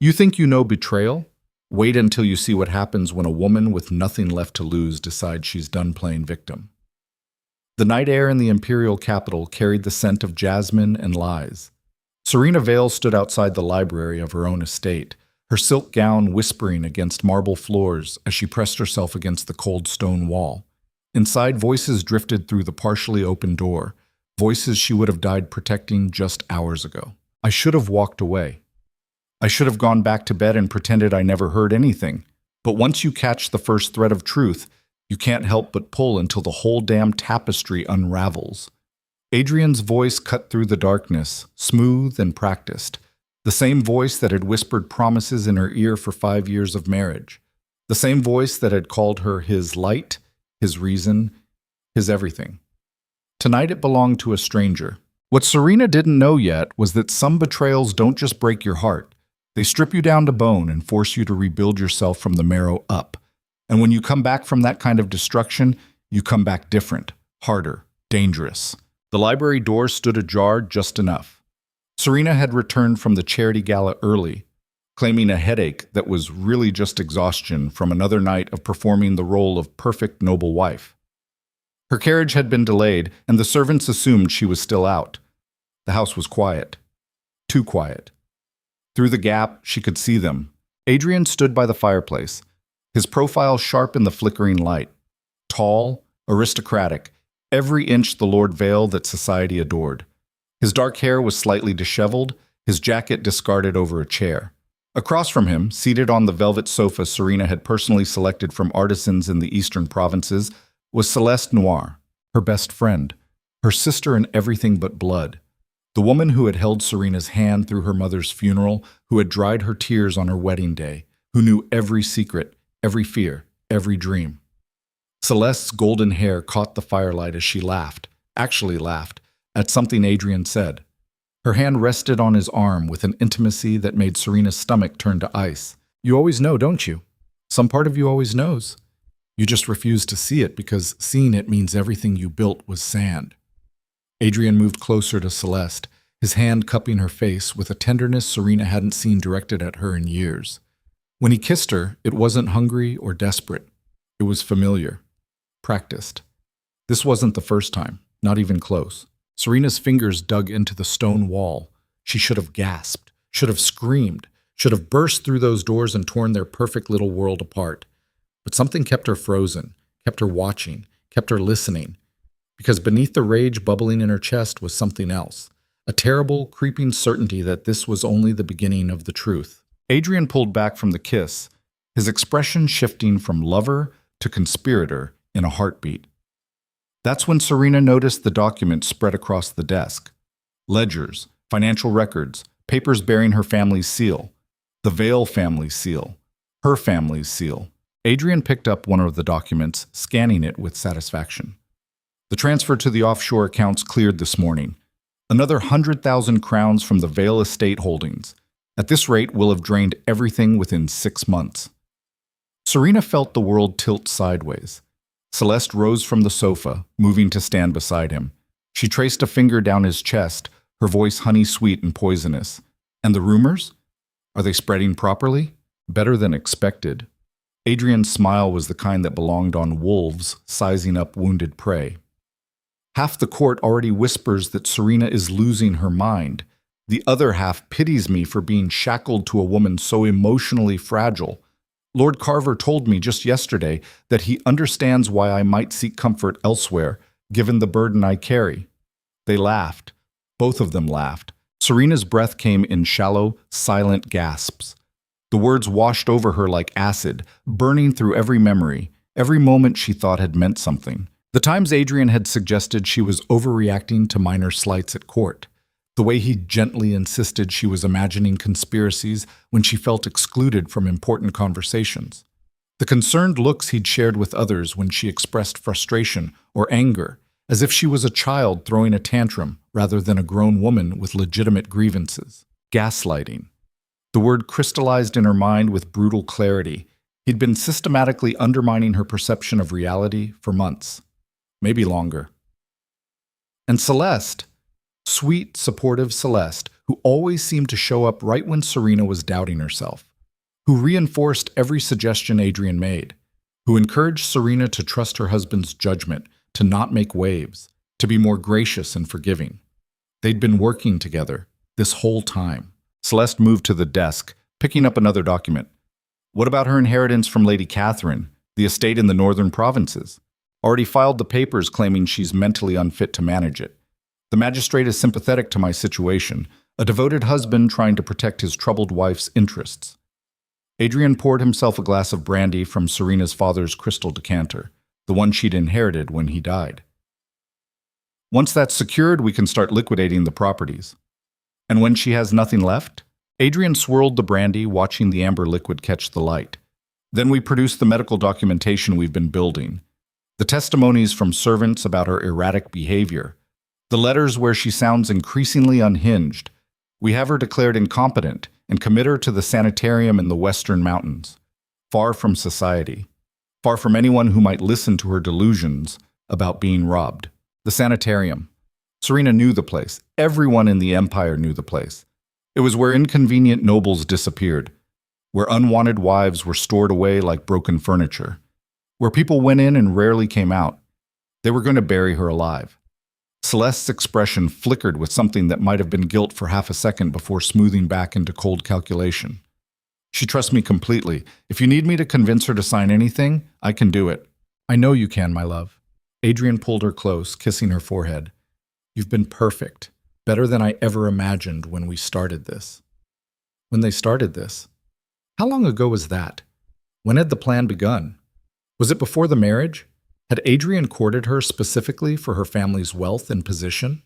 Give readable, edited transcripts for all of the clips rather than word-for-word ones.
You think you know betrayal? Wait until you see what happens when a woman with nothing left to lose decides she's done playing victim. The night air in the imperial capital carried the scent of jasmine and lies. Serena Vale stood outside the library of her own estate, her silk gown whispering against marble floors as she pressed herself against the cold stone wall. Inside, voices drifted through the partially open door, voices she would have died protecting just hours ago. I should have walked away. I should have gone back to bed and pretended I never heard anything. But once you catch the first thread of truth, you can't help but pull until the whole damn tapestry unravels. Adrian's voice cut through the darkness, smooth and practiced. The same voice that had whispered promises in her ear for 5 years of marriage. The same voice that had called her his light, his reason, his everything. Tonight it belonged to a stranger. What Serena didn't know yet was that some betrayals don't just break your heart. They strip you down to bone and force you to rebuild yourself from the marrow up. And when you come back from that kind of destruction, you come back different, harder, dangerous. The library door stood ajar just enough. Serena had returned from the charity gala early, claiming a headache that was really just exhaustion from another night of performing the role of perfect noble wife. Her carriage had been delayed, and the servants assumed she was still out. The house was quiet. Too quiet. Through the gap, she could see them. Adrian stood by the fireplace, his profile sharp in the flickering light. Tall, aristocratic, every inch the Lord Vale that society adored. His dark hair was slightly disheveled, his jacket discarded over a chair. Across from him, seated on the velvet sofa Serena had personally selected from artisans in the eastern provinces, was Celeste Noir, her best friend, her sister in everything but blood. The woman who had held Serena's hand through her mother's funeral, who had dried her tears on her wedding day, who knew every secret, every fear, every dream. Celeste's golden hair caught the firelight as she laughed, actually laughed, at something Adrian said. Her hand rested on his arm with an intimacy that made Serena's stomach turn to ice. You always know, don't you? Some part of you always knows. You just refuse to see it because seeing it means everything you built was sand. Adrian moved closer to Celeste, his hand cupping her face with a tenderness Serena hadn't seen directed at her in years. When he kissed her, it wasn't hungry or desperate. It was familiar, practiced. This wasn't the first time, not even close. Serena's fingers dug into the stone wall. She should have gasped, should have screamed, should have burst through those doors and torn their perfect little world apart. But something kept her frozen, kept her watching, kept her listening. Because beneath the rage bubbling in her chest was something else, a terrible, creeping certainty that this was only the beginning of the truth. Adrian pulled back from the kiss, his expression shifting from lover to conspirator in a heartbeat. That's when Serena noticed the documents spread across the desk. Ledgers, financial records, papers bearing her family's seal, the Vale family's seal, her family's seal. Adrian picked up one of the documents, scanning it with satisfaction. The transfer to the offshore accounts cleared this morning. Another 100,000 crowns from the Vale estate holdings. At this rate, we'll have drained everything within 6 months. Serena felt the world tilt sideways. Celeste rose from the sofa, moving to stand beside him. She traced a finger down his chest, her voice honey-sweet and poisonous. And the rumors? Are they spreading properly? Better than expected. Adrian's smile was the kind that belonged on wolves sizing up wounded prey. Half the court already whispers that Serena is losing her mind. The other half pities me for being shackled to a woman so emotionally fragile. Lord Carver told me just yesterday that he understands why I might seek comfort elsewhere, given the burden I carry. They laughed. Both of them laughed. Serena's breath came in shallow, silent gasps. The words washed over her like acid, burning through every memory, every moment she thought had meant something. The times Adrian had suggested she was overreacting to minor slights at court. The way he gently insisted she was imagining conspiracies when she felt excluded from important conversations. The concerned looks he'd shared with others when she expressed frustration or anger, as if she was a child throwing a tantrum rather than a grown woman with legitimate grievances. Gaslighting. The word crystallized in her mind with brutal clarity. He'd been systematically undermining her perception of reality for months, maybe longer. And Celeste, sweet, supportive Celeste, who always seemed to show up right when Serena was doubting herself, who reinforced every suggestion Adrian made, who encouraged Serena to trust her husband's judgment, to not make waves, to be more gracious and forgiving. They'd been working together this whole time. Celeste moved to the desk, picking up another document. What about her inheritance from Lady Catherine, the estate in the northern provinces? Already filed the papers claiming she's mentally unfit to manage it. The magistrate is sympathetic to my situation, a devoted husband trying to protect his troubled wife's interests. Adrian poured himself a glass of brandy from Serena's father's crystal decanter, the one she'd inherited when he died. Once that's secured, we can start liquidating the properties. And when she has nothing left? Adrian swirled the brandy, watching the amber liquid catch the light. Then we produce the medical documentation we've been building. The testimonies from servants about her erratic behavior. The letters where she sounds increasingly unhinged. We have her declared incompetent and commit her to the sanitarium in the Western Mountains, far from society, far from anyone who might listen to her delusions about being robbed. The sanitarium. Serena knew the place. Everyone in the empire knew the place. It was where inconvenient nobles disappeared, where unwanted wives were stored away like broken furniture, where people went in and rarely came out. They were going to bury her alive. Celeste's expression flickered with something that might have been guilt for half a second before smoothing back into cold calculation. She trusts me completely. If you need me to convince her to sign anything, I can do it. I know you can, my love. Adrian pulled her close, kissing her forehead. You've been perfect, better than I ever imagined when we started this. When they started this? How long ago was that? When had the plan begun? Was it before the marriage? Had Adrian courted her specifically for her family's wealth and position?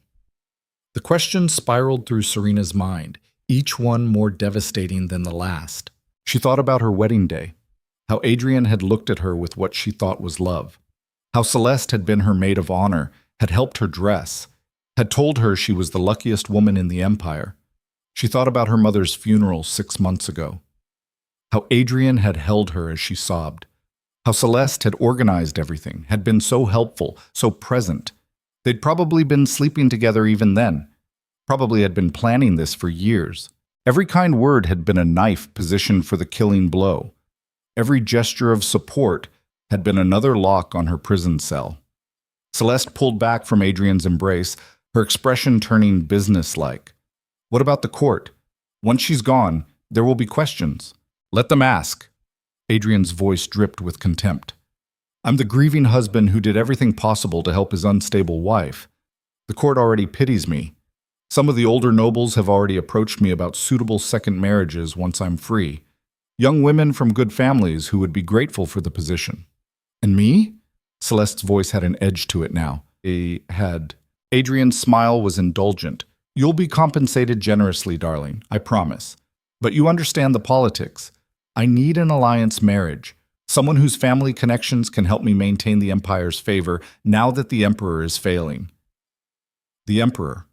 The questions spiraled through Serena's mind, each one more devastating than the last. She thought about her wedding day, how Adrian had looked at her with what she thought was love, how Celeste had been her maid of honor, had helped her dress, had told her she was the luckiest woman in the empire. She thought about her mother's funeral 6 months ago, how Adrian had held her as she sobbed, how Celeste had organized everything, had been so helpful, so present. They'd probably been sleeping together even then, probably had been planning this for years. Every kind word had been a knife positioned for the killing blow. Every gesture of support had been another lock on her prison cell. Celeste pulled back from Adrian's embrace, her expression turning businesslike. What about the court? Once she's gone, there will be questions. Let them ask. Adrian's voice dripped with contempt. I'm the grieving husband who did everything possible to help his unstable wife. The court already pities me. Some of the older nobles have already approached me about suitable second marriages once I'm free. Young women from good families who would be grateful for the position. And me? Celeste's voice had an edge to it now. Adrian's smile was indulgent. You'll be compensated generously, darling, I promise. But you understand the politics. I need an alliance marriage, someone whose family connections can help me maintain the Empire's favor now that the Emperor is failing. The Emperor.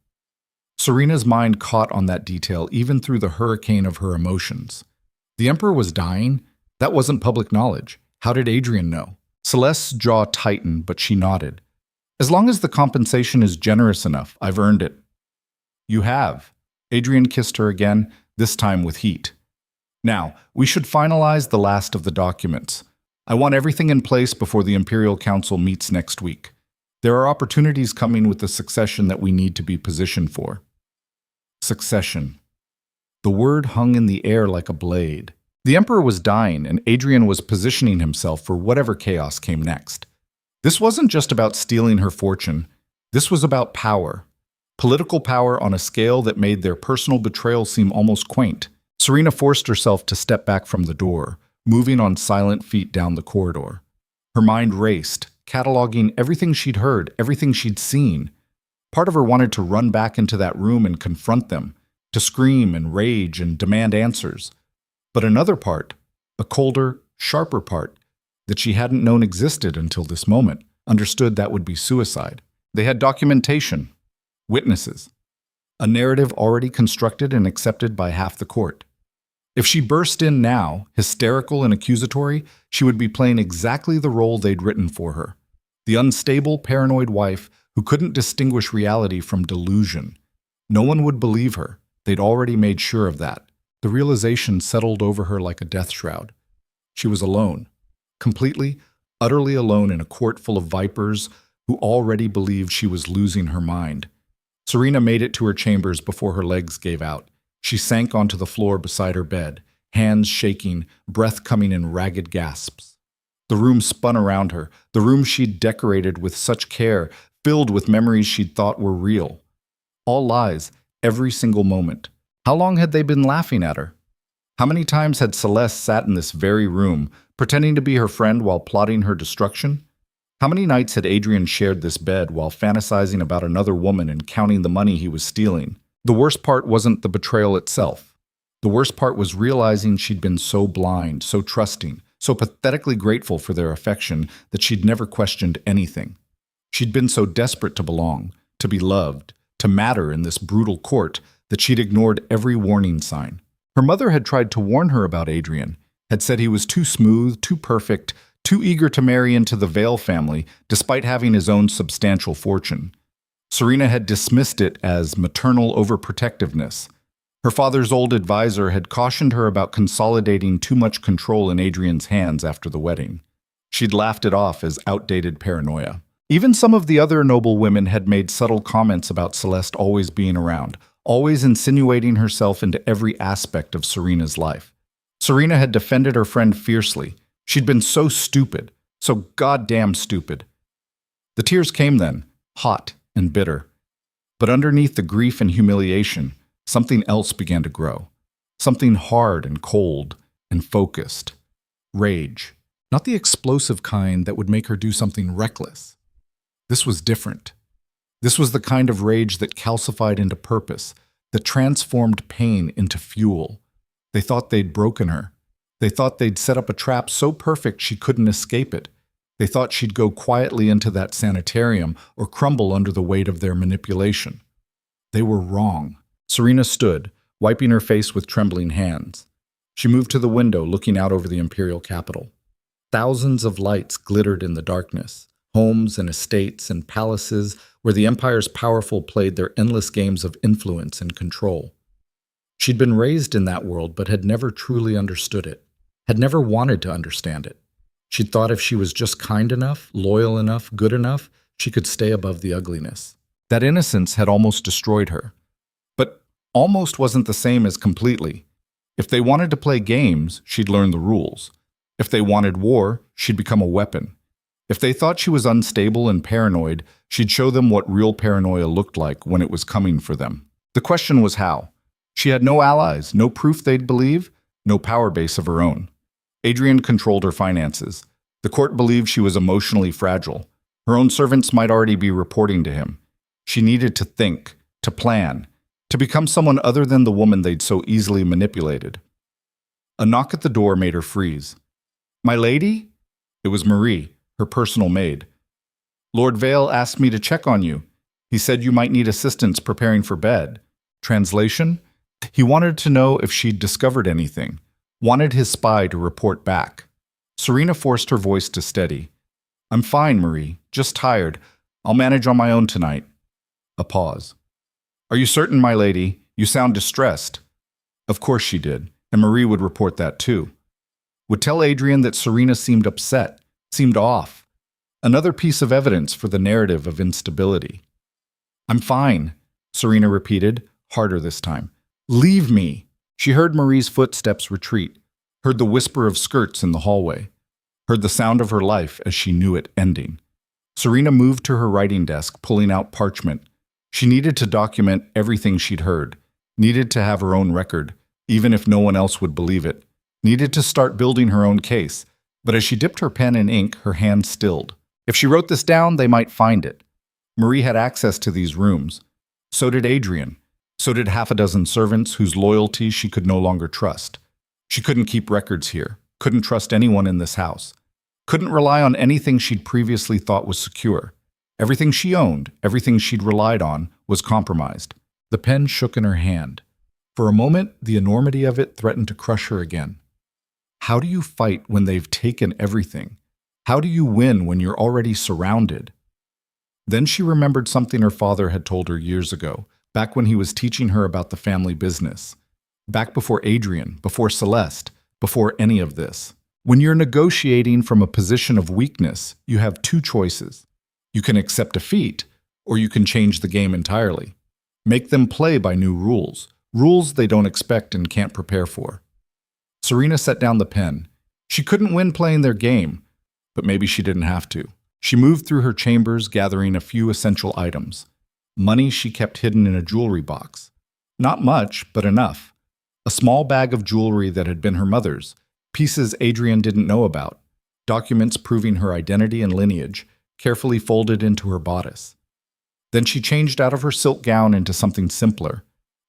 Serena's mind caught on that detail even through the hurricane of her emotions. The Emperor was dying? That wasn't public knowledge. How did Adrian know? Celeste's jaw tightened, but she nodded. As long as the compensation is generous enough, I've earned it. You have. Adrian kissed her again, this time with heat. Now, we should finalize the last of the documents. I want everything in place before the Imperial Council meets next week. There are opportunities coming with the succession that we need to be positioned for. Succession. The word hung in the air like a blade. The Emperor was dying, and Adrian was positioning himself for whatever chaos came next. This wasn't just about stealing her fortune. This was about power. Political power on a scale that made their personal betrayal seem almost quaint. Serena forced herself to step back from the door, moving on silent feet down the corridor. Her mind raced, cataloging everything she'd heard, everything she'd seen. Part of her wanted to run back into that room and confront them, to scream and rage and demand answers. But another part, a colder, sharper part, that she hadn't known existed until this moment, understood that would be suicide. They had documentation, witnesses, a narrative already constructed and accepted by half the court. If she burst in now, hysterical and accusatory, she would be playing exactly the role they'd written for her. The unstable, paranoid wife who couldn't distinguish reality from delusion. No one would believe her. They'd already made sure of that. The realization settled over her like a death shroud. She was alone. Completely, utterly alone in a court full of vipers who already believed she was losing her mind. Serena made it to her chambers before her legs gave out. She sank onto the floor beside her bed, hands shaking, breath coming in ragged gasps. The room spun around her, the room she'd decorated with such care, filled with memories she'd thought were real. All lies, every single moment. How long had they been laughing at her? How many times had Celeste sat in this very room, pretending to be her friend while plotting her destruction? How many nights had Adrian shared this bed while fantasizing about another woman and counting the money he was stealing? The worst part wasn't the betrayal itself. The worst part was realizing she'd been so blind, so trusting, so pathetically grateful for their affection that she'd never questioned anything. She'd been so desperate to belong, to be loved, to matter in this brutal court that she'd ignored every warning sign. Her mother had tried to warn her about Adrian, had said he was too smooth, too perfect, too eager to marry into the Vale family despite having his own substantial fortune. Serena had dismissed it as maternal overprotectiveness. Her father's old advisor had cautioned her about consolidating too much control in Adrian's hands after the wedding. She'd laughed it off as outdated paranoia. Even some of the other noble women had made subtle comments about Celeste always being around, always insinuating herself into every aspect of Serena's life. Serena had defended her friend fiercely. She'd been so stupid, so goddamn stupid. The tears came then, hot and bitter. But underneath the grief and humiliation, something else began to grow. Something hard and cold and focused. Rage. Not the explosive kind that would make her do something reckless. This was different. This was the kind of rage that calcified into purpose, that transformed pain into fuel. They thought they'd broken her. They thought they'd set up a trap so perfect she couldn't escape it. They thought she'd go quietly into that sanitarium or crumble under the weight of their manipulation. They were wrong. Serena stood, wiping her face with trembling hands. She moved to the window, looking out over the imperial capital. Thousands of lights glittered in the darkness. Homes and estates and palaces where the empire's powerful played their endless games of influence and control. She'd been raised in that world but had never truly understood it, had never wanted to understand it. She'd thought if she was just kind enough, loyal enough, good enough, she could stay above the ugliness. That innocence had almost destroyed her. But almost wasn't the same as completely. If they wanted to play games, she'd learn the rules. If they wanted war, she'd become a weapon. If they thought she was unstable and paranoid, she'd show them what real paranoia looked like when it was coming for them. The question was how. She had no allies, no proof they'd believe, no power base of her own. Adrian controlled her finances. The court believed she was emotionally fragile. Her own servants might already be reporting to him. She needed to think, to plan, to become someone other than the woman they'd so easily manipulated. A knock at the door made her freeze. "My lady?" It was Marie, her personal maid. "Lord Vale asked me to check on you. He said you might need assistance preparing for bed." Translation? He wanted to know if she'd discovered anything, wanted his spy to report back. Serena forced her voice to steady. "I'm fine, Marie, just tired. I'll manage on my own tonight." A pause. "Are you certain, my lady? You sound distressed." Of course she did, and Marie would report that too. Would tell Adrian that Serena seemed upset, seemed off. Another piece of evidence for the narrative of instability. "I'm fine," Serena repeated, harder this time. "Leave me." She heard Marie's footsteps retreat, heard the whisper of skirts in the hallway, heard the sound of her life as she knew it ending. Serena moved to her writing desk, pulling out parchment. She needed to document everything she'd heard, needed to have her own record, even if no one else would believe it, needed to start building her own case. But as she dipped her pen in ink, her hand stilled. If she wrote this down, they might find it. Marie had access to these rooms. So did Adrian. So did half a dozen servants whose loyalty she could no longer trust. She couldn't keep records here, couldn't trust anyone in this house, couldn't rely on anything she'd previously thought was secure. Everything she owned, everything she'd relied on, was compromised. The pen shook in her hand. For a moment, the enormity of it threatened to crush her again. How do you fight when they've taken everything? How do you win when you're already surrounded? Then she remembered something her father had told her years ago. back when he was teaching her about the family business, back before Adrian, before Celeste, before any of this. When you're negotiating from a position of weakness, you have two choices. You can accept defeat, or you can change the game entirely. Make them play by new rules, rules they don't expect and can't prepare for. Serena set down the pen. She couldn't win playing their game, but maybe she didn't have to. She moved through her chambers, gathering a few essential items. Money she kept hidden in a jewelry box. Not much, but enough. A small bag of jewelry that had been her mother's, pieces Adrian didn't know about, documents proving her identity and lineage, carefully folded into her bodice. Then she changed out of her silk gown into something simpler,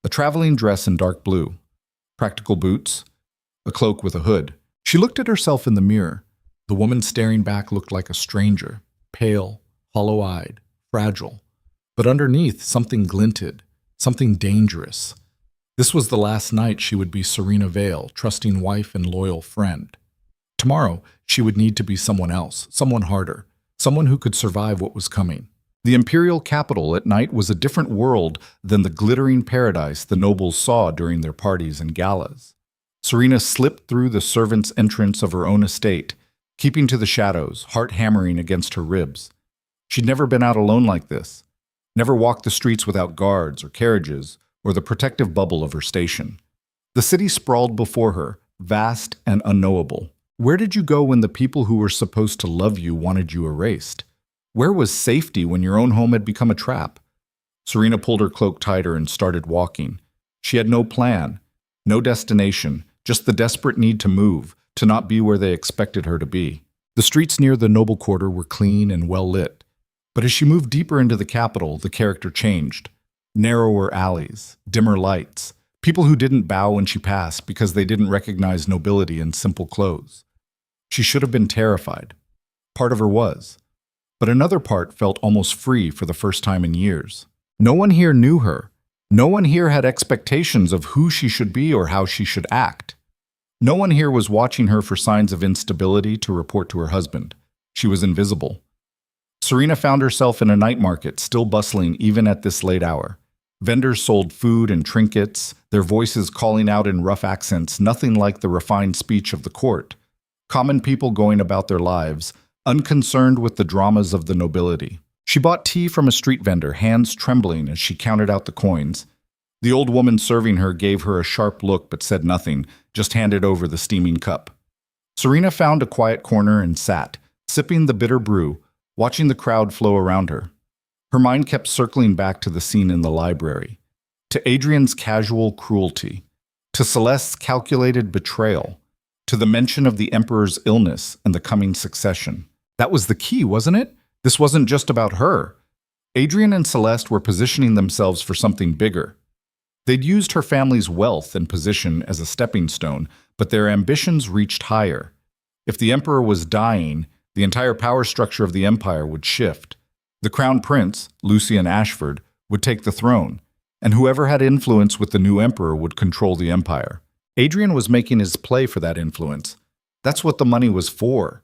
a traveling dress in dark blue, practical boots, a cloak with a hood. She looked at herself in the mirror. The woman staring back looked like a stranger, pale, hollow-eyed, fragile. But underneath, something glinted, something dangerous. This was the last night she would be Serena Vale, trusting wife and loyal friend. Tomorrow, she would need to be someone else, someone harder, someone who could survive what was coming. The imperial capital at night was a different world than the glittering paradise the nobles saw during their parties and galas. Serena slipped through the servants' entrance of her own estate, keeping to the shadows, heart hammering against her ribs. She'd never been out alone like this, never walked the streets without guards or carriages or the protective bubble of her station. The city sprawled before her, vast and unknowable. Where did you go when the people who were supposed to love you wanted you erased? Where was safety when your own home had become a trap? Serena pulled her cloak tighter and started walking. She had no plan, no destination, just the desperate need to move, to not be where they expected her to be. The streets near the noble quarter were clean and well lit. But as she moved deeper into the capital, the character changed. Narrower alleys, dimmer lights, people who didn't bow when she passed because they didn't recognize nobility in simple clothes. She should have been terrified. Part of her was. But another part felt almost free for the first time in years. No one here knew her. No one here had expectations of who she should be or how she should act. No one here was watching her for signs of instability to report to her husband. She was invisible. Serena found herself in a night market, still bustling even at this late hour. Vendors sold food and trinkets, their voices calling out in rough accents, nothing like the refined speech of the court. Common people going about their lives, unconcerned with the dramas of the nobility. She bought tea from a street vendor, hands trembling as she counted out the coins. The old woman serving her gave her a sharp look but said nothing, just handed over the steaming cup. Serena found a quiet corner and sat, sipping the bitter brew, watching the crowd flow around her. Her mind kept circling back to the scene in the library, to Adrian's casual cruelty, to Celeste's calculated betrayal, to the mention of the Emperor's illness and the coming succession. That was the key, wasn't it? This wasn't just about her. Adrian and Celeste were positioning themselves for something bigger. They'd used her family's wealth and position as a stepping stone, but their ambitions reached higher. If the Emperor was dying, the entire power structure of the empire would shift. The crown prince, Lucian Ashford, would take the throne, and whoever had influence with the new emperor would control the empire. Adrian was making his play for that influence. That's what the money was for.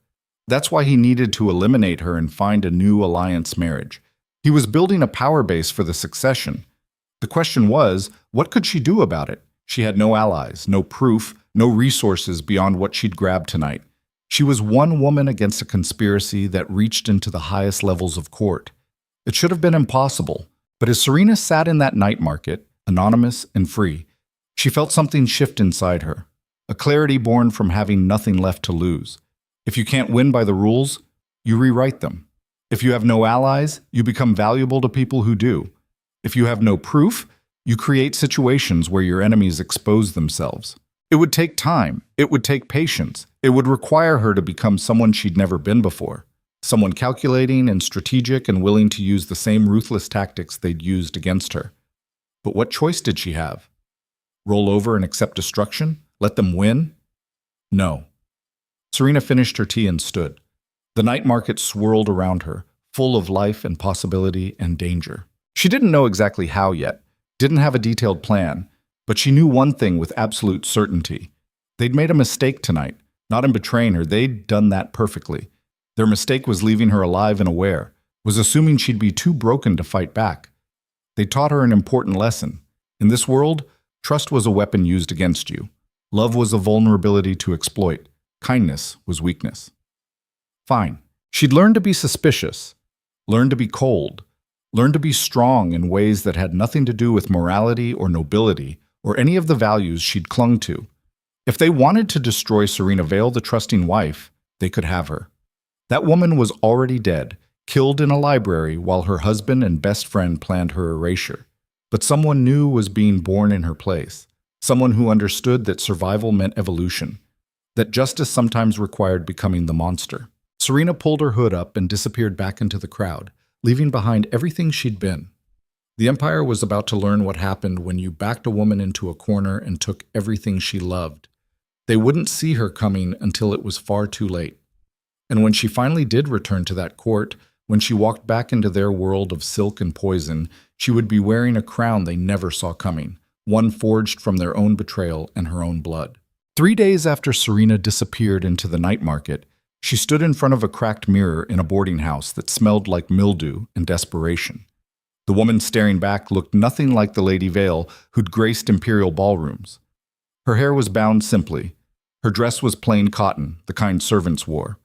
That's why he needed to eliminate her and find a new alliance marriage. He was building a power base for the succession. The question was, what could she do about it? She had no allies, no proof, no resources beyond what she'd grabbed tonight. She was one woman against a conspiracy that reached into the highest levels of court. It should have been impossible, but as Serena sat in that night market, anonymous and free, she felt something shift inside her, a clarity born from having nothing left to lose. If you can't win by the rules, you rewrite them. If you have no allies, you become valuable to people who do. If you have no proof, you create situations where your enemies expose themselves. It would take time. It would take patience. It would require her to become someone she'd never been before. Someone calculating and strategic and willing to use the same ruthless tactics they'd used against her. But what choice did she have? Roll over and accept destruction? Let them win? No. Serena finished her tea and stood. The night market swirled around her, full of life and possibility and danger. She didn't know exactly how yet, didn't have a detailed plan, but she knew one thing with absolute certainty. They'd made a mistake tonight, not in betraying her. They'd done that perfectly. Their mistake was leaving her alive and aware, was assuming she'd be too broken to fight back. They taught her an important lesson. In this world, trust was a weapon used against you. Love was a vulnerability to exploit. Kindness was weakness. Fine. She'd learned to be suspicious, learned to be cold, learned to be strong in ways that had nothing to do with morality or nobility or any of the values she'd clung to. If they wanted to destroy Serena Vale, the trusting wife, they could have her. That woman was already dead, killed in a library while her husband and best friend planned her erasure. But someone new was being born in her place, someone who understood that survival meant evolution, that justice sometimes required becoming the monster. Serena pulled her hood up and disappeared back into the crowd, leaving behind everything she'd been. The Empire was about to learn what happened when you backed a woman into a corner and took everything she loved. They wouldn't see her coming until it was far too late. And when she finally did return to that court, when she walked back into their world of silk and poison, she would be wearing a crown they never saw coming, one forged from their own betrayal and her own blood. 3 days after Serena disappeared into the night market, she stood in front of a cracked mirror in a boarding house that smelled like mildew and desperation. The woman staring back looked nothing like the Lady Vale who'd graced imperial ballrooms. Her hair was bound simply. Her dress was plain cotton, the kind servants wore.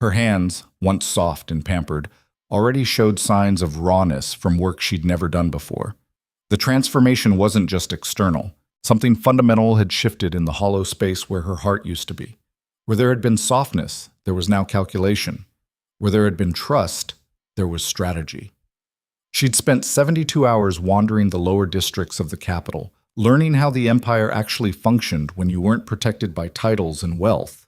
Her hands, once soft and pampered, already showed signs of rawness from work she'd never done before. The transformation wasn't just external. Something fundamental had shifted in the hollow space where her heart used to be. Where there had been softness, there was now calculation. Where there had been trust, there was strategy. She'd spent 72 hours wandering the lower districts of the capital, learning how the empire actually functioned when you weren't protected by titles and wealth.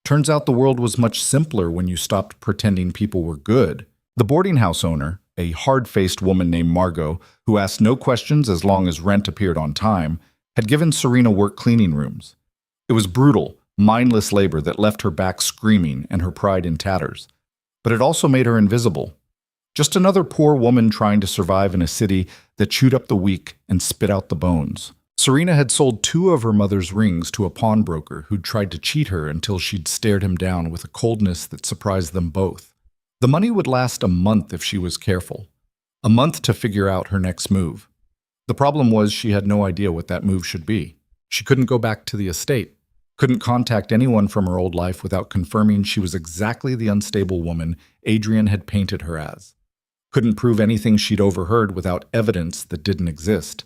Turns out the world was much simpler when you stopped pretending people were good. The boarding house owner, a hard-faced woman named Margot, who asked no questions as long as rent appeared on time, had given Serena work cleaning rooms. It was brutal, mindless labor that left her back screaming and her pride in tatters. But it also made her invisible. Just another poor woman trying to survive in a city that chewed up the weak and spit out the bones. Serena had sold 2 of her mother's rings to a pawnbroker who'd tried to cheat her until she'd stared him down with a coldness that surprised them both. The money would last a month if she was careful. A month to figure out her next move. The problem was she had no idea what that move should be. She couldn't go back to the estate. Couldn't contact anyone from her old life without confirming she was exactly the unstable woman Adrian had painted her as. Couldn't prove anything she'd overheard without evidence that didn't exist.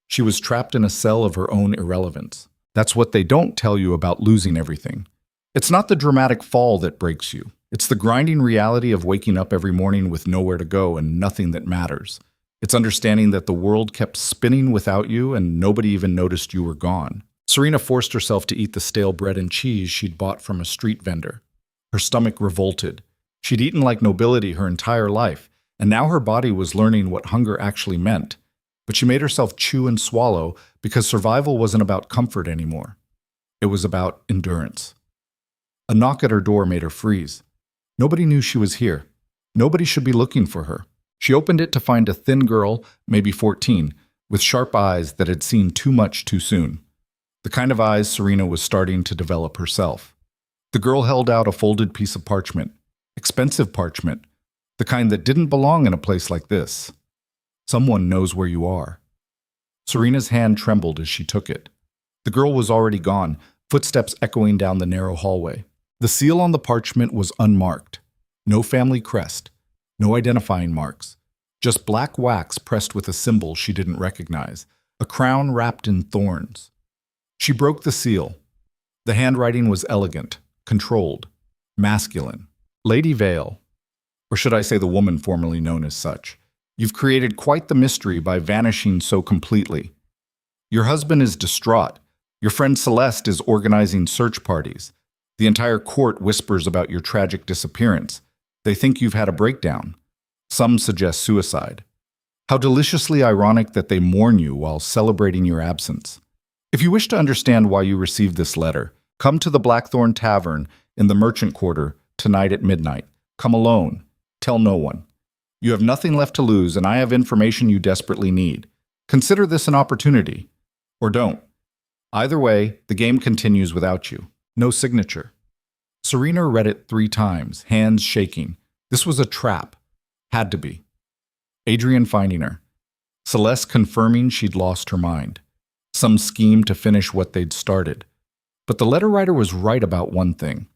She was trapped in a cell of her own irrelevance. That's what they don't tell you about losing everything. It's not the dramatic fall that breaks you. It's the grinding reality of waking up every morning with nowhere to go and nothing that matters. It's understanding that the world kept spinning without you and nobody even noticed you were gone. Serena forced herself to eat the stale bread and cheese she'd bought from a street vendor. Her stomach revolted. She'd eaten like nobility her entire life, and now her body was learning what hunger actually meant. But she made herself chew and swallow because survival wasn't about comfort anymore. It was about endurance. A knock at her door made her freeze. Nobody knew she was here. Nobody should be looking for her. She opened it to find a thin girl, maybe 14, with sharp eyes that had seen too much too soon. The kind of eyes Serena was starting to develop herself. The girl held out a folded piece of parchment. Expensive parchment. The kind that didn't belong in a place like this. Someone knows where you are. Serena's hand trembled as she took it. The girl was already gone, footsteps echoing down the narrow hallway. The seal on the parchment was unmarked. No family crest. No identifying marks. Just black wax pressed with a symbol she didn't recognize. A crown wrapped in thorns. She broke the seal. The handwriting was elegant, controlled, masculine. Lady Vale, or should I say the woman formerly known as such, you've created quite the mystery by vanishing so completely. Your husband is distraught. Your friend Celeste is organizing search parties. The entire court whispers about your tragic disappearance. They think you've had a breakdown. Some suggest suicide. How deliciously ironic that they mourn you while celebrating your absence. If you wish to understand why you received this letter, come to the Blackthorn Tavern in the Merchant Quarter tonight at midnight. Come alone. Tell no one. You have nothing left to lose, and I have information you desperately need. Consider this an opportunity. Or don't. Either way, the game continues without you. No signature. Serena read it 3 times, hands shaking. This was a trap. Had to be. Adrian finding her. Celeste confirming she'd lost her mind. Some scheme to finish what they'd started. But the letter writer was right about one thing.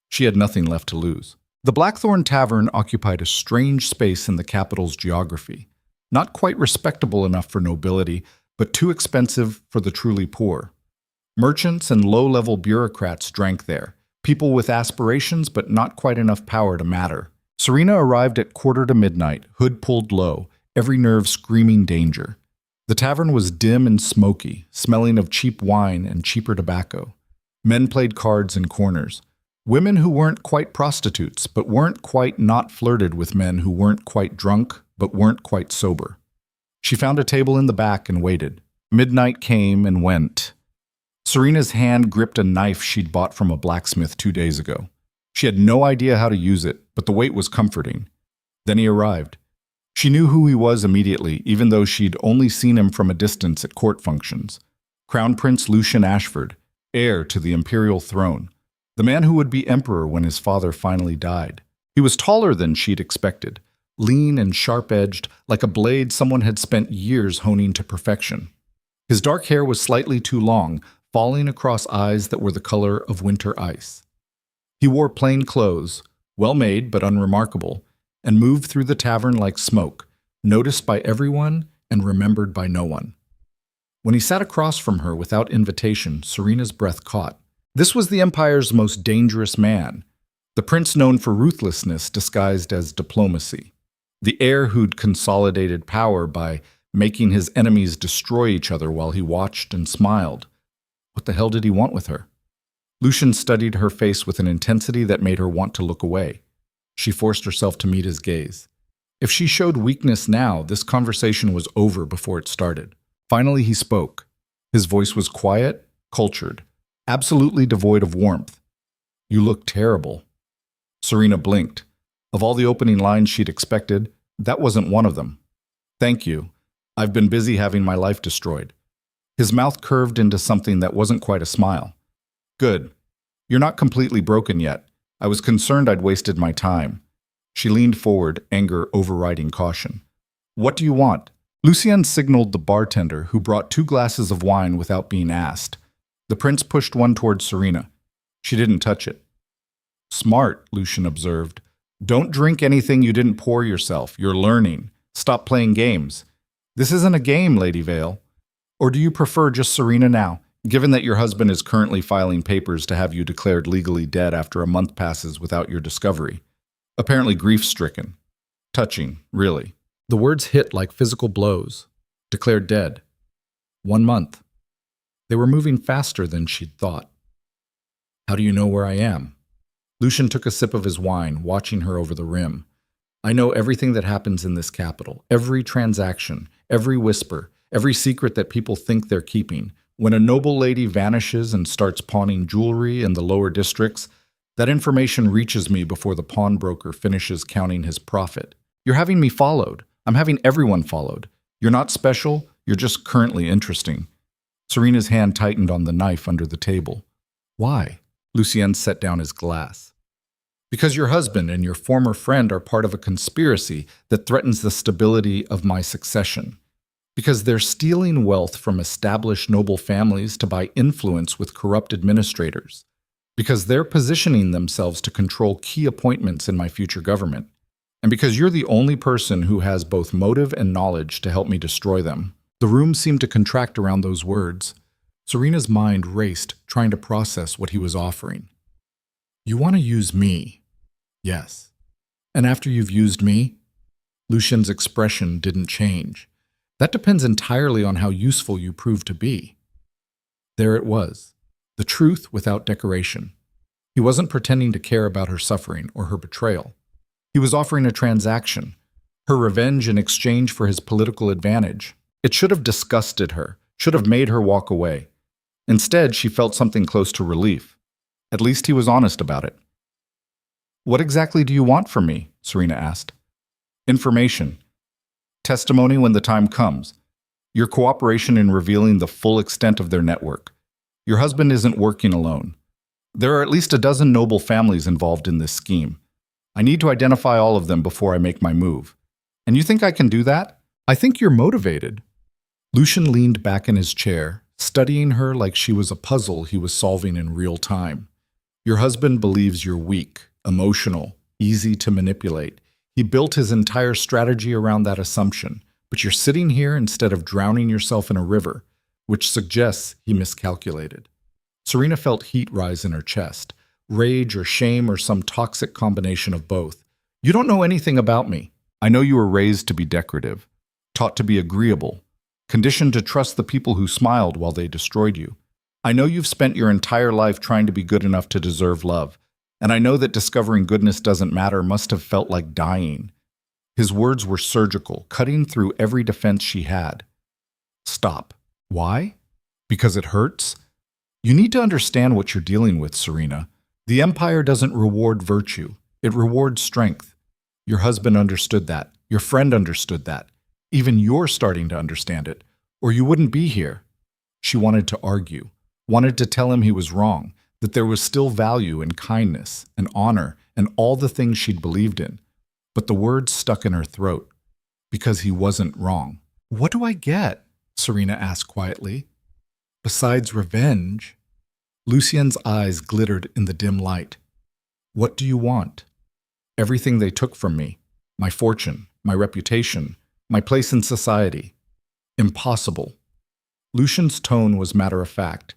She had nothing left to lose. The Blackthorn Tavern occupied a strange space in the capital's geography. Not quite respectable enough for nobility, but too expensive for the truly poor. Merchants and low-level bureaucrats drank there, people with aspirations but not quite enough power to matter. Serena arrived at 1:45, hood pulled low, every nerve screaming danger. The tavern was dim and smoky, smelling of cheap wine and cheaper tobacco. Men played cards in corners. Women who weren't quite prostitutes, but weren't quite not flirted with men who weren't quite drunk, but weren't quite sober. She found a table in the back and waited. Midnight came and went. Serena's hand gripped a knife she'd bought from a blacksmith 2 days ago. She had no idea how to use it, but the weight was comforting. Then he arrived. She knew who he was immediately, even though she'd only seen him from a distance at court functions. Crown Prince Lucian Ashford, heir to the imperial throne. The man who would be emperor when his father finally died. He was taller than she'd expected, lean and sharp-edged, like a blade someone had spent years honing to perfection. His dark hair was slightly too long, falling across eyes that were the color of winter ice. He wore plain clothes, well-made but unremarkable, and moved through the tavern like smoke, noticed by everyone and remembered by no one. When he sat across from her without invitation, Serena's breath caught. This was the Empire's most dangerous man, the prince known for ruthlessness disguised as diplomacy, the heir who'd consolidated power by making his enemies destroy each other while he watched and smiled. What the hell did he want with her? Lucian studied her face with an intensity that made her want to look away. She forced herself to meet his gaze. If she showed weakness now, this conversation was over before it started. Finally, he spoke. His voice was quiet, cultured, absolutely devoid of warmth. "You look terrible." Serena blinked. Of all the opening lines she'd expected, that wasn't one of them. "Thank you. I've been busy having my life destroyed." His mouth curved into something that wasn't quite a smile. "Good. You're not completely broken yet. I was concerned I'd wasted my time." She leaned forward, anger overriding caution. "What do you want?" Lucien signaled the bartender, who brought 2 glasses of wine without being asked. The prince pushed one towards Serena. She didn't touch it. "Smart," Lucian observed. "Don't drink anything you didn't pour yourself. You're learning. Stop playing games." "This isn't a game, Lady Vale. Or do you prefer just Serena now, given that your husband is currently filing papers to have you declared legally dead after a month passes without your discovery? Apparently grief-stricken. Touching, really." The words hit like physical blows. Declared dead. 1 month. They were moving faster than she'd thought. "How do you know where I am?" Lucian took a sip of his wine, watching her over the rim. "I know everything that happens in this capital, every transaction, every whisper, every secret that people think they're keeping. When a noble lady vanishes and starts pawning jewelry in the lower districts, that information reaches me before the pawnbroker finishes counting his profit. You're having me followed. I'm having everyone followed. You're not special, you're just currently interesting." Serena's hand tightened on the knife under the table. "Why?" Lucien set down his glass. "Because your husband and your former friend are part of a conspiracy that threatens the stability of my succession. Because they're stealing wealth from established noble families to buy influence with corrupt administrators. Because they're positioning themselves to control key appointments in my future government. And because you're the only person who has both motive and knowledge to help me destroy them." The room seemed to contract around those words. Serena's mind raced, trying to process what he was offering. "You want to use me?" "Yes." "And after you've used me?" Lucian's expression didn't change. "That depends entirely on how useful you prove to be." There it was, the truth without decoration. He wasn't pretending to care about her suffering or her betrayal. He was offering a transaction, her revenge in exchange for his political advantage. It should have disgusted her, should have made her walk away. Instead, she felt something close to relief. At least he was honest about it. "What exactly do you want from me?" Serena asked. "Information. Testimony when the time comes. Your cooperation in revealing the full extent of their network. Your husband isn't working alone. There are at least a dozen noble families involved in this scheme. I need to identify all of them before I make my move. And you think I can do that? I think you're motivated. Lucian leaned back in his chair, studying her like she was a puzzle he was solving in real time. Your husband believes you're weak, emotional, easy to manipulate. He built his entire strategy around that assumption, but you're sitting here instead of drowning yourself in a river, which suggests he miscalculated. Serena felt heat rise in her chest, rage or shame or some toxic combination of both. You don't know anything about me. I know you were raised to be decorative, taught to be agreeable, conditioned to trust the people who smiled while they destroyed you. I know you've spent your entire life trying to be good enough to deserve love, and I know that discovering goodness doesn't matter must have felt like dying. His words were surgical, cutting through every defense she had. Stop. Why? Because it hurts? You need to understand what you're dealing with, Serena. The Empire doesn't reward virtue. It rewards strength. Your husband understood that. Your friend understood that. Even you're starting to understand it, or you wouldn't be here. She wanted to argue, wanted to tell him he was wrong, that there was still value in kindness and honor and all the things she'd believed in. But the words stuck in her throat, because he wasn't wrong. What do I get? Serena asked quietly. Besides revenge? Lucien's eyes glittered in the dim light. What do you want? Everything they took from me, my fortune, my reputation, my place in society. Impossible. Lucian's tone was matter-of-fact.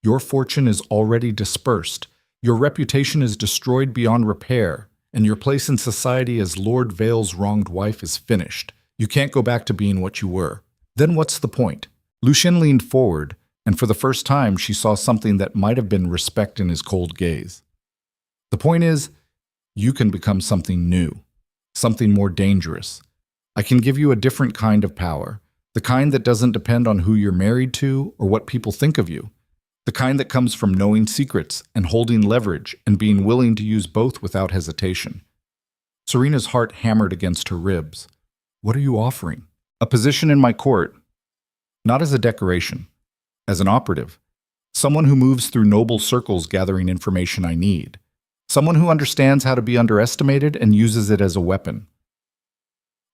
Your fortune is already dispersed. Your reputation is destroyed beyond repair, and your place in society as Lord Vale's wronged wife is finished. You can't go back to being what you were. Then what's the point? Lucien leaned forward, and for the first time she saw something that might have been respect in his cold gaze. The point is, you can become something new, something more dangerous. I can give you a different kind of power, the kind that doesn't depend on who you're married to or what people think of you, the kind that comes from knowing secrets and holding leverage and being willing to use both without hesitation. Serena's heart hammered against her ribs. What are you offering? A position in my court, not as a decoration, as an operative, someone who moves through noble circles gathering information I need, someone who understands how to be underestimated and uses it as a weapon.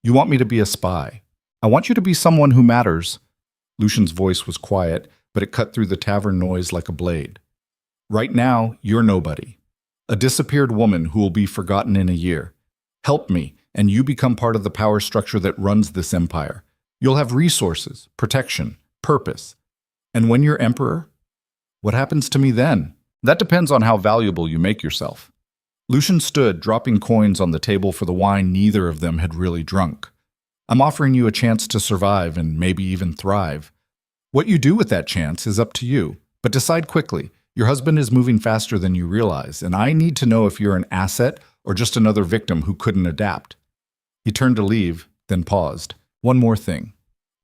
You want me to be a spy. I want you to be someone who matters. Lucian's voice was quiet, but it cut through the tavern noise like a blade. Right now, you're nobody. A disappeared woman who will be forgotten in a year. Help me, and you become part of the power structure that runs this empire. You'll have resources, protection, purpose. And when you're emperor, what happens to me then? That depends on how valuable you make yourself. Lucian stood, dropping coins on the table for the wine neither of them had really drunk. I'm offering you a chance to survive and maybe even thrive. What you do with that chance is up to you, but decide quickly. Your husband is moving faster than you realize, and I need to know if you're an asset or just another victim who couldn't adapt. He turned to leave, then paused. One more thing.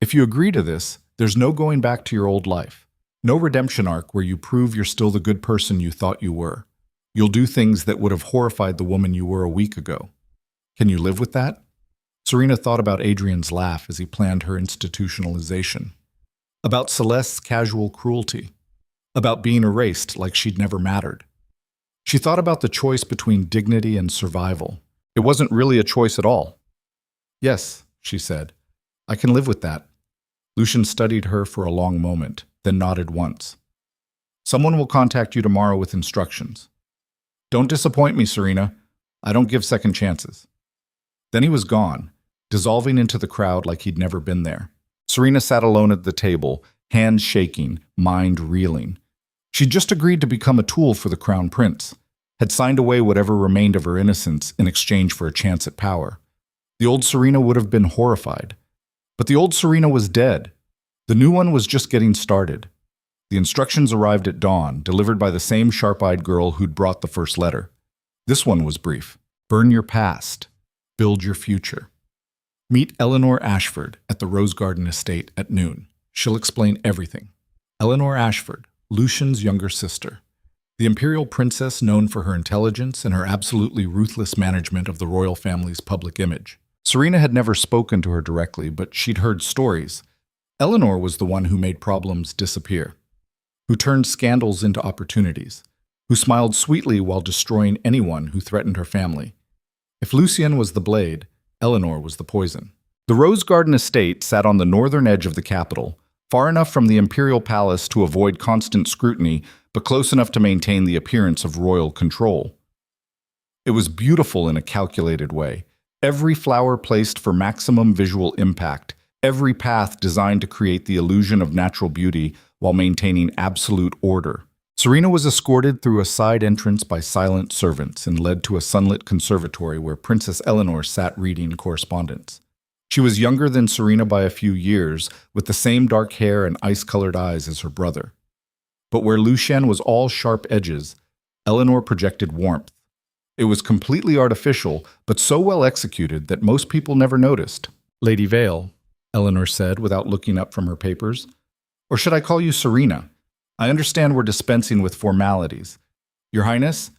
If you agree to this, there's no going back to your old life. No redemption arc where you prove you're still the good person you thought you were. You'll do things that would have horrified the woman you were a week ago. Can you live with that? Serena thought about Adrian's laugh as he planned her institutionalization. About Celeste's casual cruelty. About being erased like she'd never mattered. She thought about the choice between dignity and survival. It wasn't really a choice at all. Yes, she said. I can live with that. Lucian studied her for a long moment, then nodded once. Someone will contact you tomorrow with instructions. Don't disappoint me, Serena. I don't give second chances. Then he was gone, dissolving into the crowd like he'd never been there. Serena sat alone at the table, hands shaking, mind reeling. She'd just agreed to become a tool for the crown prince, had signed away whatever remained of her innocence in exchange for a chance at power. The old Serena would have been horrified. But the old Serena was dead. The new one was just getting started. The instructions arrived at dawn, delivered by the same sharp-eyed girl who'd brought the first letter. This one was brief. Burn your past. Build your future. Meet Eleanor Ashford at the Rose Garden Estate at noon. She'll explain everything. Eleanor Ashford, Lucian's younger sister. The imperial princess known for her intelligence and her absolutely ruthless management of the royal family's public image. Serena had never spoken to her directly, but she'd heard stories. Eleanor was the one who made problems disappear, who turned scandals into opportunities, who smiled sweetly while destroying anyone who threatened her family. If Lucien was the blade, Eleanor was the poison. The Rose Garden estate sat on the northern edge of the capital, far enough from the imperial palace to avoid constant scrutiny, but close enough to maintain the appearance of royal control. It was beautiful in a calculated way, every flower placed for maximum visual impact, every path designed to create the illusion of natural beauty while maintaining absolute order. Serena was escorted through a side entrance by silent servants and led to a sunlit conservatory where Princess Eleanor sat reading correspondence. She was younger than Serena by a few years, with the same dark hair and ice-colored eyes as her brother. But where Lucien was all sharp edges, Eleanor projected warmth. It was completely artificial, but so well executed that most people never noticed. "Lady Vale," Eleanor said without looking up from her papers. "Or should I call you Serena? I understand we're dispensing with formalities." "Your Highness?"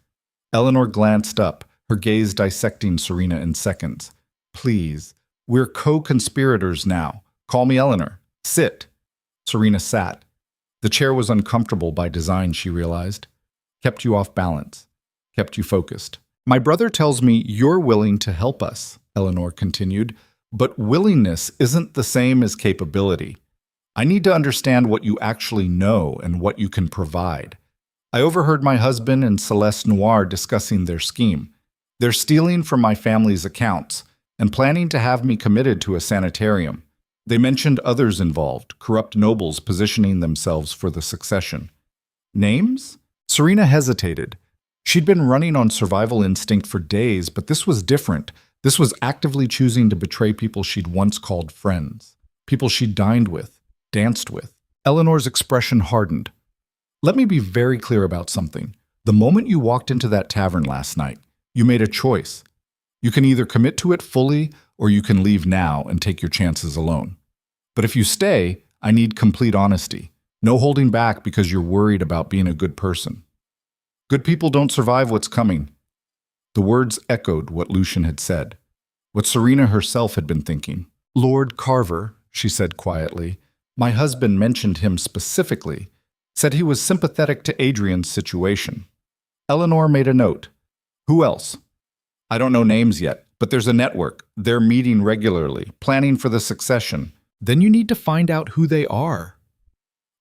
Eleanor glanced up, her gaze dissecting Serena in seconds. "Please, we're co-conspirators now. Call me Eleanor. Sit." Serena sat. The chair was uncomfortable by design, she realized. Kept you off balance. Kept you focused. "My brother tells me you're willing to help us," Eleanor continued, "but willingness isn't the same as capability. I need to understand what you actually know and what you can provide. I overheard my husband and Celeste Noir discussing their scheme. They're stealing from my family's accounts and planning to have me committed to a sanitarium. They mentioned others involved, corrupt nobles positioning themselves for the succession." "Names?" Serena hesitated. She'd been running on survival instinct for days, but this was different. This was actively choosing to betray people she'd once called friends, people she'd dined with, danced with. Eleanor's expression hardened. "Let me be very clear about something. The moment you walked into that tavern last night, you made a choice. You can either commit to it fully, or you can leave now and take your chances alone. But if you stay, I need complete honesty. No holding back because you're worried about being a good person. Good people don't survive what's coming." The words echoed what Lucien had said, what Serena herself had been thinking. "Lord Carver," she said quietly, "my husband mentioned him specifically, said he was sympathetic to Adrian's situation." Eleanor made a note. "Who else?" "I don't know names yet, but there's a network. They're meeting regularly, planning for the succession." "Then you need to find out who they are."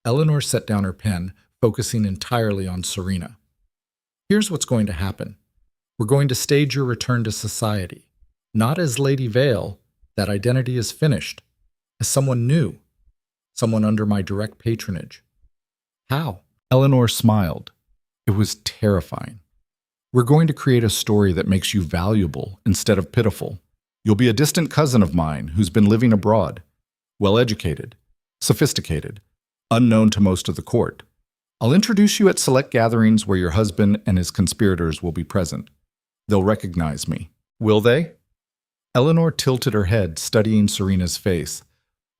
Eleanor set down her pen, focusing entirely on Serena. "Here's what's going to happen. We're going to stage your return to society. Not as Lady Vale, that identity is finished. As someone new. Someone under my direct patronage." "How?" Eleanor smiled. It was terrifying. "We're going to create a story that makes you valuable instead of pitiful. You'll be a distant cousin of mine who's been living abroad. Well-educated. Sophisticated. Unknown to most of the court. I'll introduce you at select gatherings where your husband and his conspirators will be present. They'll recognize me." "Will they?" Eleanor tilted her head, studying Serena's face.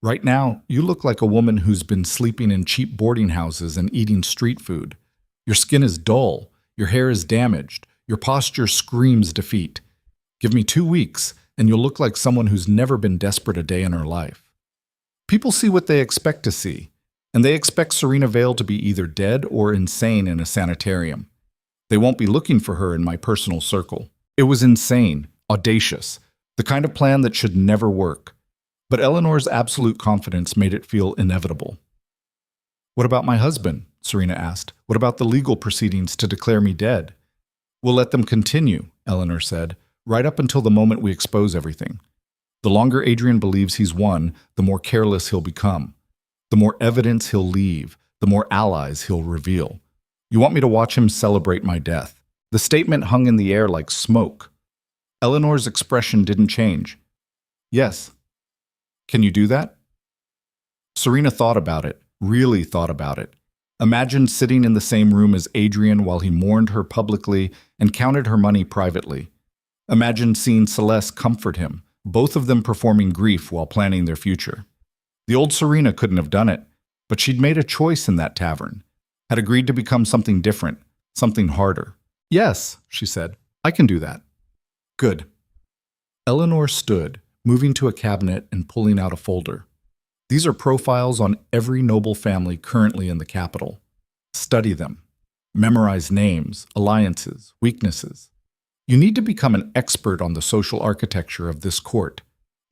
"Right now, you look like a woman who's been sleeping in cheap boarding houses and eating street food. Your skin is dull, your hair is damaged, your posture screams defeat. Give me 2 weeks, and you'll look like someone who's never been desperate a day in her life." People see what they expect to see, and they expect Serena Vale to be either dead or insane in a sanitarium. They won't be looking for her in my personal circle. It was insane, audacious, the kind of plan that should never work. But Eleanor's absolute confidence made it feel inevitable. "What about my husband?" Serena asked. "What about the legal proceedings to declare me dead?" "We'll let them continue," Eleanor said, "right up until the moment we expose everything. The longer Adrian believes he's won, the more careless he'll become. The more evidence he'll leave, the more allies he'll reveal. You want me to watch him celebrate my death?" The statement hung in the air like smoke. Eleanor's expression didn't change. "Yes." "Can you do that?" Serena thought about it, really thought about it. Imagined sitting in the same room as Adrian while he mourned her publicly and counted her money privately. Imagined seeing Celeste comfort him, both of them performing grief while planning their future. The old Serena couldn't have done it, but she'd made a choice in that tavern, had agreed to become something different, something harder. "Yes," she said, "I can do that." "Good." Eleanor stood, moving to a cabinet and pulling out a folder. "These are profiles on every noble family currently in the capital. Study them. Memorize names, alliances, weaknesses. You need to become an expert on the social architecture of this court.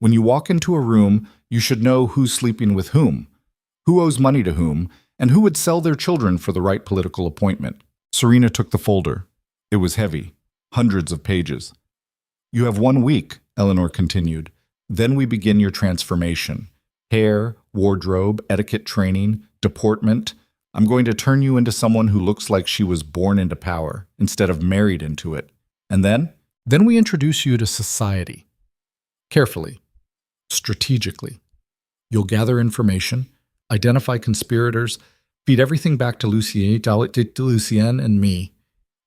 When you walk into a room, you should know who's sleeping with whom, who owes money to whom, and who would sell their children for the right political appointment. Serena took the folder. It was heavy, hundreds of pages. You have 1 week, Eleanor continued. Then we begin your transformation. Hair, wardrobe, etiquette training, deportment. I'm going to turn you into someone who looks like she was born into power instead of married into it. And then? Then we introduce you to society. Carefully, strategically. You'll gather information, identify conspirators, feed everything back to Lucien and me,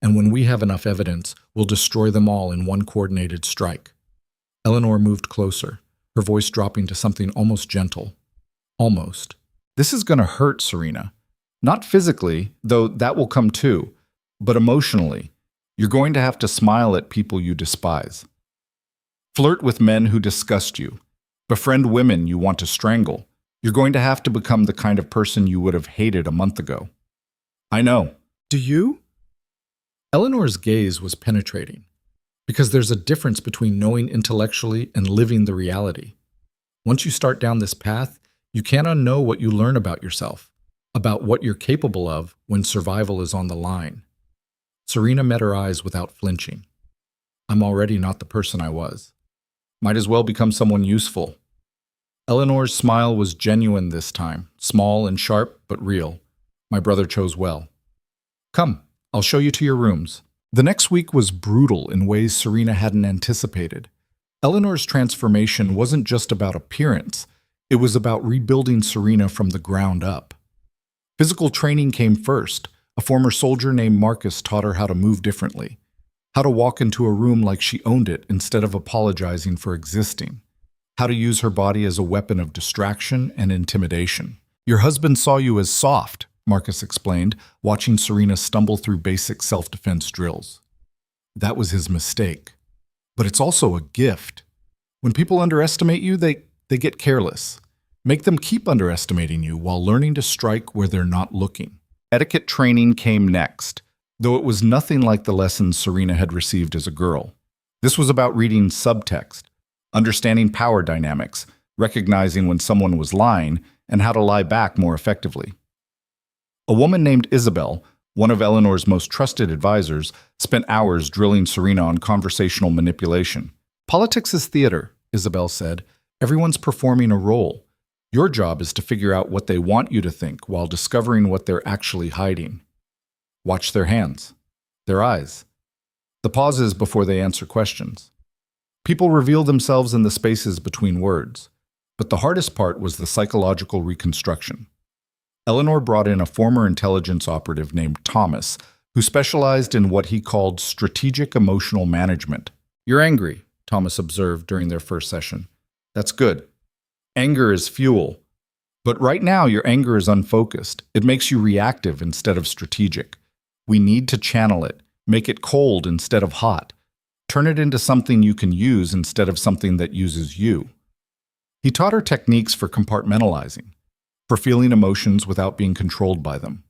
and when we have enough evidence, we'll destroy them all in one coordinated strike. Eleanor moved closer, her voice dropping to something almost gentle. Almost. This is going to hurt, Serena. Not physically, though that will come too, but emotionally. You're going to have to smile at people you despise. Flirt with men who disgust you. Befriend women you want to strangle. You're going to have to become the kind of person you would have hated a month ago. I know. Do you? Eleanor's gaze was penetrating, because there's a difference between knowing intellectually and living the reality. Once you start down this path, you can't unknow what you learn about yourself, about what you're capable of when survival is on the line. Serena met her eyes without flinching. I'm already not the person I was. Might as well become someone useful. Eleanor's smile was genuine this time, small and sharp, but real. My brother chose well. Come, I'll show you to your rooms. The next week was brutal in ways Serena hadn't anticipated. Eleanor's transformation wasn't just about appearance. It was about rebuilding Serena from the ground up. Physical training came first. A former soldier named Marcus taught her how to move differently, how to walk into a room like she owned it instead of apologizing for existing, how to use her body as a weapon of distraction and intimidation. Your husband saw you as soft, Marcus explained, watching Serena stumble through basic self-defense drills. That was his mistake. But it's also a gift. When people underestimate you, they get careless. Make them keep underestimating you while learning to strike where they're not looking. Etiquette training came next, though it was nothing like the lessons Serena had received as a girl. This was about reading subtext, understanding power dynamics, recognizing when someone was lying, and how to lie back more effectively. A woman named Isabel, one of Eleanor's most trusted advisors, spent hours drilling Serena on conversational manipulation. Politics is theater, Isabel said. Everyone's performing a role. Your job is to figure out what they want you to think while discovering what they're actually hiding. Watch their hands, their eyes, the pauses before they answer questions. People reveal themselves in the spaces between words, but the hardest part was the psychological reconstruction. Eleanor brought in a former intelligence operative named Thomas, who specialized in what he called strategic emotional management. You're angry, Thomas observed during their first session. That's good. Anger is fuel. But right now, your anger is unfocused. It makes you reactive instead of strategic. We need to channel it, make it cold instead of hot. Turn it into something you can use instead of something that uses you. He taught her techniques for compartmentalizing, for feeling emotions without being controlled by them,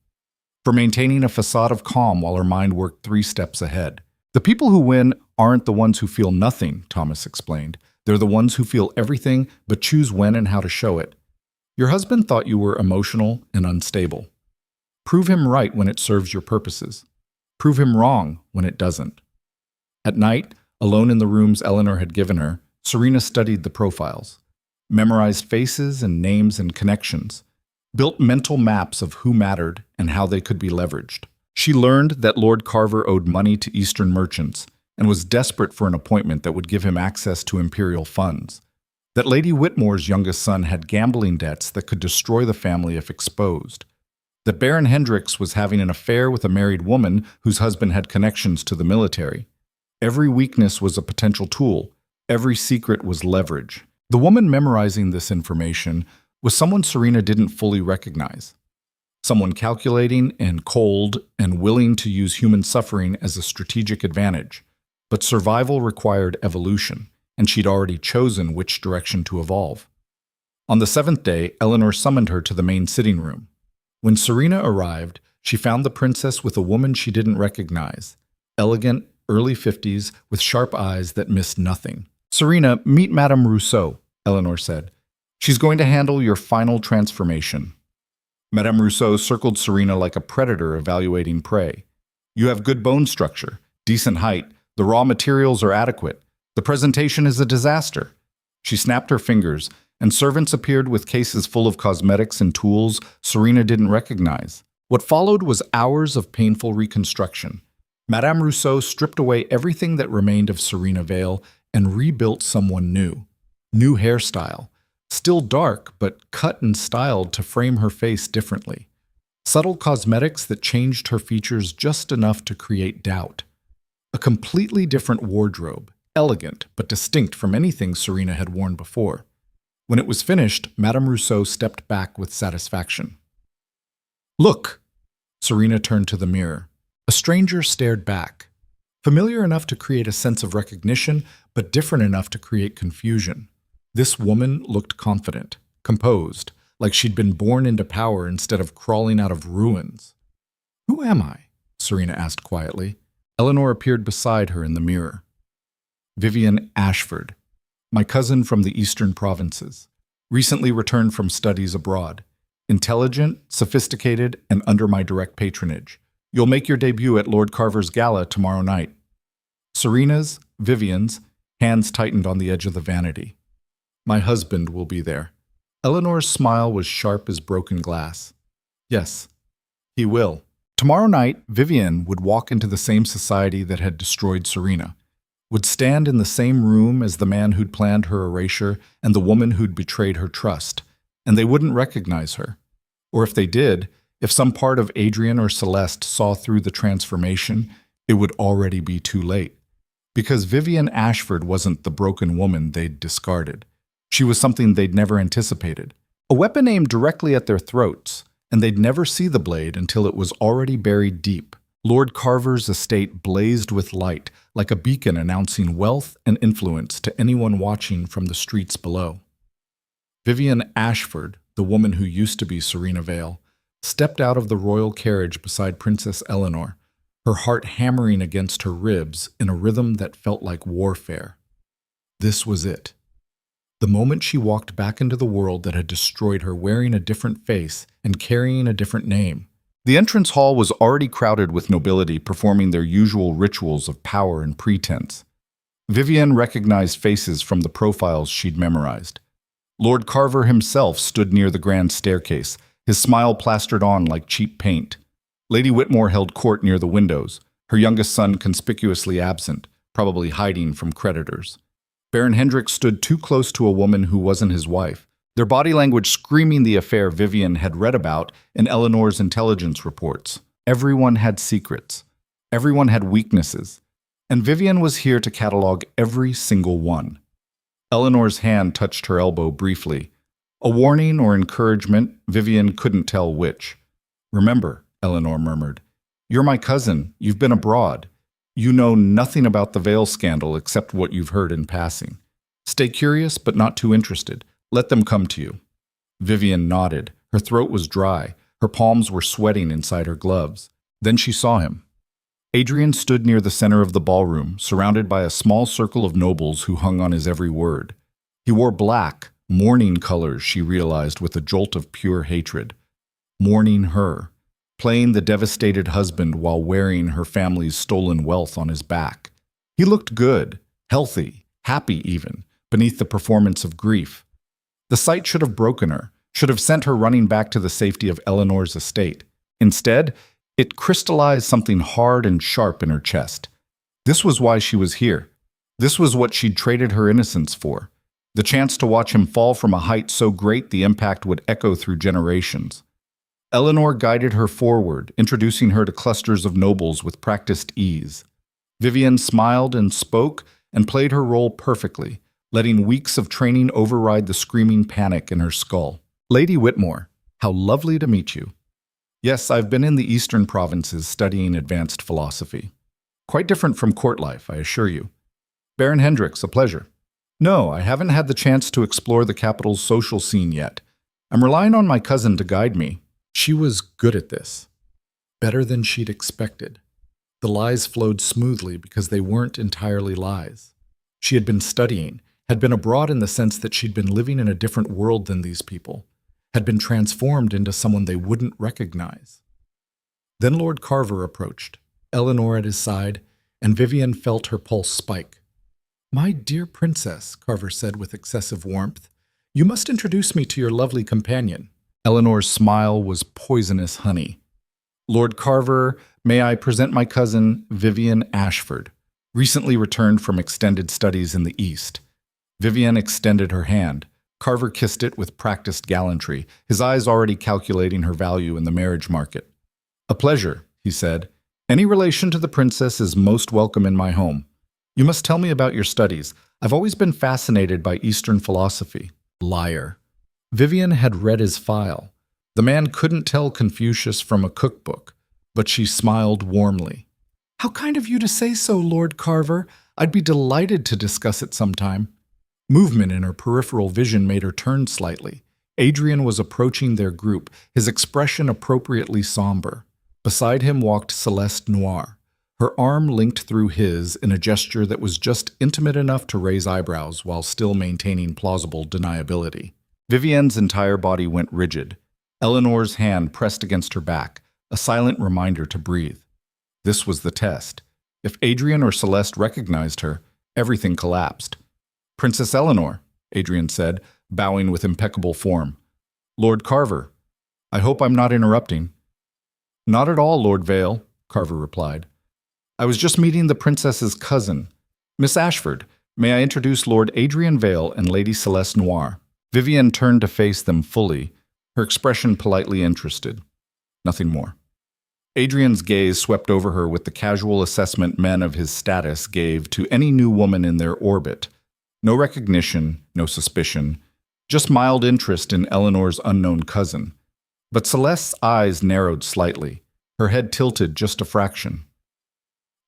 for maintaining a facade of calm while her mind worked 3 steps ahead. The people who win aren't the ones who feel nothing, Thomas explained. They're the ones who feel everything but choose when and how to show it. Your husband thought you were emotional and unstable. Prove him right when it serves your purposes. Prove him wrong when it doesn't. At night, alone in the rooms Eleanor had given her, Serena studied the profiles, memorized faces and names and connections, built mental maps of who mattered and how they could be leveraged. She learned that Lord Carver owed money to Eastern merchants and was desperate for an appointment that would give him access to imperial funds, that Lady Whitmore's youngest son had gambling debts that could destroy the family if exposed, that Baron Hendricks was having an affair with a married woman whose husband had connections to the military. Every weakness was a potential tool. Every secret was leverage. The woman memorizing this information was someone Serena didn't fully recognize. Someone calculating and cold and willing to use human suffering as a strategic advantage. But survival required evolution, and she'd already chosen which direction to evolve. On the 7th day, Eleanor summoned her to the main sitting room. When Serena arrived, she found the princess with a woman she didn't recognize, elegant, early 50s, with sharp eyes that missed nothing. Serena, meet Madame Rousseau, Eleanor said. She's going to handle your final transformation. Madame Rousseau circled Serena like a predator evaluating prey. You have good bone structure, decent height, the raw materials are adequate. The presentation is a disaster. She snapped her fingers, and servants appeared with cases full of cosmetics and tools Serena didn't recognize. What followed was hours of painful reconstruction. Madame Rousseau stripped away everything that remained of Serena Vale and rebuilt someone new. New hairstyle. Still dark, but cut and styled to frame her face differently. Subtle cosmetics that changed her features just enough to create doubt. A completely different wardrobe, elegant but distinct from anything Serena had worn before. When it was finished, Madame Rousseau stepped back with satisfaction. Look! Serena turned to the mirror. A stranger stared back. Familiar enough to create a sense of recognition, but different enough to create confusion. This woman looked confident, composed, like she'd been born into power instead of crawling out of ruins. Who am I? Serena asked quietly. Eleanor appeared beside her in the mirror. Vivian Ashford, my cousin from the eastern provinces, recently returned from studies abroad. Intelligent, sophisticated, and under my direct patronage. You'll make your debut at Lord Carver's gala tomorrow night. Serena's, Vivian's, hands tightened on the edge of the vanity. My husband will be there. Eleanor's smile was sharp as broken glass. Yes, he will. Tomorrow night, Vivian would walk into the same society that had destroyed Serena, would stand in the same room as the man who'd planned her erasure and the woman who'd betrayed her trust, and they wouldn't recognize her. Or if they did, if some part of Adrian or Celeste saw through the transformation, it would already be too late. Because Vivian Ashford wasn't the broken woman they'd discarded. She was something they'd never anticipated. A weapon aimed directly at their throats, and they'd never see the blade until it was already buried deep. Lord Carver's estate blazed with light, like a beacon announcing wealth and influence to anyone watching from the streets below. Vivian Ashford, the woman who used to be Serena Vale, stepped out of the royal carriage beside Princess Eleanor, her heart hammering against her ribs in a rhythm that felt like warfare. This was it. The moment she walked back into the world that had destroyed her wearing a different face and carrying a different name. The entrance hall was already crowded with nobility performing their usual rituals of power and pretense. Vivian recognized faces from the profiles she'd memorized. Lord Carver himself stood near the grand staircase, his smile plastered on like cheap paint. Lady Whitmore held court near the windows, her youngest son conspicuously absent, probably hiding from creditors. Baron Hendrik stood too close to a woman who wasn't his wife, their body language screaming the affair Vivian had read about in Eleanor's intelligence reports. Everyone had secrets. Everyone had weaknesses. And Vivian was here to catalog every single one. Eleanor's hand touched her elbow briefly. A warning or encouragement, Vivian couldn't tell which. Remember, Eleanor murmured, you're my cousin. You've been abroad. You know nothing about the Vale scandal except what you've heard in passing. Stay curious, but not too interested. Let them come to you. Vivian nodded. Her throat was dry. Her palms were sweating inside her gloves. Then she saw him. Adrian stood near the center of the ballroom, surrounded by a small circle of nobles who hung on his every word. He wore black, mourning colors, she realized with a jolt of pure hatred. Mourning her. Playing the devastated husband while wearing her family's stolen wealth on his back. He looked good, healthy, happy even, beneath the performance of grief. The sight should have broken her, should have sent her running back to the safety of Eleanor's estate. Instead, it crystallized something hard and sharp in her chest. This was why she was here. This was what she'd traded her innocence for. The chance to watch him fall from a height so great the impact would echo through generations. Eleanor guided her forward, introducing her to clusters of nobles with practiced ease. Vivian smiled and spoke and played her role perfectly, letting weeks of training override the screaming panic in her skull. Lady Whitmore, how lovely to meet you. Yes, I've been in the eastern provinces studying advanced philosophy. Quite different from court life, I assure you. Baron Hendricks, a pleasure. No, I haven't had the chance to explore the capital's social scene yet. I'm relying on my cousin to guide me. She was good at this. Better than she'd expected. The lies flowed smoothly because they weren't entirely lies. She had been studying, had been abroad in the sense that she'd been living in a different world than these people, had been transformed into someone they wouldn't recognize. Then Lord Carver approached, Eleanor at his side, and Vivian felt her pulse spike. "My dear princess," Carver said with excessive warmth, "you must introduce me to your lovely companion." Eleanor's smile was poisonous honey. "Lord Carver, may I present my cousin, Vivian Ashford, recently returned from extended studies in the East." Vivian extended her hand. Carver kissed it with practiced gallantry, his eyes already calculating her value in the marriage market. "A pleasure," he said. "Any relation to the princess is most welcome in my home. You must tell me about your studies. I've always been fascinated by Eastern philosophy." Liar. Vivian had read his file. The man couldn't tell Confucius from a cookbook, but she smiled warmly. "How kind of you to say so, Lord Carver. I'd be delighted to discuss it sometime." Movement in her peripheral vision made her turn slightly. Adrian was approaching their group, his expression appropriately somber. Beside him walked Celeste Noir, her arm linked through his in a gesture that was just intimate enough to raise eyebrows while still maintaining plausible deniability. Vivian's entire body went rigid. Eleanor's hand pressed against her back, a silent reminder to breathe. This was the test. If Adrian or Celeste recognized her, everything collapsed. "Princess Eleanor," Adrian said, bowing with impeccable form. "Lord Carver, I hope I'm not interrupting." "Not at all, Lord Vale," Carver replied. "I was just meeting the princess's cousin. Miss Ashford, may I introduce Lord Adrian Vale and Lady Celeste Noir?" Vivian turned to face them fully, her expression politely interested. Nothing more. Adrian's gaze swept over her with the casual assessment men of his status gave to any new woman in their orbit. No recognition, no suspicion, just mild interest in Eleanor's unknown cousin. But Celeste's eyes narrowed slightly, her head tilted just a fraction.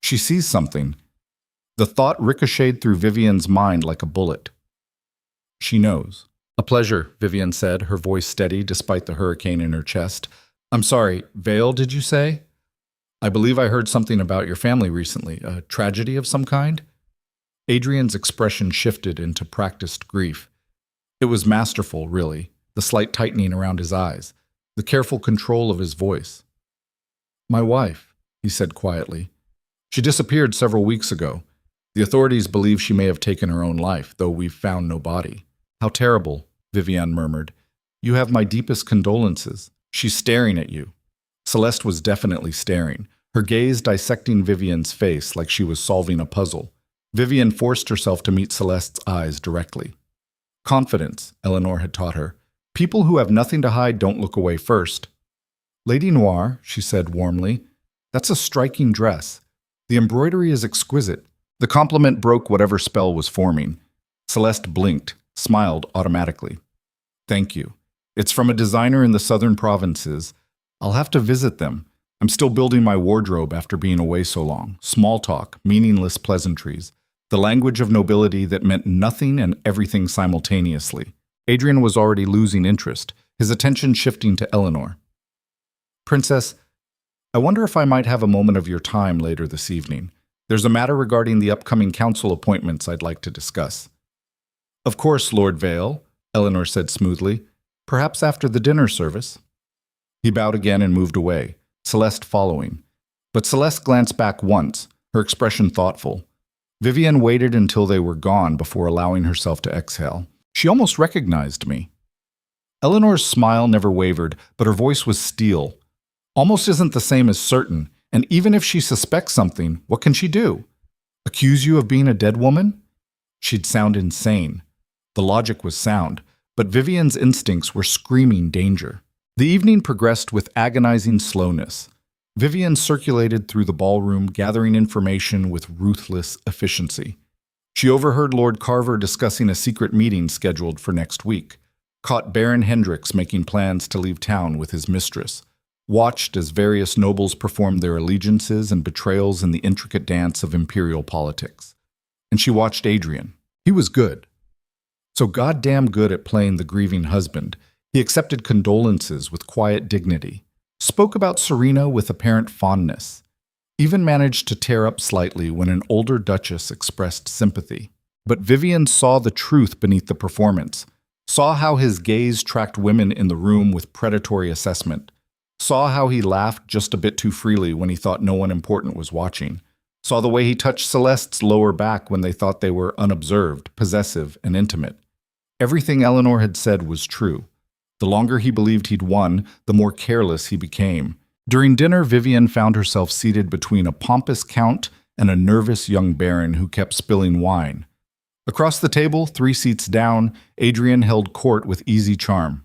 She sees something. The thought ricocheted through Vivian's mind like a bullet. She knows. "A pleasure," Vivian said, her voice steady despite the hurricane in her chest. "I'm sorry, Vale, did you say? I believe I heard something about your family recently, a tragedy of some kind?" Adrian's expression shifted into practiced grief. It was masterful, really, the slight tightening around his eyes, the careful control of his voice. "My wife," he said quietly. "She disappeared several weeks ago. The authorities believe she may have taken her own life, though we've found no body." "How terrible," Vivian murmured. "You have my deepest condolences." "She's staring at you." Celeste was definitely staring, her gaze dissecting Vivian's face like she was solving a puzzle. Vivian forced herself to meet Celeste's eyes directly. Confidence, Eleanor had taught her. People who have nothing to hide don't look away first. "Lady Noir," she said warmly, "that's a striking dress. The embroidery is exquisite." The compliment broke whatever spell was forming. Celeste blinked, smiled automatically. "Thank you. It's from a designer in the southern provinces. I'll have to visit them. I'm still building my wardrobe after being away so long. Small talk, meaningless pleasantries. The language of nobility that meant nothing and everything simultaneously." Adrian was already losing interest, his attention shifting to Eleanor. "Princess, I wonder if I might have a moment of your time later this evening. There's a matter regarding the upcoming council appointments I'd like to discuss." "Of course, Lord Vale," Eleanor said smoothly. "Perhaps after the dinner service." He bowed again and moved away, Celeste following. But Celeste glanced back once, her expression thoughtful. Vivian waited until they were gone before allowing herself to exhale. "She almost recognized me." Eleanor's smile never wavered, but her voice was steel. "Almost isn't the same as certain, and even if she suspects something, what can she do? Accuse you of being a dead woman?" She'd sound insane. The logic was sound, but Vivian's instincts were screaming danger. The evening progressed with agonizing slowness. Vivian circulated through the ballroom, gathering information with ruthless efficiency. She overheard Lord Carver discussing a secret meeting scheduled for next week, caught Baron Hendricks making plans to leave town with his mistress, watched as various nobles performed their allegiances and betrayals in the intricate dance of imperial politics. And she watched Adrian. He was good. So goddamn good at playing the grieving husband. He accepted condolences with quiet dignity, spoke about Serena with apparent fondness, even managed to tear up slightly when an older duchess expressed sympathy. But Vivian saw the truth beneath the performance, saw how his gaze tracked women in the room with predatory assessment, saw how he laughed just a bit too freely when he thought no one important was watching, saw the way he touched Celeste's lower back when they thought they were unobserved, possessive, and intimate. Everything Eleanor had said was true. The longer he believed he'd won, the more careless he became. During dinner, Vivian found herself seated between a pompous count and a nervous young baron who kept spilling wine. Across the table, 3 seats down, Adrian held court with easy charm.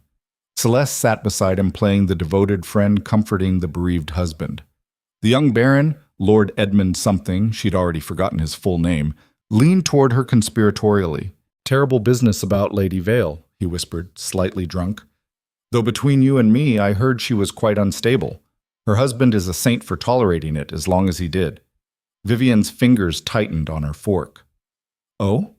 Celeste sat beside him, playing the devoted friend comforting the bereaved husband. The young baron, Lord Edmund something, she'd already forgotten his full name, leaned toward her conspiratorially. "Terrible business about Lady Vale," he whispered, slightly drunk. "Though between you and me, I heard she was quite unstable. Her husband is a saint for tolerating it as long as he did." Vivian's fingers tightened on her fork. "Oh?"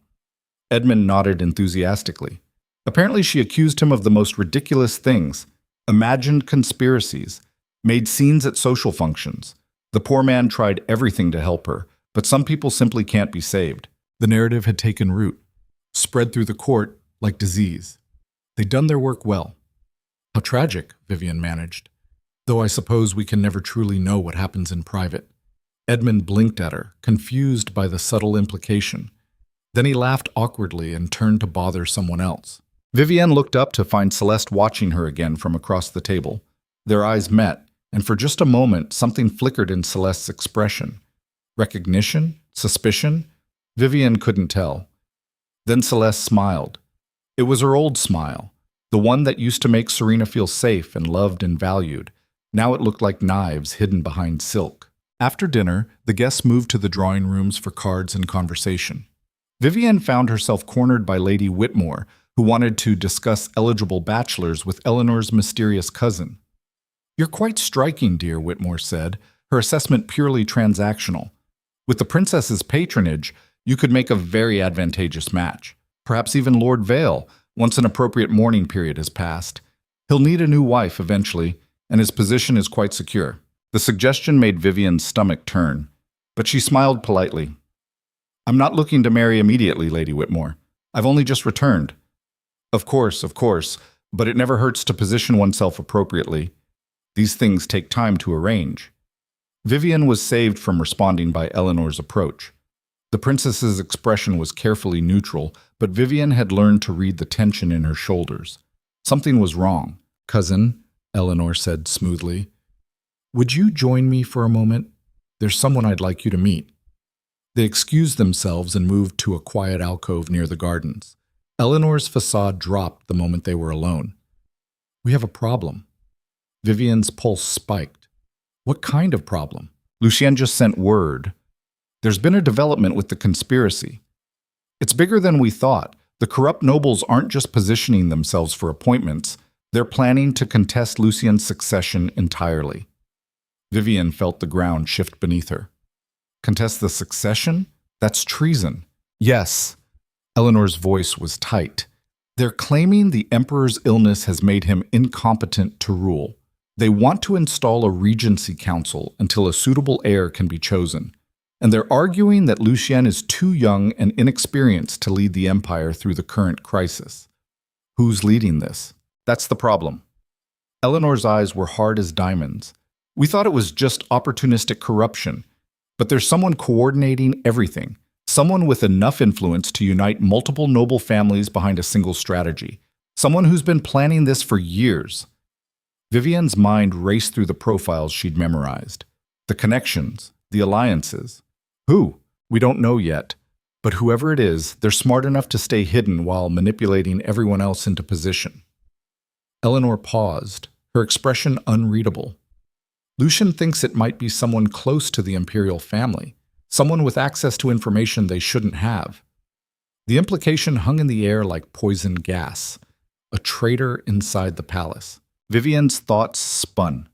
Edmund nodded enthusiastically. Apparently she accused him of the most ridiculous things, imagined conspiracies, made scenes at social functions. The poor man tried everything to help her, but some people simply can't be saved. The narrative had taken root, spread through the court like disease. They'd done their work well. "How tragic," Vivian managed. "Though I suppose we can never truly know what happens in private." Edmund blinked at her, confused by the subtle implication. Then he laughed awkwardly and turned to bother someone else. Vivian looked up to find Celeste watching her again from across the table. Their eyes met, and for just a moment something flickered in Celeste's expression. Recognition? Suspicion? Vivian couldn't tell. Then Celeste smiled. It was her old smile, the one that used to make Serena feel safe and loved and valued. Now it looked like knives hidden behind silk. After dinner, the guests moved to the drawing rooms for cards and conversation. Vivian found herself cornered by Lady Whitmore, who wanted to discuss eligible bachelors with Eleanor's mysterious cousin. "You're quite striking, dear," Whitmore said, her assessment purely transactional. "With the princess's patronage, you could make a very advantageous match. Perhaps even Lord Vale, once an appropriate mourning period has passed. He'll need a new wife eventually, and his position is quite secure." The suggestion made Vivian's stomach turn, but she smiled politely. "I'm not looking to marry immediately, Lady Whitmore. I've only just returned." Of course, but it never hurts to position oneself appropriately. These things take time to arrange." Vivian was saved from responding by Eleanor's approach. The princess's expression was carefully neutral, but Vivian had learned to read the tension in her shoulders. Something was wrong. "Cousin," Eleanor said smoothly, "would you join me for a moment? There's someone I'd like you to meet." They excused themselves and moved to a quiet alcove near the gardens. Eleanor's facade dropped the moment they were alone. "We have a problem." Vivian's pulse spiked. "What kind of problem?" Lucien just sent word. "There's been a development with the conspiracy. It's bigger than we thought. The corrupt nobles aren't just positioning themselves for appointments. They're planning to contest Lucien's succession entirely." Vivian felt the ground shift beneath her. "Contest the succession? That's treason." "Yes." Eleanor's voice was tight. "They're claiming the Emperor's illness has made him incompetent to rule. They want to install a regency council until a suitable heir can be chosen. And they're arguing that Lucien is too young and inexperienced to lead the empire through the current crisis. Who's leading this? That's the problem." Eleanor's eyes were hard as diamonds. "We thought it was just opportunistic corruption. But there's someone coordinating everything. Someone with enough influence to unite multiple noble families behind a single strategy. Someone who's been planning this for years." Vivian's mind raced through the profiles she'd memorized. The connections, the alliances. Who? We don't know yet. But whoever it is, they're smart enough to stay hidden while manipulating everyone else into position. Eleanor paused, her expression unreadable. Lucien thinks it might be someone close to the imperial family, someone with access to information they shouldn't have. The implication hung in the air like poison gas, a traitor inside the palace. Vivian's thoughts spun.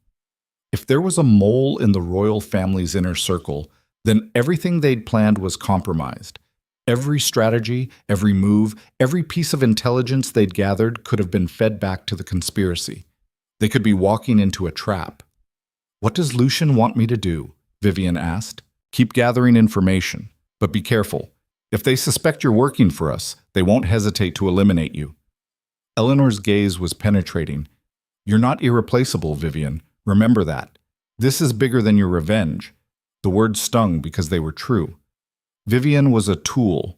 If there was a mole in the royal family's inner circle, then everything they'd planned was compromised. Every strategy, every move, every piece of intelligence they'd gathered could have been fed back to the conspiracy. They could be walking into a trap. "What does Lucien want me to do?" Vivian asked. "Keep gathering information, but be careful. If they suspect you're working for us, they won't hesitate to eliminate you." Eleanor's gaze was penetrating. "You're not irreplaceable, Vivian. Remember that. This is bigger than your revenge." The words stung because they were true. Vivian was a tool,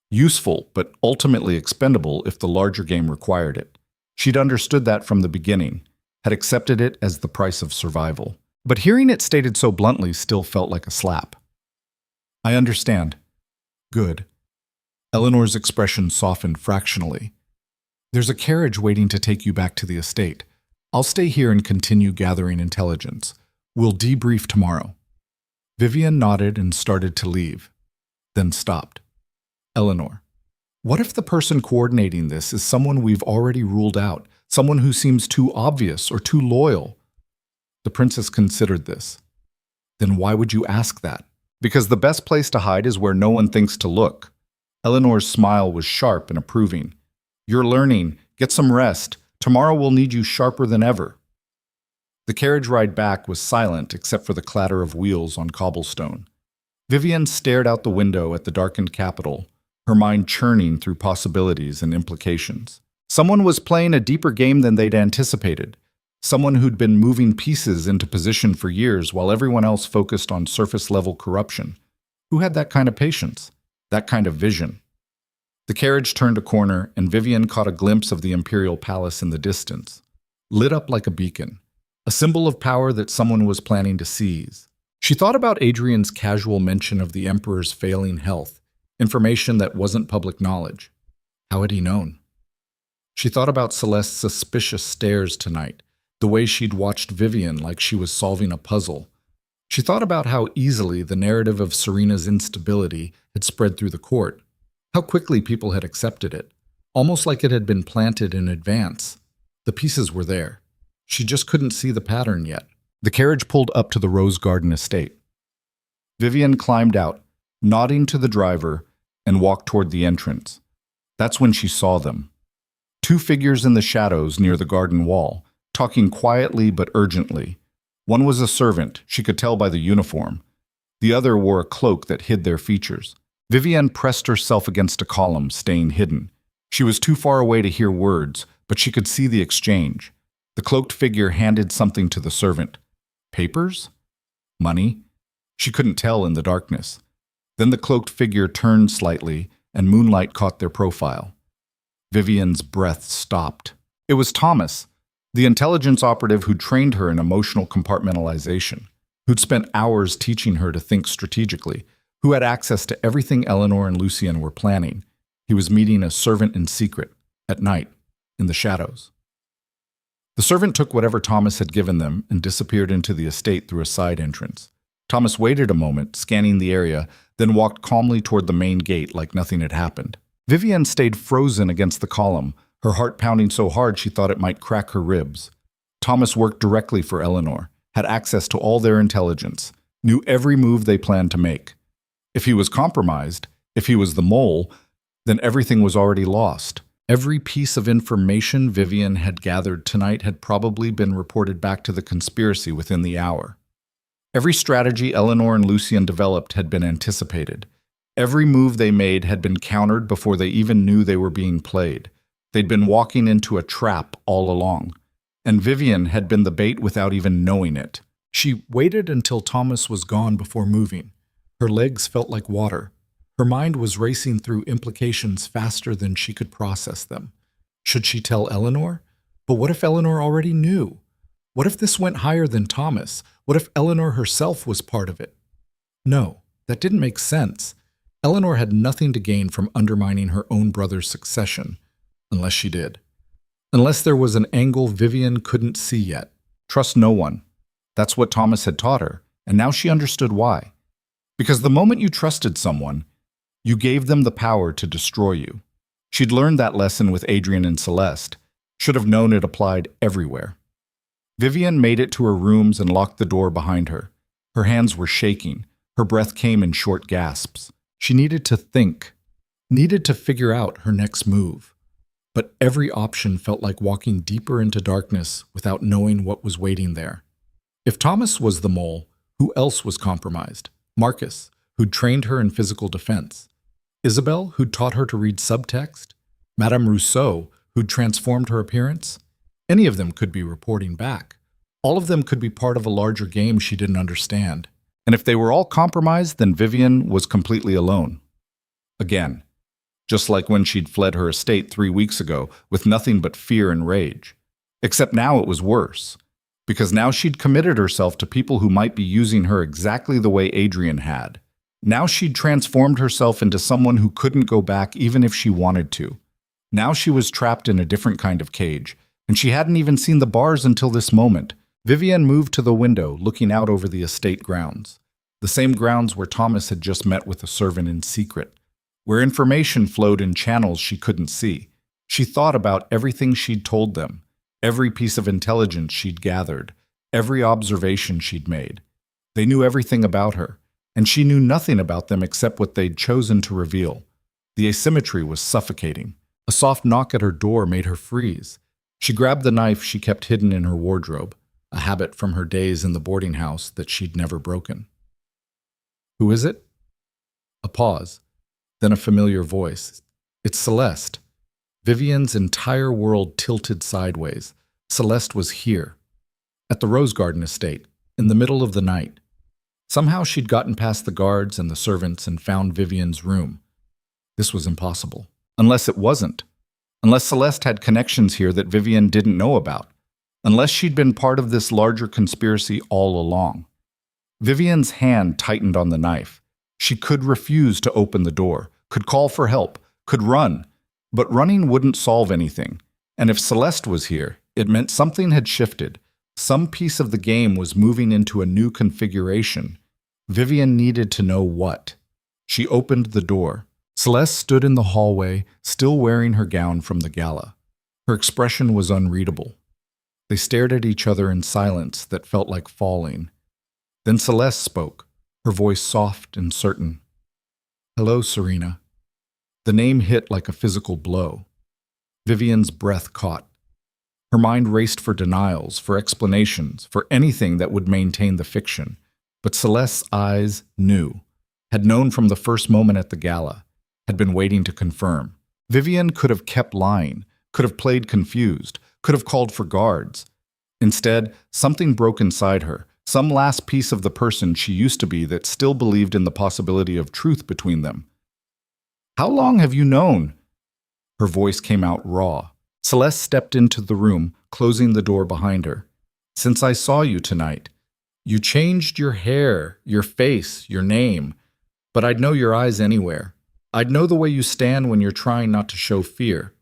useful but ultimately expendable if the larger game required it. She'd understood that from the beginning, had accepted it as the price of survival. But hearing it stated so bluntly still felt like a slap. "I understand." "Good." Eleanor's expression softened fractionally. "There's a carriage waiting to take you back to the estate. I'll stay here and continue gathering intelligence. We'll debrief tomorrow." Vivian nodded and started to leave, then stopped. "Eleanor, what if the person coordinating this is someone we've already ruled out, someone who seems too obvious or too loyal?" The princess considered this. "Then why would you ask that?" "Because the best place to hide is where no one thinks to look." Eleanor's smile was sharp and approving. "You're learning. Get some rest. Tomorrow we'll need you sharper than ever." The carriage ride back was silent except for the clatter of wheels on cobblestone. Vivian stared out the window at the darkened capital, her mind churning through possibilities and implications. Someone was playing a deeper game than they'd anticipated. Someone who'd been moving pieces into position for years while everyone else focused on surface-level corruption. Who had that kind of patience? That kind of vision? The carriage turned a corner, and Vivian caught a glimpse of the imperial palace in the distance, lit up like a beacon, a symbol of power that someone was planning to seize. She thought about Adrian's casual mention of the emperor's failing health, information that wasn't public knowledge. How had he known? She thought about Celeste's suspicious stares tonight, the way she'd watched Vivian like she was solving a puzzle. She thought about how easily the narrative of Serena's instability had spread through the court, how quickly people had accepted it, almost like it had been planted in advance. The pieces were there. She just couldn't see the pattern yet. The carriage pulled up to the Rose Garden estate. Vivian climbed out, nodding to the driver, and walked toward the entrance. That's when she saw them. Two figures in the shadows near the garden wall, talking quietly but urgently. One was a servant, she could tell by the uniform. The other wore a cloak that hid their features. Vivian pressed herself against a column, staying hidden. She was too far away to hear words, but she could see the exchange. The cloaked figure handed something to the servant. Papers? Money? She couldn't tell in the darkness. Then the cloaked figure turned slightly, and moonlight caught their profile. Vivian's breath stopped. It was Thomas, the intelligence operative who'd trained her in emotional compartmentalization, who'd spent hours teaching her to think strategically, who had access to everything Eleanor and Lucien were planning. He was meeting a servant in secret, at night, in the shadows. The servant took whatever Thomas had given them and disappeared into the estate through a side entrance. Thomas waited a moment, scanning the area, then walked calmly toward the main gate like nothing had happened. Vivian stayed frozen against the column, her heart pounding so hard she thought it might crack her ribs. Thomas worked directly for Eleanor, had access to all their intelligence, knew every move they planned to make. If he was compromised, if he was the mole, then everything was already lost. Every piece of information Vivian had gathered tonight had probably been reported back to the conspiracy within the hour. Every strategy Eleanor and Lucien developed had been anticipated. Every move they made had been countered before they even knew they were being played. They'd been walking into a trap all along, and Vivian had been the bait without even knowing it. She waited until Thomas was gone before moving. Her legs felt like water. Her mind was racing through implications faster than she could process them. Should she tell Eleanor? But what if Eleanor already knew? What if this went higher than Thomas? What if Eleanor herself was part of it? No, that didn't make sense. Eleanor had nothing to gain from undermining her own brother's succession, unless she did. Unless there was an angle Vivian couldn't see yet. Trust no one. That's what Thomas had taught her, and now she understood why. Because the moment you trusted someone, you gave them the power to destroy you. She'd learned that lesson with Adrian and Celeste, should have known it applied everywhere. Vivian made it to her rooms and locked the door behind her. Her hands were shaking. Her breath came in short gasps. She needed to think, needed to figure out her next move. But every option felt like walking deeper into darkness without knowing what was waiting there. If Thomas was the mole, who else was compromised? Marcus, who'd trained her in physical defense. Isabel, who'd taught her to read subtext? Madame Rousseau, who'd transformed her appearance? Any of them could be reporting back. All of them could be part of a larger game she didn't understand. And if they were all compromised, then Vivian was completely alone. Again, just like when she'd fled her estate 3 weeks ago with nothing but fear and rage. Except now it was worse, because now she'd committed herself to people who might be using her exactly the way Adrian had. Now she'd transformed herself into someone who couldn't go back even if she wanted to. Now she was trapped in a different kind of cage, and she hadn't even seen the bars until this moment. Vivian moved to the window, looking out over the estate grounds. The same grounds where Thomas had just met with a servant in secret, where information flowed in channels she couldn't see. She thought about everything she'd told them, every piece of intelligence she'd gathered, every observation she'd made. They knew everything about her, and she knew nothing about them except what they'd chosen to reveal. The asymmetry was suffocating. A soft knock at her door made her freeze. She grabbed the knife she kept hidden in her wardrobe, a habit from her days in the boarding house that she'd never broken. "Who is it?" A pause, then a familiar voice. "It's Celeste." Vivian's entire world tilted sideways. Celeste was here, at the Rose Garden estate, in the middle of the night. Somehow she'd gotten past the guards and the servants and found Vivian's room. This was impossible. Unless it wasn't. Unless Celeste had connections here that Vivian didn't know about. Unless she'd been part of this larger conspiracy all along. Vivian's hand tightened on the knife. She could refuse to open the door, could call for help, could run. But running wouldn't solve anything. And if Celeste was here, it meant something had shifted. Some piece of the game was moving into a new configuration. Vivian needed to know what. She opened the door. Celeste stood in the hallway, still wearing her gown from the gala. Her expression was unreadable. They stared at each other in silence that felt like falling. Then Celeste spoke, her voice soft and certain. "Hello, Serena." The name hit like a physical blow. Vivian's breath caught. Her mind raced for denials, for explanations, for anything that would maintain the fiction. But Celeste's eyes knew, had known from the first moment at the gala, had been waiting to confirm. Vivian could have kept lying, could have played confused, could have called for guards. Instead, something broke inside her, some last piece of the person she used to be that still believed in the possibility of truth between them. "How long have you known?" Her voice came out raw. Celeste stepped into the room, closing the door behind her. "Since I saw you tonight. You changed your hair, your face, your name. But I'd know your eyes anywhere. I'd know the way you stand when you're trying not to show fear."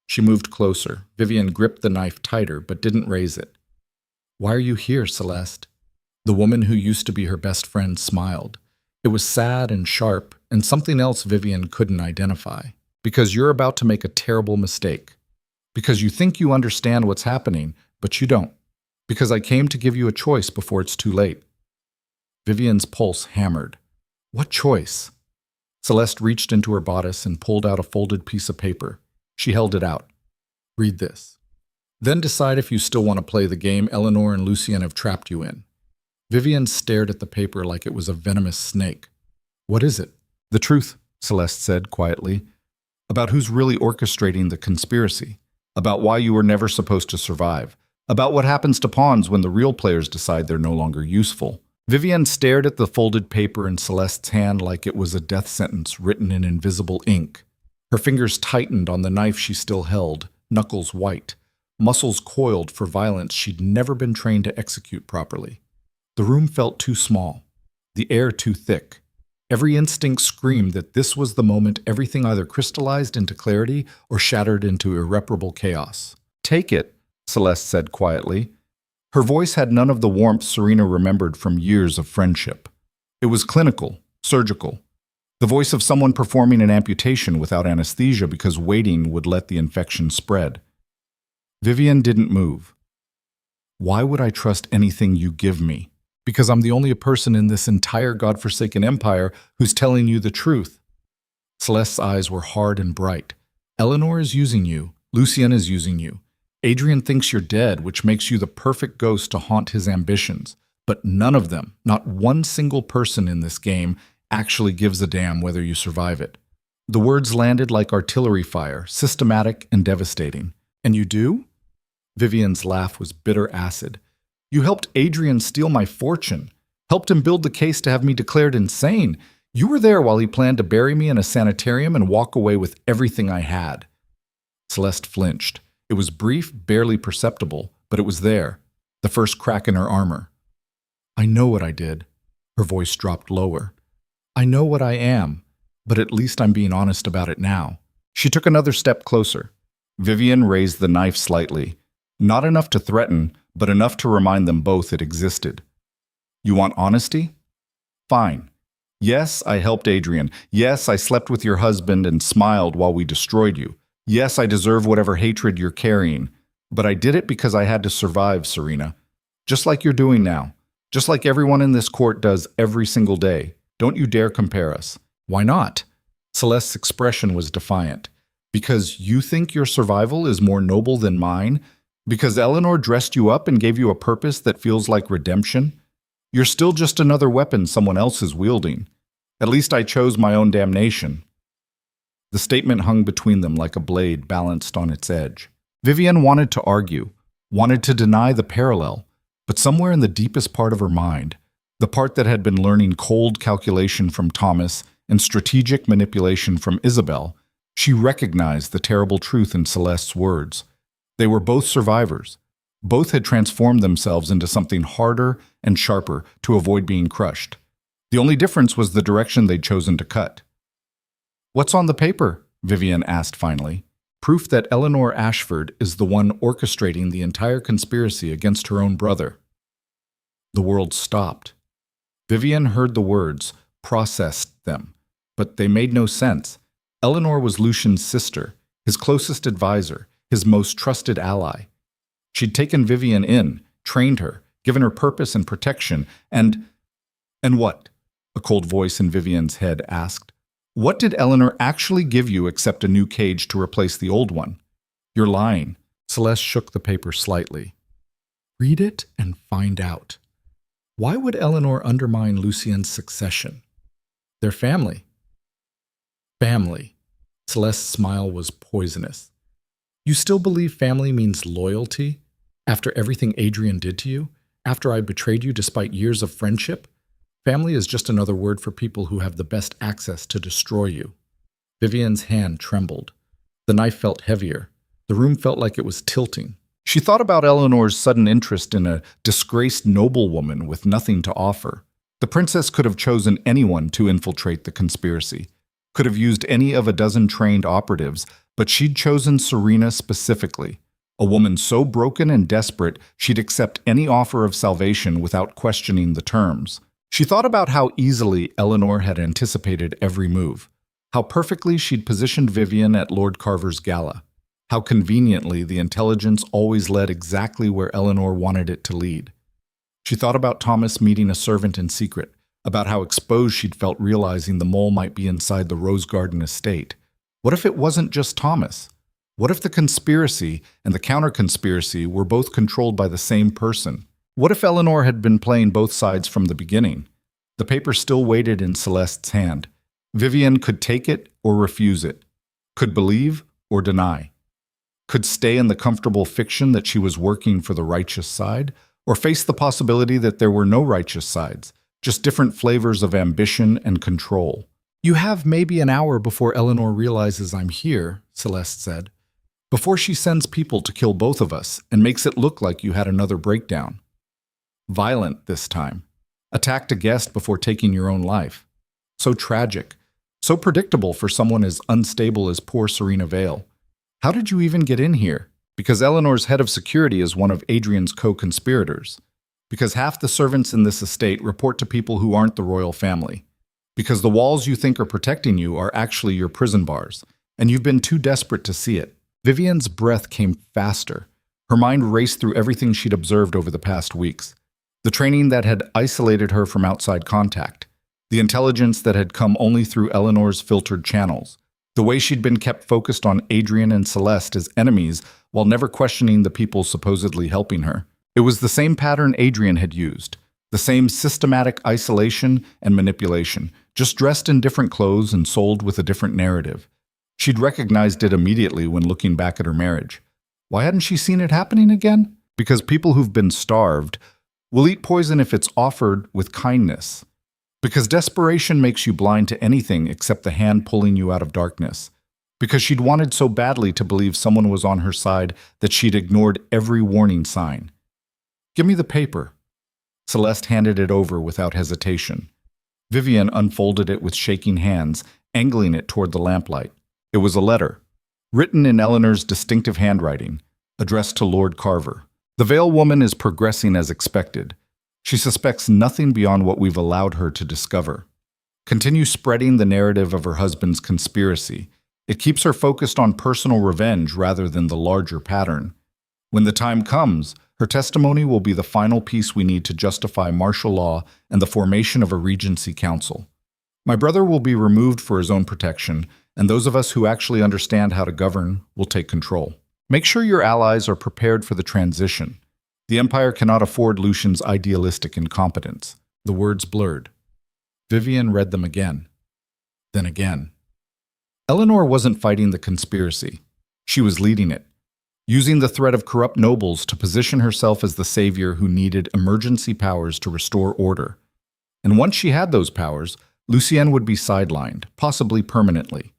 She moved closer. Vivian gripped the knife tighter, but didn't raise it. "Why are you here, Celeste?" The woman who used to be her best friend smiled. It was sad and sharp, and something else Vivian couldn't identify. "Because you're about to make a terrible mistake. Because you think you understand what's happening, but you don't. Because I came to give you a choice before it's too late." Vivian's pulse hammered. What choice? Celeste reached into her bodice and pulled out a folded piece of paper. She held it out. "Read this. Then decide if you still want to play the game Eleanor and Lucien have trapped you in." Vivian stared at the paper like it was a venomous snake. "What is it?" "The truth," Celeste said quietly. "About who's really orchestrating the conspiracy. About why you were never supposed to survive. About what happens to pawns when the real players decide they're no longer useful." Vivian stared at the folded paper in Celeste's hand like it was a death sentence written in invisible ink. Her fingers tightened on the knife she still held, knuckles white, muscles coiled for violence she'd never been trained to execute properly. The room felt too small, the air too thick. Every instinct screamed that this was the moment everything either crystallized into clarity or shattered into irreparable chaos. "Take it," Celeste said quietly. Her voice had none of the warmth Serena remembered from years of friendship. It was clinical, surgical. The voice of someone performing an amputation without anesthesia because waiting would let the infection spread. Vivian didn't move. "Why would I trust anything you give me? Because I'm the only person in this entire godforsaken empire who's telling you the truth." Celeste's eyes were hard and bright. "Eleanor is using you. Lucien is using you. Adrian thinks you're dead, which makes you the perfect ghost to haunt his ambitions. But none of them, not one single person in this game, actually gives a damn whether you survive it. The words landed like artillery fire, systematic and devastating. And you do? Vivian's laugh was bitter acid. You helped Adrian steal my fortune, helped him build the case to have me declared insane. You were there while he planned to bury me in a sanitarium and walk away with everything I had. Celeste flinched. It was brief, barely perceptible, but it was there, the first crack in her armor. I know what I did. Her voice dropped lower. I know what I am, but at least I'm being honest about it now. She took another step closer. Vivian raised the knife slightly. Not enough to threaten, but enough to remind them both it existed. You want honesty? Fine. Yes, I helped Adrian. Yes, I slept with your husband and smiled while we destroyed you. Yes, I deserve whatever hatred you're carrying. But I did it because I had to survive, Serena. Just like you're doing now. Just like everyone in this court does every single day. Don't you dare compare us. Why not? Celeste's expression was defiant. Because you think your survival is more noble than mine? Because Eleanor dressed you up and gave you a purpose that feels like redemption? You're still just another weapon someone else is wielding. At least I chose my own damnation. The statement hung between them like a blade balanced on its edge. Vivian wanted to argue, wanted to deny the parallel, but somewhere in the deepest part of her mind, the part that had been learning cold calculation from Thomas and strategic manipulation from Isabel, she recognized the terrible truth in Celeste's words. They were both survivors. Both had transformed themselves into something harder and sharper to avoid being crushed. The only difference was the direction they'd chosen to cut. What's on the paper? Vivian asked finally. Proof that Eleanor Ashford is the one orchestrating the entire conspiracy against her own brother. The world stopped. Vivian heard the words, processed them, but they made no sense. Eleanor was Lucian's sister, his closest advisor, his most trusted ally. She'd taken Vivian in, trained her, given her purpose and protection, and what? A cold voice in Vivian's head asked. What did Eleanor actually give you except a new cage to replace the old one? You're lying. Celeste shook the paper slightly. Read it and find out. Why would Eleanor undermine Lucian's succession? Their family. Family. Celeste's smile was poisonous. You still believe family means loyalty? After everything Adrian did to you? After I betrayed you despite years of friendship? Family is just another word for people who have the best access to destroy you. Vivian's hand trembled. The knife felt heavier. The room felt like it was tilting. She thought about Eleanor's sudden interest in a disgraced noblewoman with nothing to offer. The princess could have chosen anyone to infiltrate the conspiracy, could have used any of a dozen trained operatives, but she'd chosen Serena specifically. A woman so broken and desperate she'd accept any offer of salvation without questioning the terms. She thought about how easily Eleanor had anticipated every move, how perfectly she'd positioned Vivian at Lord Carver's gala, how conveniently the intelligence always led exactly where Eleanor wanted it to lead. She thought about Thomas meeting a servant in secret, about how exposed she'd felt realizing the mole might be inside the Rose Garden estate. What if it wasn't just Thomas? What if the conspiracy and the counter-conspiracy were both controlled by the same person? What if Eleanor had been playing both sides from the beginning? The paper still waited in Celeste's hand. Vivian could take it or refuse it, could believe or deny, could stay in the comfortable fiction that she was working for the righteous side, or face the possibility that there were no righteous sides, just different flavors of ambition and control. You have maybe an hour before Eleanor realizes I'm here, Celeste said, before she sends people to kill both of us and makes it look like you had another breakdown. Violent this time. Attacked a guest before taking your own life. So tragic. So predictable for someone as unstable as poor Serena Vale. How did you even get in here? Because Eleanor's head of security is one of Adrian's co-conspirators. Because half the servants in this estate report to people who aren't the royal family. Because the walls you think are protecting you are actually your prison bars, and you've been too desperate to see it. Vivian's breath came faster. Her mind raced through everything she'd observed over the past weeks. The training that had isolated her from outside contact. The intelligence that had come only through Eleanor's filtered channels. The way she'd been kept focused on Adrian and Celeste as enemies while never questioning the people supposedly helping her. It was the same pattern Adrian had used. The same systematic isolation and manipulation, just dressed in different clothes and sold with a different narrative. She'd recognized it immediately when looking back at her marriage. Why hadn't she seen it happening again? Because people who've been starved will eat poison if it's offered with kindness. Because desperation makes you blind to anything except the hand pulling you out of darkness. Because she'd wanted so badly to believe someone was on her side that she'd ignored every warning sign. "Give me the paper." Celeste handed it over without hesitation. Vivian unfolded it with shaking hands, angling it toward the lamplight. It was a letter, written in Eleanor's distinctive handwriting, addressed to Lord Carver. "The Vale woman is progressing as expected. She suspects nothing beyond what we've allowed her to discover. Continue spreading the narrative of her husband's conspiracy. It keeps her focused on personal revenge rather than the larger pattern. When the time comes, her testimony will be the final piece we need to justify martial law and the formation of a Regency Council. My brother will be removed for his own protection, and those of us who actually understand how to govern will take control. Make sure your allies are prepared for the transition. The Empire cannot afford Lucian's idealistic incompetence." The words blurred. Vivian read them again. Then again. Eleanor wasn't fighting the conspiracy. She was leading it, using the threat of corrupt nobles to position herself as the savior who needed emergency powers to restore order. And once she had those powers, Lucienne would be sidelined, possibly permanently.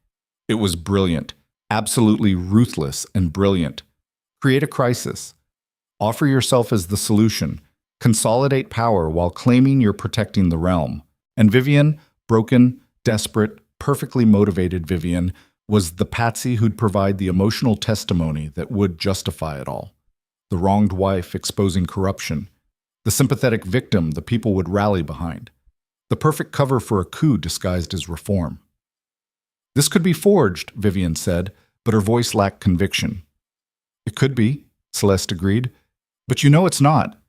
It was brilliant, absolutely ruthless and brilliant. Create a crisis. Offer yourself as the solution. Consolidate power while claiming you're protecting the realm. And Vivian, broken, desperate, perfectly motivated Vivian, was the patsy who'd provide the emotional testimony that would justify it all. The wronged wife exposing corruption. The sympathetic victim the people would rally behind. The perfect cover for a coup disguised as reform. "This could be forged," Vivian said, but her voice lacked conviction. "It could be," Celeste agreed. "But you know it's not.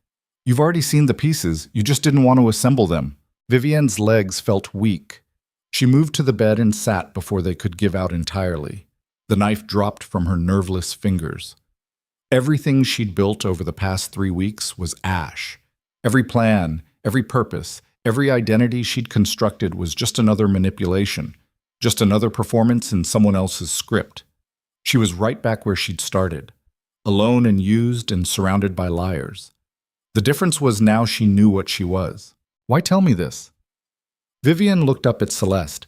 You've already seen the pieces, you just didn't want to assemble them." Vivian's legs felt weak. She moved to the bed and sat before they could give out entirely. The knife dropped from her nerveless fingers. Everything she'd built over the past 3 weeks was ash. Every plan, every purpose, every identity she'd constructed was just another manipulation, just another performance in someone else's script. She was right back where she'd started, alone and used and surrounded by liars. The difference was now she knew what she was. "Why tell me this?" Vivian looked up at Celeste.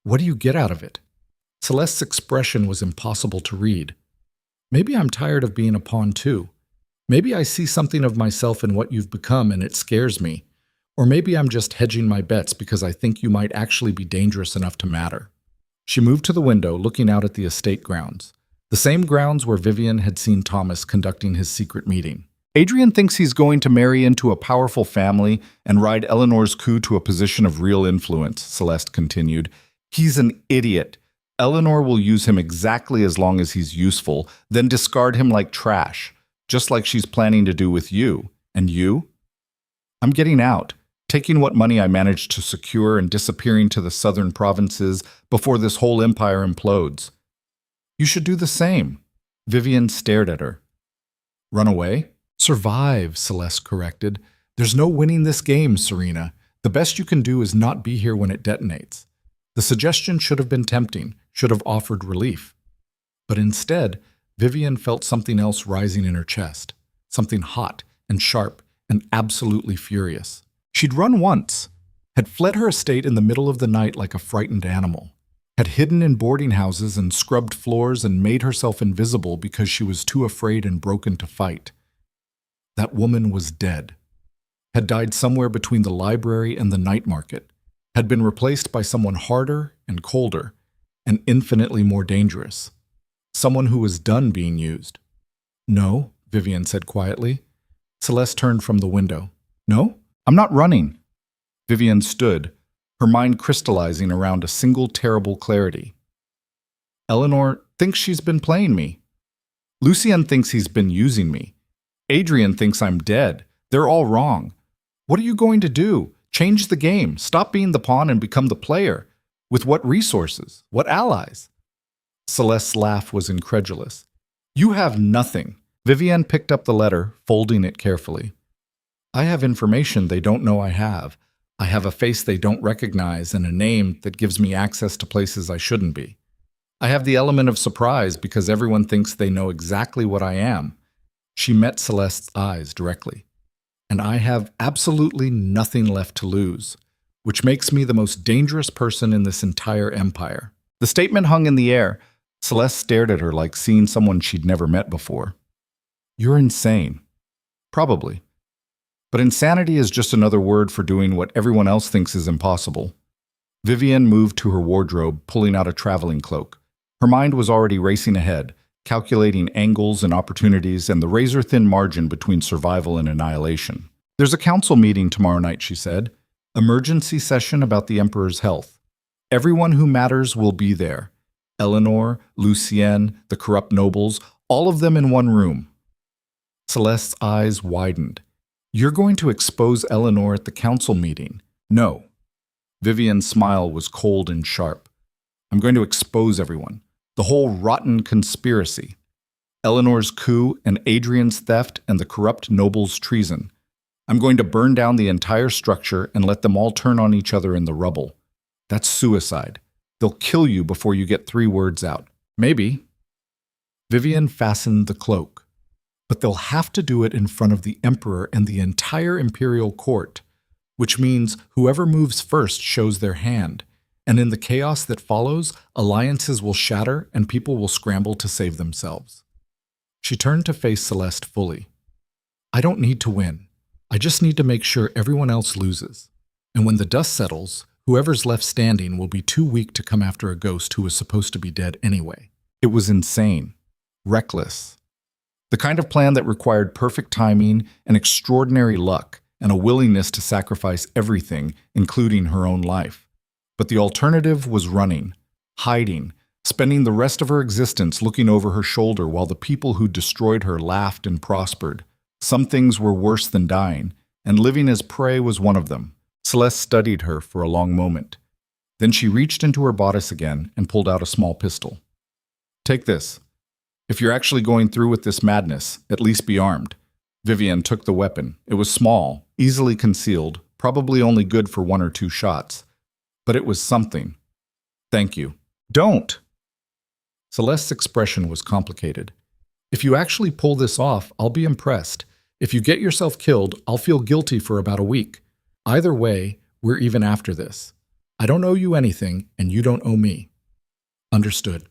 "What do you get out of it?" Celeste's expression was impossible to read. "Maybe I'm tired of being a pawn too. Maybe I see something of myself in what you've become and it scares me. Or maybe I'm just hedging my bets because I think you might actually be dangerous enough to matter." She moved to the window, looking out at the estate grounds. The same grounds where Vivian had seen Thomas conducting his secret meeting. "Adrian thinks he's going to marry into a powerful family and ride Eleanor's coup to a position of real influence," Celeste continued. "He's an idiot. Eleanor will use him exactly as long as he's useful, then discard him like trash, just like she's planning to do with you. And you? I'm getting out, taking what money I managed to secure and disappearing to the southern provinces before this whole empire implodes. You should do the same." Vivian stared at her. "Run away?" "Survive," Celeste corrected. "There's no winning this game, Serena. The best you can do is not be here when it detonates." The suggestion should have been tempting, should have offered relief. But instead, Vivian felt something else rising in her chest, something hot and sharp and absolutely furious. She'd run once, had fled her estate in the middle of the night like a frightened animal, had hidden in boarding houses and scrubbed floors and made herself invisible because she was too afraid and broken to fight. That woman was dead, had died somewhere between the library and the night market, had been replaced by someone harder and colder and infinitely more dangerous, someone who was done being used. "No," Vivian said quietly. Celeste turned from the window. "No, I'm not running." Vivian stood, her mind crystallizing around a single terrible clarity. "Eleanor thinks she's been playing me. Lucienne thinks he's been using me. Adrian thinks I'm dead. They're all wrong. What are you going to do? Change the game. Stop being the pawn and become the player. With what resources? What allies?" Celeste's laugh was incredulous. "You have nothing." Vivian picked up the letter, folding it carefully. I have information they don't know I have. I have a face they don't recognize and a name that gives me access to places I shouldn't be. I have the element of surprise because everyone thinks they know exactly what I am. She met Celeste's eyes directly. And I have absolutely nothing left to lose, which makes me the most dangerous person in this entire empire. The statement hung in the air. Celeste stared at her like seeing someone she'd never met before. You're insane. Probably. But insanity is just another word for doing what everyone else thinks is impossible. Vivian moved to her wardrobe, pulling out a traveling cloak. Her mind was already racing ahead, calculating angles and opportunities and the razor-thin margin between survival and annihilation. There's a council meeting tomorrow night, she said. Emergency session about the Emperor's health. Everyone who matters will be there. Eleanor, Lucienne, the corrupt nobles, all of them in one room. Celeste's eyes widened. You're going to expose Eleanor at the council meeting? No. Vivian's smile was cold and sharp. I'm going to expose everyone. The whole rotten conspiracy. Eleanor's coup and Adrian's theft and the corrupt noble's treason. I'm going to burn down the entire structure and let them all turn on each other in the rubble. That's suicide. They'll kill you before you get 3 words out. Maybe. Vivian fastened the cloak. But they'll have to do it in front of the Emperor and the entire imperial court, which means whoever moves first shows their hand. And in the chaos that follows, alliances will shatter and people will scramble to save themselves. She turned to face Celeste fully. I don't need to win. I just need to make sure everyone else loses. And when the dust settles, whoever's left standing will be too weak to come after a ghost who was supposed to be dead anyway. It was insane. Reckless. The kind of plan that required perfect timing and extraordinary luck and a willingness to sacrifice everything, including her own life. But the alternative was running, hiding, spending the rest of her existence looking over her shoulder while the people who destroyed her laughed and prospered. Some things were worse than dying, and living as prey was one of them. Celeste studied her for a long moment. Then she reached into her bodice again and pulled out a small pistol. Take this. If you're actually going through with this madness, at least be armed. Vivian took the weapon. It was small, easily concealed, probably only good for 1 or 2 shots. But it was something. Thank you. Don't! Celeste's expression was complicated. If you actually pull this off, I'll be impressed. If you get yourself killed, I'll feel guilty for about a week. Either way, we're even after this. I don't owe you anything, and you don't owe me. Understood.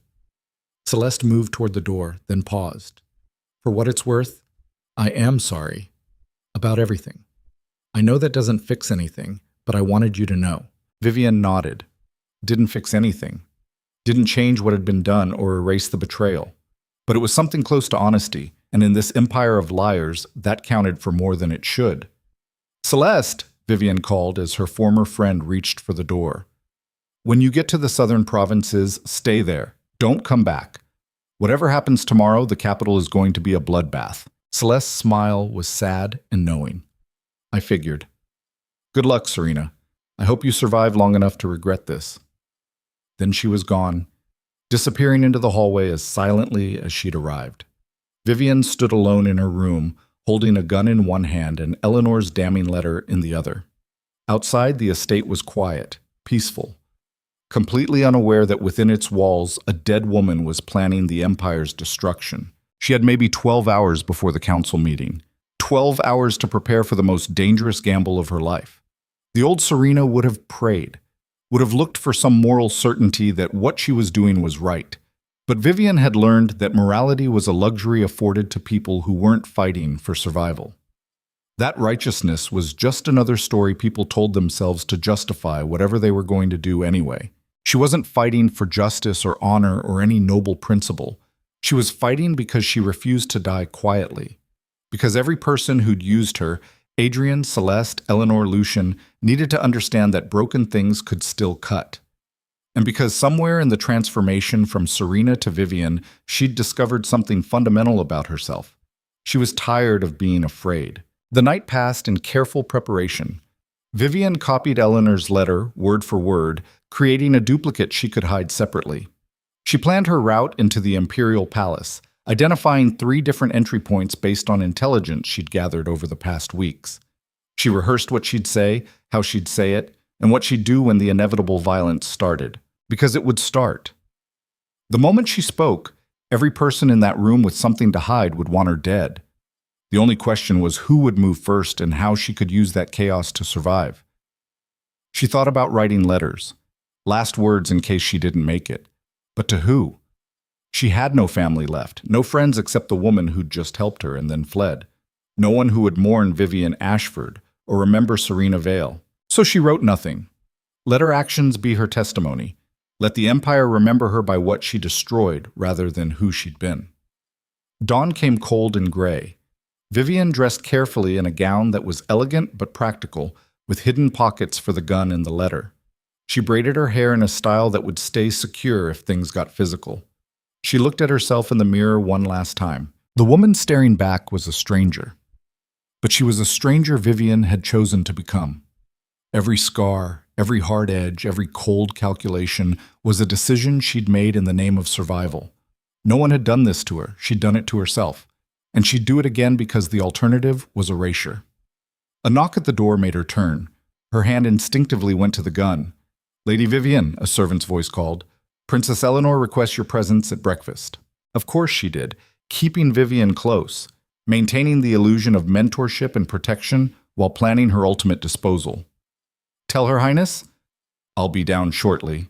Celeste moved toward the door, then paused. For what it's worth, I am sorry. About everything. I know that doesn't fix anything, but I wanted you to know. Vivian nodded. Didn't fix anything. Didn't change what had been done or erase the betrayal. But it was something close to honesty, and in this empire of liars, that counted for more than it should. Celeste, Vivian called as her former friend reached for the door. When you get to the southern provinces, stay there. Don't come back. Whatever happens tomorrow, the capital is going to be a bloodbath. Celeste's smile was sad and knowing. I figured. Good luck, Serena. I hope you survive long enough to regret this. Then she was gone, disappearing into the hallway as silently as she'd arrived. Vivian stood alone in her room, holding a gun in one hand and Eleanor's damning letter in the other. Outside, the estate was quiet, peaceful. Completely unaware that within its walls, a dead woman was planning the Empire's destruction. She had maybe 12 hours before the council meeting. 12 hours to prepare for the most dangerous gamble of her life. The old Serena would have prayed, would have looked for some moral certainty that what she was doing was right. But Vivian had learned that morality was a luxury afforded to people who weren't fighting for survival. That righteousness was just another story people told themselves to justify whatever they were going to do anyway. She wasn't fighting for justice or honor or any noble principle. She was fighting because she refused to die quietly. Because every person who'd used her, Adrian, Celeste, Eleanor, Lucian, needed to understand that broken things could still cut. And because somewhere in the transformation from Serena to Vivian, she'd discovered something fundamental about herself. She was tired of being afraid. The night passed in careful preparation. Vivian copied Eleanor's letter, word for word, creating a duplicate she could hide separately. She planned her route into the Imperial Palace, identifying 3 different entry points based on intelligence she'd gathered over the past weeks. She rehearsed what she'd say, how she'd say it, and what she'd do when the inevitable violence started. Because it would start. The moment she spoke, every person in that room with something to hide would want her dead. The only question was who would move first and how she could use that chaos to survive. She thought about writing letters, last words in case she didn't make it. But to who? She had no family left, no friends except the woman who'd just helped her and then fled. No one who would mourn Vivian Ashford or remember Serena Vale. So she wrote nothing. Let her actions be her testimony. Let the Empire remember her by what she destroyed rather than who she'd been. Dawn came cold and gray. Vivian dressed carefully in a gown that was elegant but practical, with hidden pockets for the gun and the letter. She braided her hair in a style that would stay secure if things got physical. She looked at herself in the mirror one last time. The woman staring back was a stranger. But she was a stranger Vivian had chosen to become. Every scar, every hard edge, every cold calculation was a decision she'd made in the name of survival. No one had done this to her. She'd done it to herself. And she'd do it again because the alternative was erasure. A knock at the door made her turn. Her hand instinctively went to the gun. "Lady Vivian," a servant's voice called. "Princess Eleanor requests your presence at breakfast." Of course she did, keeping Vivian close, maintaining the illusion of mentorship and protection while planning her ultimate disposal. "Tell Her Highness?" "I'll be down shortly."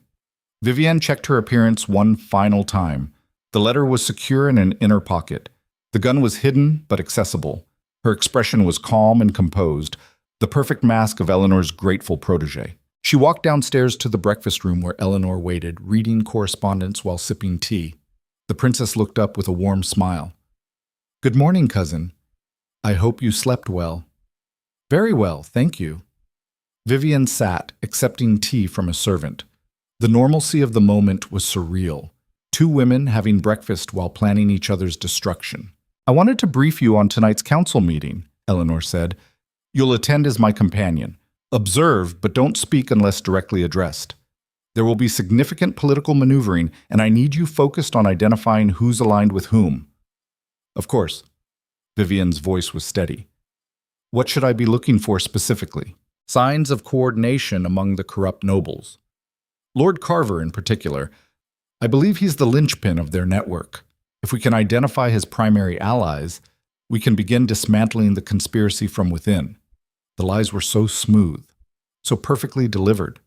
Vivian checked her appearance one final time. The letter was secure in an inner pocket. The gun was hidden but accessible. Her expression was calm and composed, the perfect mask of Eleanor's grateful protege. She walked downstairs to the breakfast room where Eleanor waited, reading correspondence while sipping tea. The princess looked up with a warm smile. "Good morning, cousin. I hope you slept well." "Very well, thank you." Vivian sat, accepting tea from a servant. The normalcy of the moment was surreal. Two women having breakfast while planning each other's destruction. "I wanted to brief you on tonight's council meeting," Eleanor said. "You'll attend as my companion. Observe, but don't speak unless directly addressed. There will be significant political maneuvering, and I need you focused on identifying who's aligned with whom." "Of course." Vivian's voice was steady. "What should I be looking for specifically?" "Signs of coordination among the corrupt nobles. Lord Carver in particular. I believe he's the linchpin of their network. If we can identify his primary allies, we can begin dismantling the conspiracy from within." The lies were so smooth, so perfectly delivered.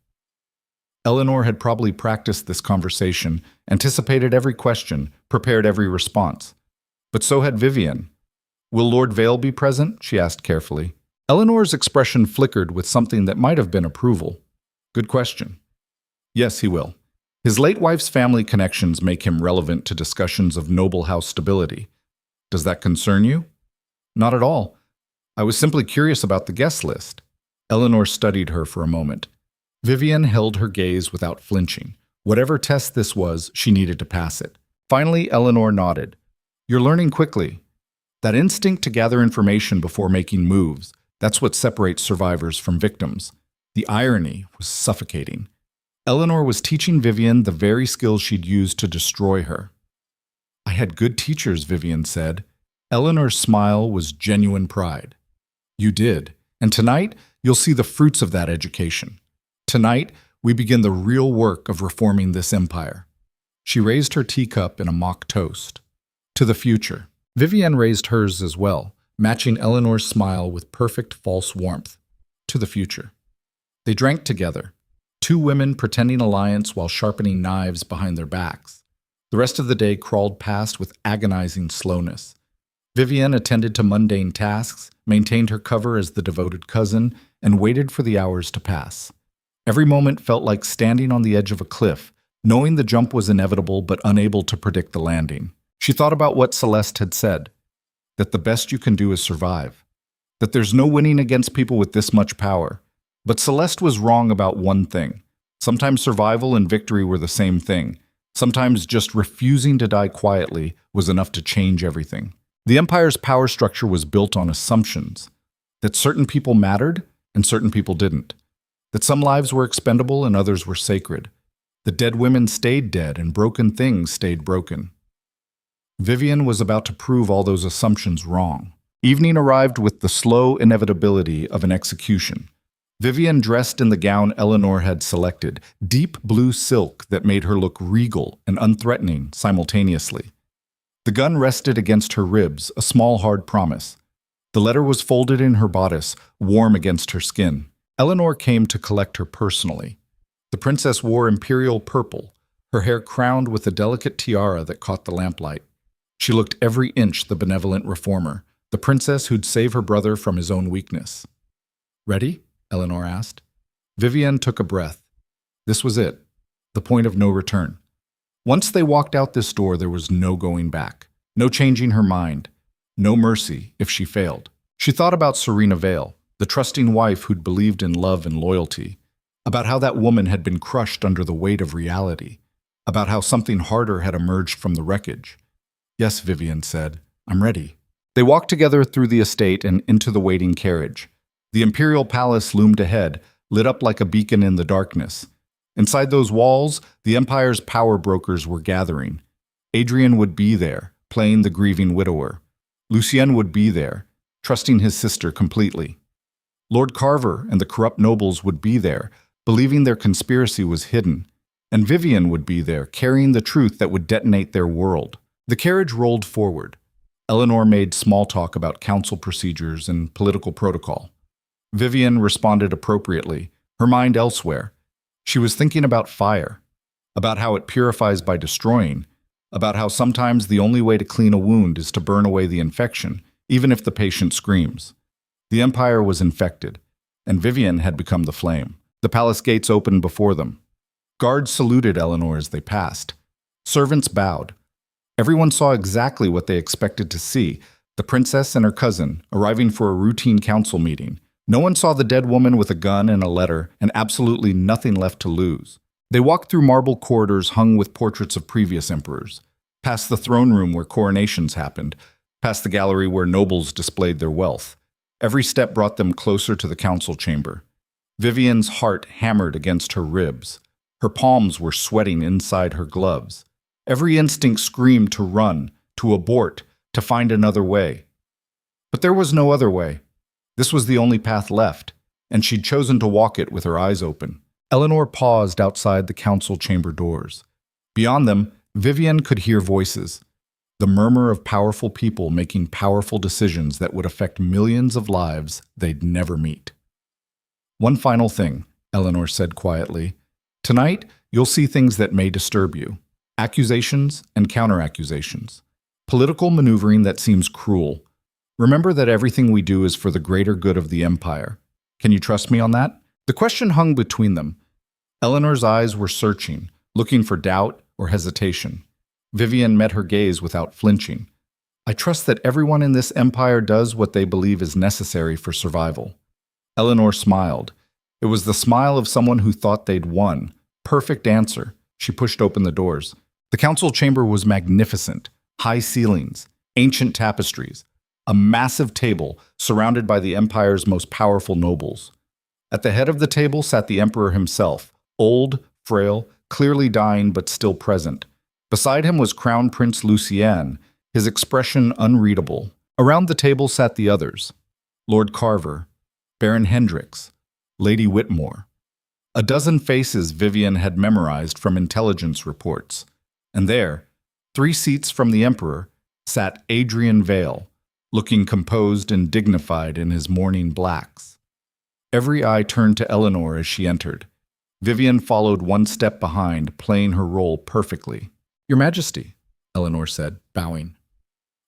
Eleanor had probably practiced this conversation, anticipated every question, prepared every response. But so had Vivian. "Will Lord Vale be present?" she asked carefully. Eleanor's expression flickered with something that might have been approval. "Good question. Yes, he will. His late wife's family connections make him relevant to discussions of noble house stability. Does that concern you?" "Not at all. I was simply curious about the guest list." Eleanor studied her for a moment. Vivian held her gaze without flinching. Whatever test this was, she needed to pass it. Finally, Eleanor nodded. "You're learning quickly. That instinct to gather information before making moves, that's what separates survivors from victims." The irony was suffocating. Eleanor was teaching Vivian the very skills she'd used to destroy her. "I had good teachers," Vivian said. Eleanor's smile was genuine pride. "You did, and tonight you'll see the fruits of that education. Tonight, we begin the real work of reforming this empire." She raised her teacup in a mock toast. "To the future." Vivian raised hers as well, matching Eleanor's smile with perfect false warmth. "To the future." They drank together. Two women pretending alliance while sharpening knives behind their backs. The rest of the day crawled past with agonizing slowness. Vivian attended to mundane tasks, maintained her cover as the devoted cousin, and waited for the hours to pass. Every moment felt like standing on the edge of a cliff, knowing the jump was inevitable but unable to predict the landing. She thought about what Celeste had said, that the best you can do is survive, that there's no winning against people with this much power. But Celeste was wrong about one thing. Sometimes survival and victory were the same thing. Sometimes just refusing to die quietly was enough to change everything. The Empire's power structure was built on assumptions, that certain people mattered and certain people didn't, that some lives were expendable and others were sacred, that dead women stayed dead and broken things stayed broken. Vivian was about to prove all those assumptions wrong. Evening arrived with the slow inevitability of an execution. Vivian dressed in the gown Eleanor had selected, deep blue silk that made her look regal and unthreatening simultaneously. The gun rested against her ribs, a small hard promise. The letter was folded in her bodice, warm against her skin. Eleanor came to collect her personally. The princess wore imperial purple, her hair crowned with a delicate tiara that caught the lamplight. She looked every inch the benevolent reformer, the princess who'd save her brother from his own weakness. "Ready?" Eleanor asked. Vivian took a breath. This was it, the point of no return. Once they walked out this door, there was no going back, no changing her mind, no mercy if she failed. She thought about Serena Vale, the trusting wife who'd believed in love and loyalty, about how that woman had been crushed under the weight of reality, about how something harder had emerged from the wreckage. "Yes," Vivian said, "I'm ready." They walked together through the estate and into the waiting carriage. The imperial palace loomed ahead, lit up like a beacon in the darkness. Inside those walls, the empire's power brokers were gathering. Adrian would be there, playing the grieving widower. Lucien would be there, trusting his sister completely. Lord Carver and the corrupt nobles would be there, believing their conspiracy was hidden. And Vivian would be there, carrying the truth that would detonate their world. The carriage rolled forward. Eleanor made small talk about council procedures and political protocol. Vivian responded appropriately, her mind elsewhere. She was thinking about fire, about how it purifies by destroying, about how sometimes the only way to clean a wound is to burn away the infection, even if the patient screams. The empire was infected, and Vivian had become the flame. The palace gates opened before them. Guards saluted Eleanor as they passed. Servants bowed. Everyone saw exactly what they expected to see, the princess and her cousin arriving for a routine council meeting. No one saw the dead woman with a gun and a letter, and absolutely nothing left to lose. They walked through marble corridors hung with portraits of previous emperors, past the throne room where coronations happened, past the gallery where nobles displayed their wealth. Every step brought them closer to the council chamber. Vivian's heart hammered against her ribs. Her palms were sweating inside her gloves. Every instinct screamed to run, to abort, to find another way. But there was no other way. This was the only path left, and she'd chosen to walk it with her eyes open. Eleanor paused outside the council chamber doors. Beyond them, Vivian could hear voices, the murmur of powerful people making powerful decisions that would affect millions of lives they'd never meet. "One final thing," Eleanor said quietly. "Tonight, you'll see things that may disturb you. Accusations and counter-accusations. Political maneuvering that seems cruel. Remember that everything we do is for the greater good of the empire. Can you trust me on that?" The question hung between them. Eleanor's eyes were searching, looking for doubt or hesitation. Vivian met her gaze without flinching. "I trust that everyone in this empire does what they believe is necessary for survival." Eleanor smiled. It was the smile of someone who thought they'd won. Perfect answer. She pushed open the doors. The council chamber was magnificent. High ceilings, ancient tapestries, a massive table surrounded by the empire's most powerful nobles. At the head of the table sat the emperor himself, old, frail, clearly dying but still present. Beside him was Crown Prince Lucien, his expression unreadable. Around the table sat the others: Lord Carver, Baron Hendricks, Lady Whitmore. A dozen faces Vivian had memorized from intelligence reports. And there, 3 seats from the emperor, sat Adrian Vale, looking composed and dignified in his mourning blacks. Every eye turned to Eleanor as she entered. Vivian followed one step behind, playing her role perfectly. "Your Majesty," Eleanor said, bowing.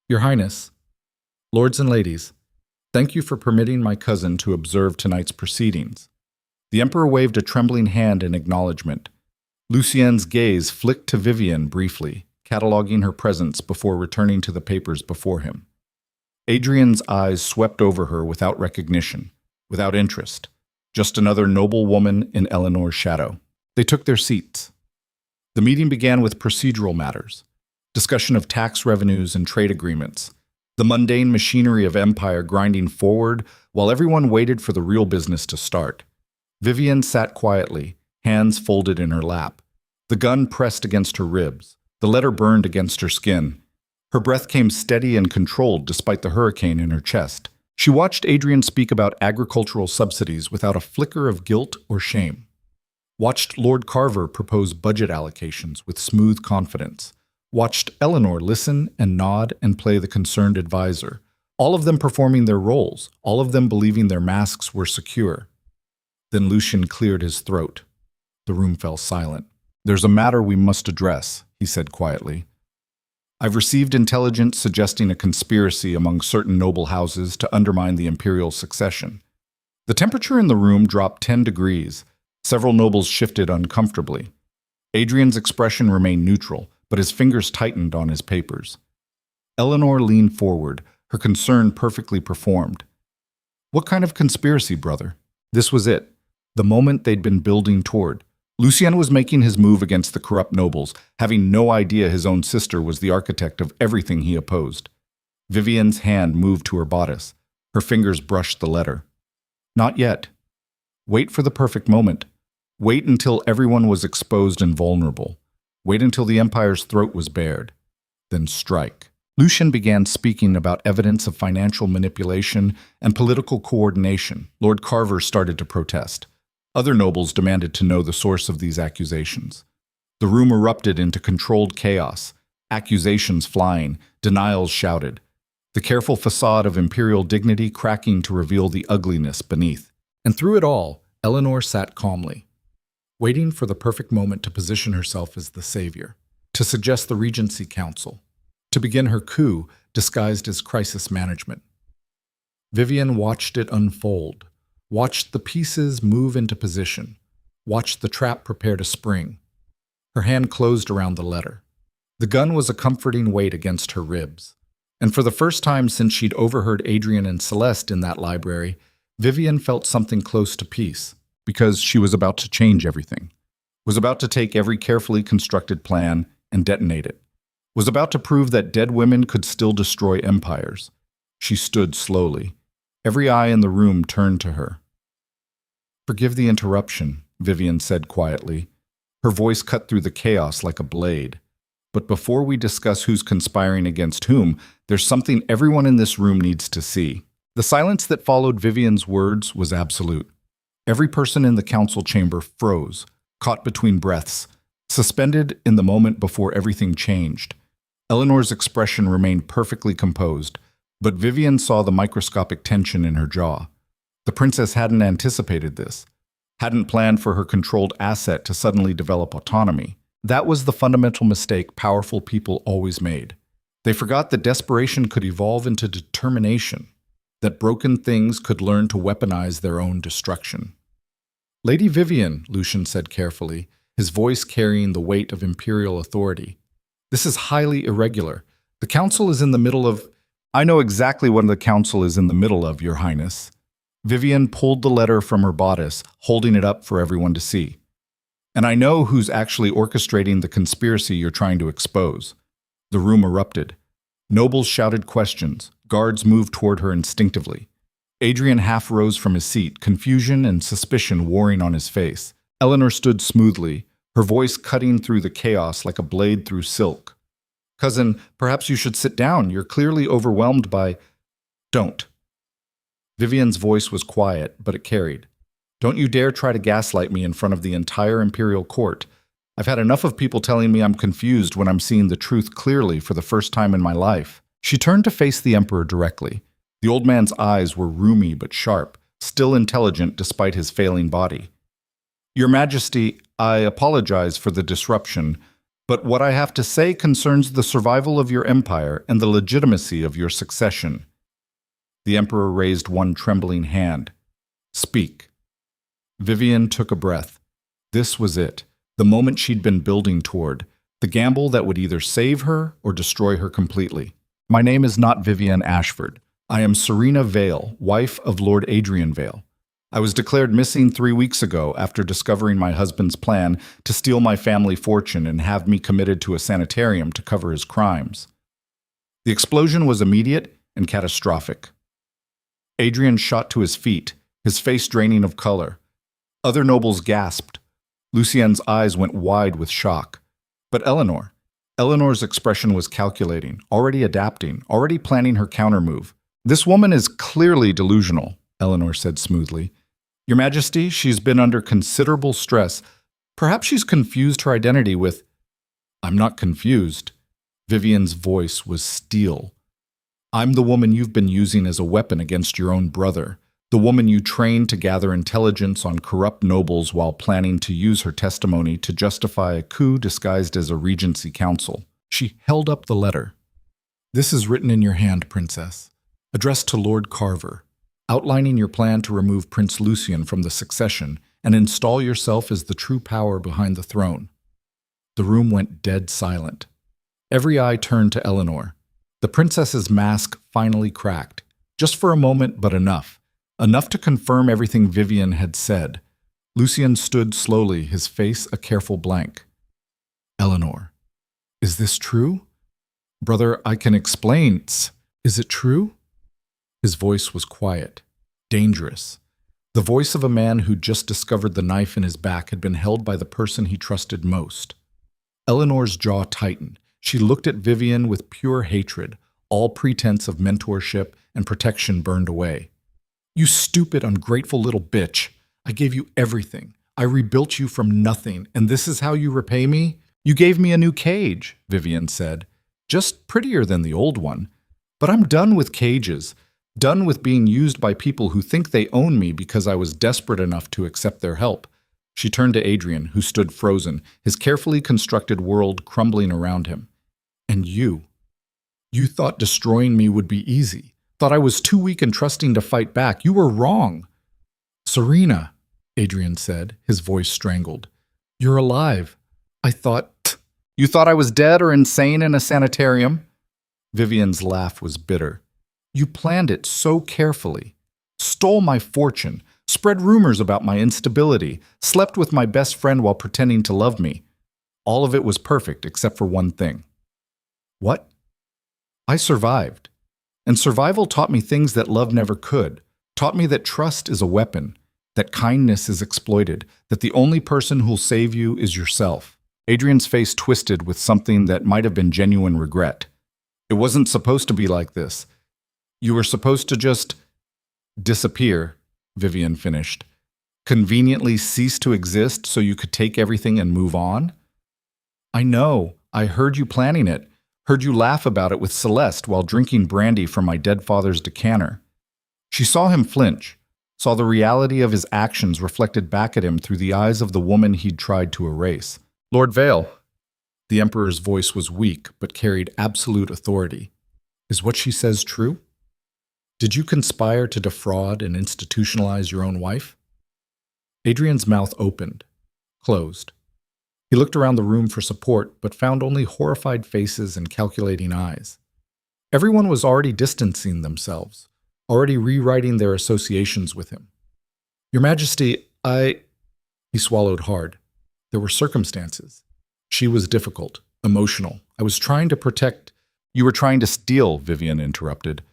"Your Highness, lords and ladies, thank you for permitting my cousin to observe tonight's proceedings." The emperor waved a trembling hand in acknowledgement. Lucien's gaze flicked to Vivian briefly, cataloging her presence before returning to the papers before him. Adrian's eyes swept over her without recognition, without interest, just another noble woman in Eleanor's shadow. They took their seats. The meeting began with procedural matters, discussion of tax revenues and trade agreements, the mundane machinery of empire grinding forward while everyone waited for the real business to start. Vivian sat quietly, hands folded in her lap. The gun pressed against her ribs. The letter burned against her skin. Her breath came steady and controlled despite the hurricane in her chest. She watched Adrian speak about agricultural subsidies without a flicker of guilt or shame. Watched Lord Carver propose budget allocations with smooth confidence. Watched Eleanor listen and nod and play the concerned advisor. All of them performing their roles, all of them believing their masks were secure. Then Lucian cleared his throat. The room fell silent. "There's a matter we must address," he said quietly. "I've received intelligence suggesting a conspiracy among certain noble houses to undermine the imperial succession." The temperature in the room dropped 10 degrees. Several nobles shifted uncomfortably. Adrian's expression remained neutral, but his fingers tightened on his papers. Eleanor leaned forward, her concern perfectly performed. "What kind of conspiracy, brother?" This was it, the moment they'd been building toward. Lucien was making his move against the corrupt nobles, having no idea his own sister was the architect of everything he opposed. Vivian's hand moved to her bodice. Her fingers brushed the letter. "Not yet. Wait for the perfect moment. Wait until everyone was exposed and vulnerable. Wait until the Empire's throat was bared. Then strike." Lucien began speaking about evidence of financial manipulation and political coordination. Lord Carver started to protest. Other nobles demanded to know the source of these accusations. The room erupted into controlled chaos, accusations flying, denials shouted, the careful facade of imperial dignity cracking to reveal the ugliness beneath. And through it all, Eleanor sat calmly, waiting for the perfect moment to position herself as the savior, to suggest the Regency Council, to begin her coup disguised as crisis management. Vivian watched it unfold, watched the pieces move into position, watched the trap prepare to spring. Her hand closed around the letter. The gun was a comforting weight against her ribs. And for the first time since she'd overheard Adrian and Celeste in that library, Vivian felt something close to peace, because she was about to change everything, was about to take every carefully constructed plan and detonate it, was about to prove that dead women could still destroy empires. She stood slowly. Every eye in the room turned to her. "Forgive the interruption," Vivian said quietly. Her voice cut through the chaos like a blade. "But before we discuss who's conspiring against whom, there's something everyone in this room needs to see." The silence that followed Vivian's words was absolute. Every person in the council chamber froze, caught between breaths, suspended in the moment before everything changed. Eleanor's expression remained perfectly composed, but Vivian saw the microscopic tension in her jaw. The princess hadn't anticipated this, hadn't planned for her controlled asset to suddenly develop autonomy. That was the fundamental mistake powerful people always made. They forgot that desperation could evolve into determination, that broken things could learn to weaponize their own destruction. "Lady Vivian," Lucian said carefully, his voice carrying the weight of imperial authority, "this is highly irregular. The council is in the middle of—" "I know exactly what the council is in the middle of, Your Highness." Vivian pulled the letter from her bodice, holding it up for everyone to see. "And I know who's actually orchestrating the conspiracy you're trying to expose." The room erupted. Nobles shouted questions. Guards moved toward her instinctively. Adrian half rose from his seat, confusion and suspicion warring on his face. Eleanor stood smoothly, her voice cutting through the chaos like a blade through silk. "Cousin, perhaps you should sit down. You're clearly overwhelmed by—" "Don't." Vivian's voice was quiet, but it carried. "Don't you dare try to gaslight me in front of the entire imperial court. I've had enough of people telling me I'm confused when I'm seeing the truth clearly for the first time in my life." She turned to face the emperor directly. The old man's eyes were rheumy but sharp, still intelligent despite his failing body. "Your Majesty, I apologize for the disruption, but what I have to say concerns the survival of your empire and the legitimacy of your succession." The emperor raised one trembling hand. "Speak." Vivian took a breath. This was it, the moment she'd been building toward, the gamble that would either save her or destroy her completely. "My name is not Vivian Ashford. I am Serena Vale, wife of Lord Adrian Vale. I was declared missing 3 weeks ago after discovering my husband's plan to steal my family fortune and have me committed to a sanitarium to cover his crimes. The explosion was immediate and catastrophic. Adrian shot to his feet, his face draining of color. Other nobles gasped. Lucien's eyes went wide with shock. But Eleanor Eleanor's expression was calculating, already adapting, already planning her countermove. "This woman is clearly delusional," Eleanor said smoothly. "Your Majesty, she's been under considerable stress. Perhaps she's confused her identity with—" "I'm not confused." Vivian's voice was steel. "I'm the woman you've been using as a weapon against your own brother. The woman you trained to gather intelligence on corrupt nobles while planning to use her testimony to justify a coup disguised as a regency council." She held up the letter. "This is written in your hand, Princess, addressed to Lord Carver, outlining your plan to remove Prince Lucian from the succession and install yourself as the true power behind the throne." The room went dead silent. Every eye turned to Eleanor. The princess's mask finally cracked. Just for a moment, but enough. Enough to confirm everything Vivian had said. Lucian stood slowly, his face a careful blank. "Eleanor, is this true?" "Brother, I can explain. Is it true?" His voice was quiet, dangerous. The voice of a man who just discovered the knife in his back had been held by the person he trusted most. Eleanor's jaw tightened. She looked at Vivian with pure hatred, all pretense of mentorship and protection burned away. "You stupid, ungrateful little bitch. I gave you everything. I rebuilt you from nothing, and this is how you repay me? You gave me a new cage," Vivian said. "Just prettier than the old one. But I'm done with cages, done with being used by people who think they own me because I was desperate enough to accept their help." She turned to Adrian, who stood frozen, his carefully constructed world crumbling around him. "And you thought destroying me would be easy. Thought I was too weak and trusting to fight back. You were wrong." "Serena," Adrian said, his voice strangled. "You're alive. I thought—" "You thought I was dead or insane in a sanitarium?" Vivian's laugh was bitter. "You planned it so carefully. Stole my fortune, spread rumors about my instability, slept with my best friend while pretending to love me. All of it was perfect except for one thing." "What?" "I survived. And survival taught me things that love never could, taught me that trust is a weapon, that kindness is exploited, that the only person who'll save you is yourself." Adrian's face twisted with something that might have been genuine regret. "It wasn't supposed to be like this. You were supposed to just disappear," Vivian finished. "Conveniently cease to exist so you could take everything and move on?" "I know. I heard you planning it. Heard you laugh about it with Celeste while drinking brandy from my dead father's decanter." She saw him flinch, saw the reality of his actions reflected back at him through the eyes of the woman he'd tried to erase. "Lord Vale." The Emperor's voice was weak, but carried absolute authority. "Is what she says true? Did you conspire to defraud and institutionalize your own wife?" Adrian's mouth opened, closed. He looked around the room for support, but found only horrified faces and calculating eyes. Everyone was already distancing themselves, already rewriting their associations with him. "Your Majesty, He swallowed hard. There were circumstances. She was difficult, emotional. I was trying to protect— "You were trying to steal," Vivian interrupted.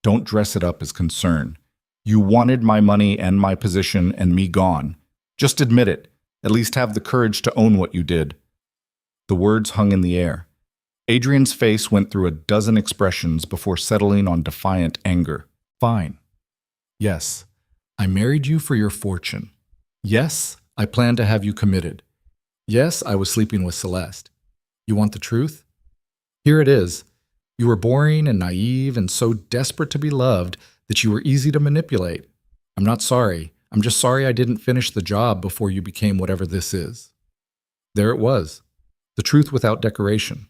"Don't dress it up as concern. You wanted my money and my position and me gone. Just admit it. At least have the courage to own what you did." The words hung in the air. Adrian's face went through a dozen expressions before settling on defiant anger. "Fine. Yes, I married you for your fortune. Yes, I planned to have you committed. Yes, I was sleeping with Celeste. You want the truth? Here it is. You were boring and naive and so desperate to be loved that you were easy to manipulate. I'm not sorry. I'm just sorry I didn't finish the job before you became whatever this is." There it was, the truth without decoration.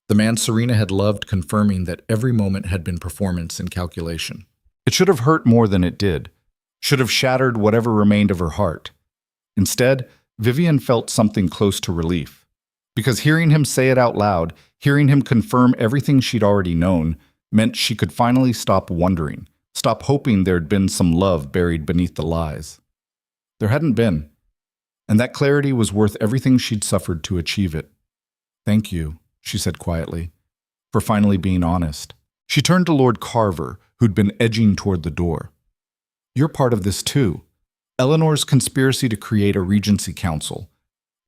The man Serena had loved confirming that every moment had been performance and calculation. It should have hurt more than it did, should have shattered whatever remained of her heart. Instead, Vivian felt something close to relief. Because hearing him say it out loud, hearing him confirm everything she'd already known, meant she could finally stop wondering, stop hoping there'd been some love buried beneath the lies. There hadn't been, and that clarity was worth everything she'd suffered to achieve it. "Thank you," she said quietly, "for finally being honest." She turned to Lord Carver, who'd been edging toward the door. "You're part of this too. Eleanor's conspiracy to create a regency council.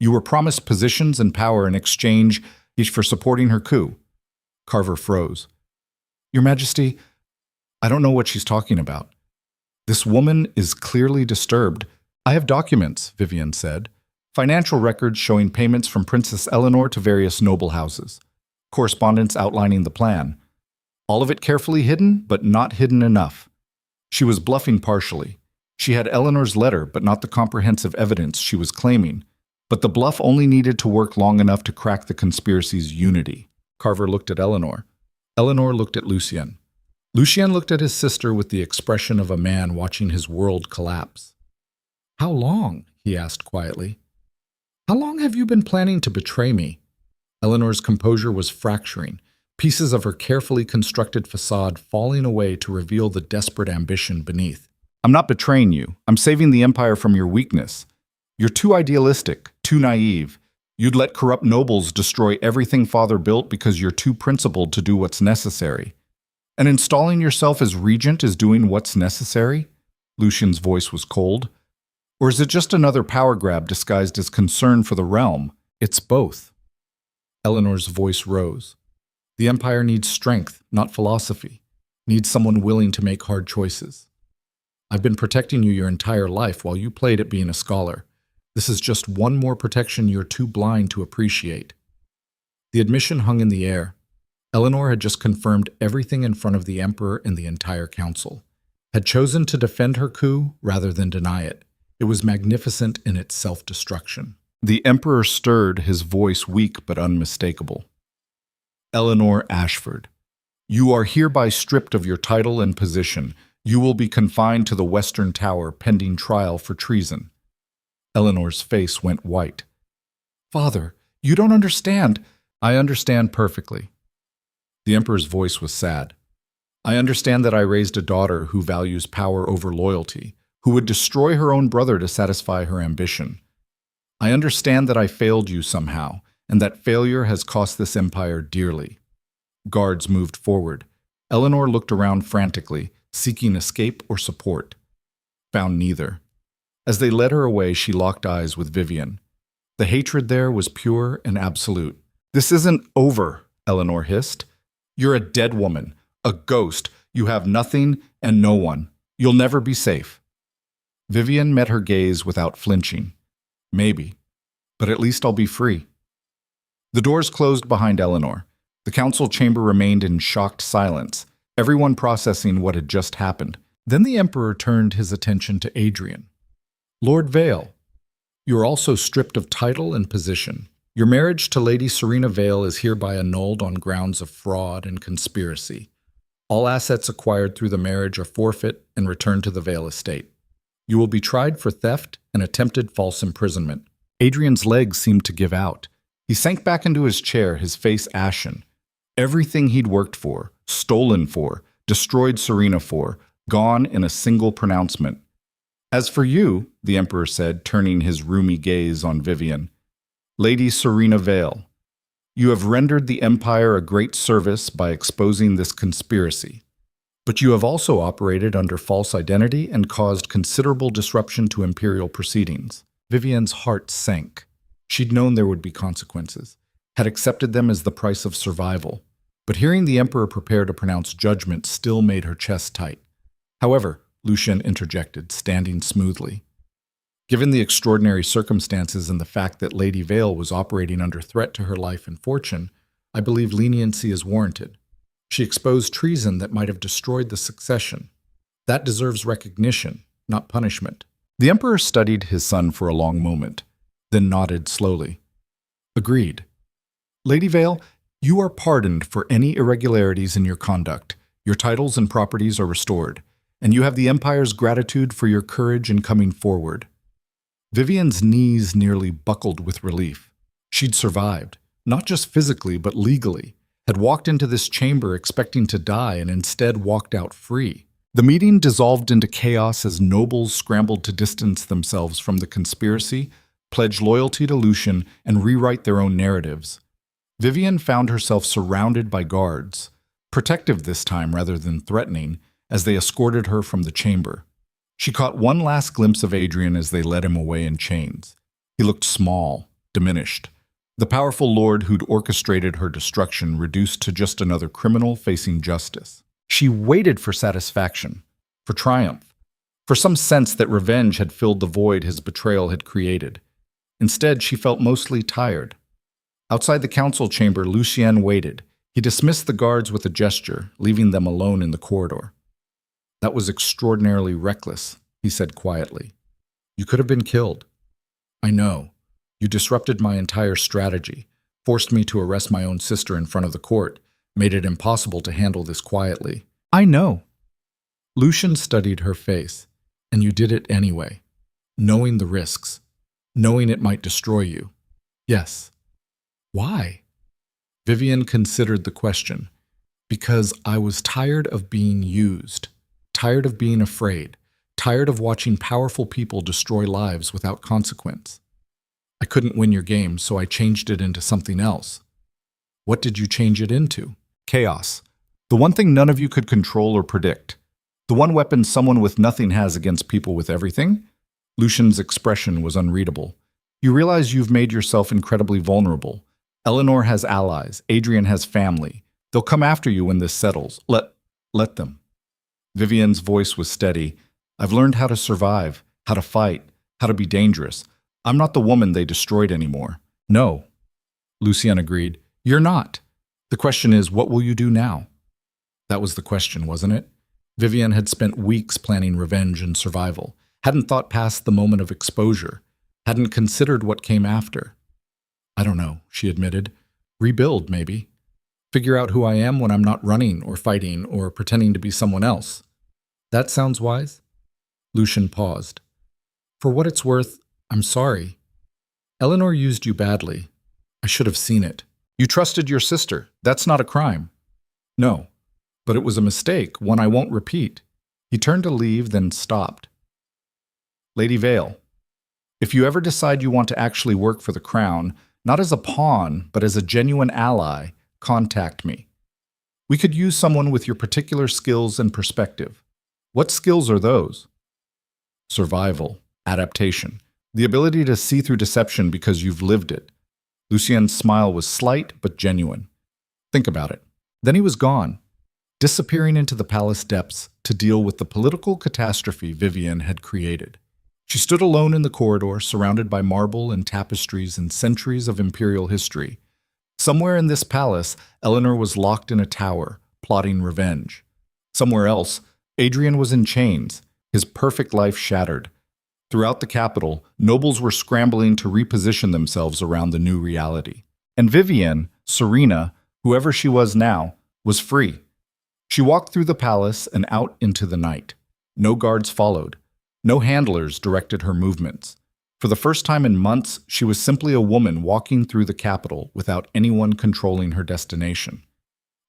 You were promised positions and power in exchange, He's for supporting her coup. Carver froze. Your Majesty, I don't know what she's talking about. This woman is clearly disturbed. I have documents, Vivian said. Financial records showing payments from Princess Eleanor to various noble houses. Correspondence outlining the plan. All of it carefully hidden, but not hidden enough. She was bluffing partially. She had Eleanor's letter, but not the comprehensive evidence she was claiming. But the bluff only needed to work long enough to crack the conspiracy's unity. Carver looked at Eleanor. Eleanor looked at Lucien. Lucien looked at his sister with the expression of a man watching his world collapse. How long? He asked quietly. How long have you been planning to betray me? Eleanor's composure was fracturing, pieces of her carefully constructed facade falling away to reveal the desperate ambition beneath. I'm not betraying you. I'm saving the empire from your weakness. You're too idealistic, too naive. You'd let corrupt nobles destroy everything father built because you're too principled to do what's necessary. And installing yourself as regent is doing what's necessary? Lucien's voice was cold. Or is it just another power grab disguised as concern for the realm? It's both. Eleanor's voice rose. The empire needs strength, not philosophy. Needs someone willing to make hard choices. I've been protecting you your entire life while you played at being a scholar. This is just one more protection you're too blind to appreciate. The admission hung in the air. Eleanor had just confirmed everything in front of the emperor and the entire council. Had chosen to defend her coup rather than deny it. It was magnificent in its self-destruction. The emperor stirred, his voice weak but unmistakable. Eleanor Ashford, you are hereby stripped of your title and position. You will be confined to the Western Tower pending trial for treason. Eleanor's face went white. Father, you don't understand. I understand perfectly. The emperor's voice was sad. I understand that I raised a daughter who values power over loyalty, who would destroy her own brother to satisfy her ambition. I understand that I failed you somehow, and that failure has cost this empire dearly. Guards moved forward. Eleanor looked around frantically, seeking escape or support. Found neither. As they led her away, she locked eyes with Vivian. The hatred there was pure and absolute. This isn't over, Eleanor hissed. You're a dead woman, a ghost. You have nothing and no one. You'll never be safe. Vivian met her gaze without flinching. Maybe, but at least I'll be free. The doors closed behind Eleanor. The council chamber remained in shocked silence, everyone processing what had just happened. Then the emperor turned his attention to Adrian. Lord Vale, you are also stripped of title and position. Your marriage to Lady Serena Vale is hereby annulled on grounds of fraud and conspiracy. All assets acquired through the marriage are forfeit and returned to the Vale estate. You will be tried for theft and attempted false imprisonment. Adrian's legs seemed to give out. He sank back into his chair, his face ashen. Everything he'd worked for, stolen for, destroyed Serena for, gone in a single pronouncement. As for you, the emperor said, turning his rheumy gaze on Vivian, Lady Serena Vale, you have rendered the empire a great service by exposing this conspiracy. But you have also operated under false identity and caused considerable disruption to imperial proceedings. Vivian's heart sank. She'd known there would be consequences, had accepted them as the price of survival. But hearing the emperor prepare to pronounce judgment still made her chest tight. However, Lucien interjected, standing smoothly. Given the extraordinary circumstances and the fact that Lady Vale was operating under threat to her life and fortune, I believe leniency is warranted. She exposed treason that might have destroyed the succession. That deserves recognition, not punishment. The emperor studied his son for a long moment, then nodded slowly. Agreed. Lady Vale, you are pardoned for any irregularities in your conduct. Your titles and properties are restored, and you have the empire's gratitude for your courage in coming forward. Vivian's knees nearly buckled with relief. She'd survived, not just physically but legally, had walked into this chamber expecting to die and instead walked out free. The meeting dissolved into chaos as nobles scrambled to distance themselves from the conspiracy, pledge loyalty to Lucien, and rewrite their own narratives. Vivian found herself surrounded by guards, protective this time rather than threatening, as they escorted her from the chamber. She caught one last glimpse of Adrian as they led him away in chains. He looked small, diminished. The powerful lord who'd orchestrated her destruction reduced to just another criminal facing justice. She waited for satisfaction, for triumph, for some sense that revenge had filled the void his betrayal had created. Instead, she felt mostly tired. Outside the council chamber, Lucien waited. He dismissed the guards with a gesture, leaving them alone in the corridor. "That was extraordinarily reckless," he said quietly. "You could have been killed." "I know. You disrupted my entire strategy, forced me to arrest my own sister in front of the court, made it impossible to handle this quietly." "I know." Lucien studied her face. "And you did it anyway, knowing the risks, knowing it might destroy you." "Yes." "Why?" Vivian considered the question. "Because I was tired of being used, tired of being afraid, tired of watching powerful people destroy lives without consequence. I couldn't win your game, so I changed it into something else." "What did you change it into?" "Chaos. The one thing none of you could control or predict. The one weapon someone with nothing has against people with everything?" Lucian's expression was unreadable. "You realize you've made yourself incredibly vulnerable. Eleanor has allies. Adrian has family. They'll come after you when this settles. Let them." Vivian's voice was steady. "I've learned how to survive, how to fight, how to be dangerous. I'm not the woman they destroyed anymore." "No," Lucien agreed. "You're not. The question is, what will you do now?" That was the question, wasn't it? Vivian had spent weeks planning revenge and survival, hadn't thought past the moment of exposure, hadn't considered what came after. "I don't know," she admitted. "Rebuild, maybe. Figure out who I am when I'm not running or fighting or pretending to be someone else." "That sounds wise." Lucien paused. "For what it's worth, I'm sorry. Eleanor used you badly. I should have seen it. You trusted your sister. That's not a crime." "No, but it was a mistake, one I won't repeat." He turned to leave, then stopped. "Lady Vale, if you ever decide you want to actually work for the crown, not as a pawn, but as a genuine ally, contact me. We could use someone with your particular skills and perspective." "What skills are those?" "Survival, adaptation, the ability to see through deception because you've lived it." Lucien's smile was slight but genuine. "Think about it." Then he was gone, disappearing into the palace depths to deal with the political catastrophe Vivian had created. She stood alone in the corridor, surrounded by marble and tapestries and centuries of imperial history. Somewhere in this palace, Eleanor was locked in a tower, plotting revenge. Somewhere else, Adrian was in chains, his perfect life shattered. Throughout the capital, nobles were scrambling to reposition themselves around the new reality. And Vivian, Serena, whoever she was now, was free. She walked through the palace and out into the night. No guards followed. No handlers directed her movements. For the first time in months, she was simply a woman walking through the capital without anyone controlling her destination.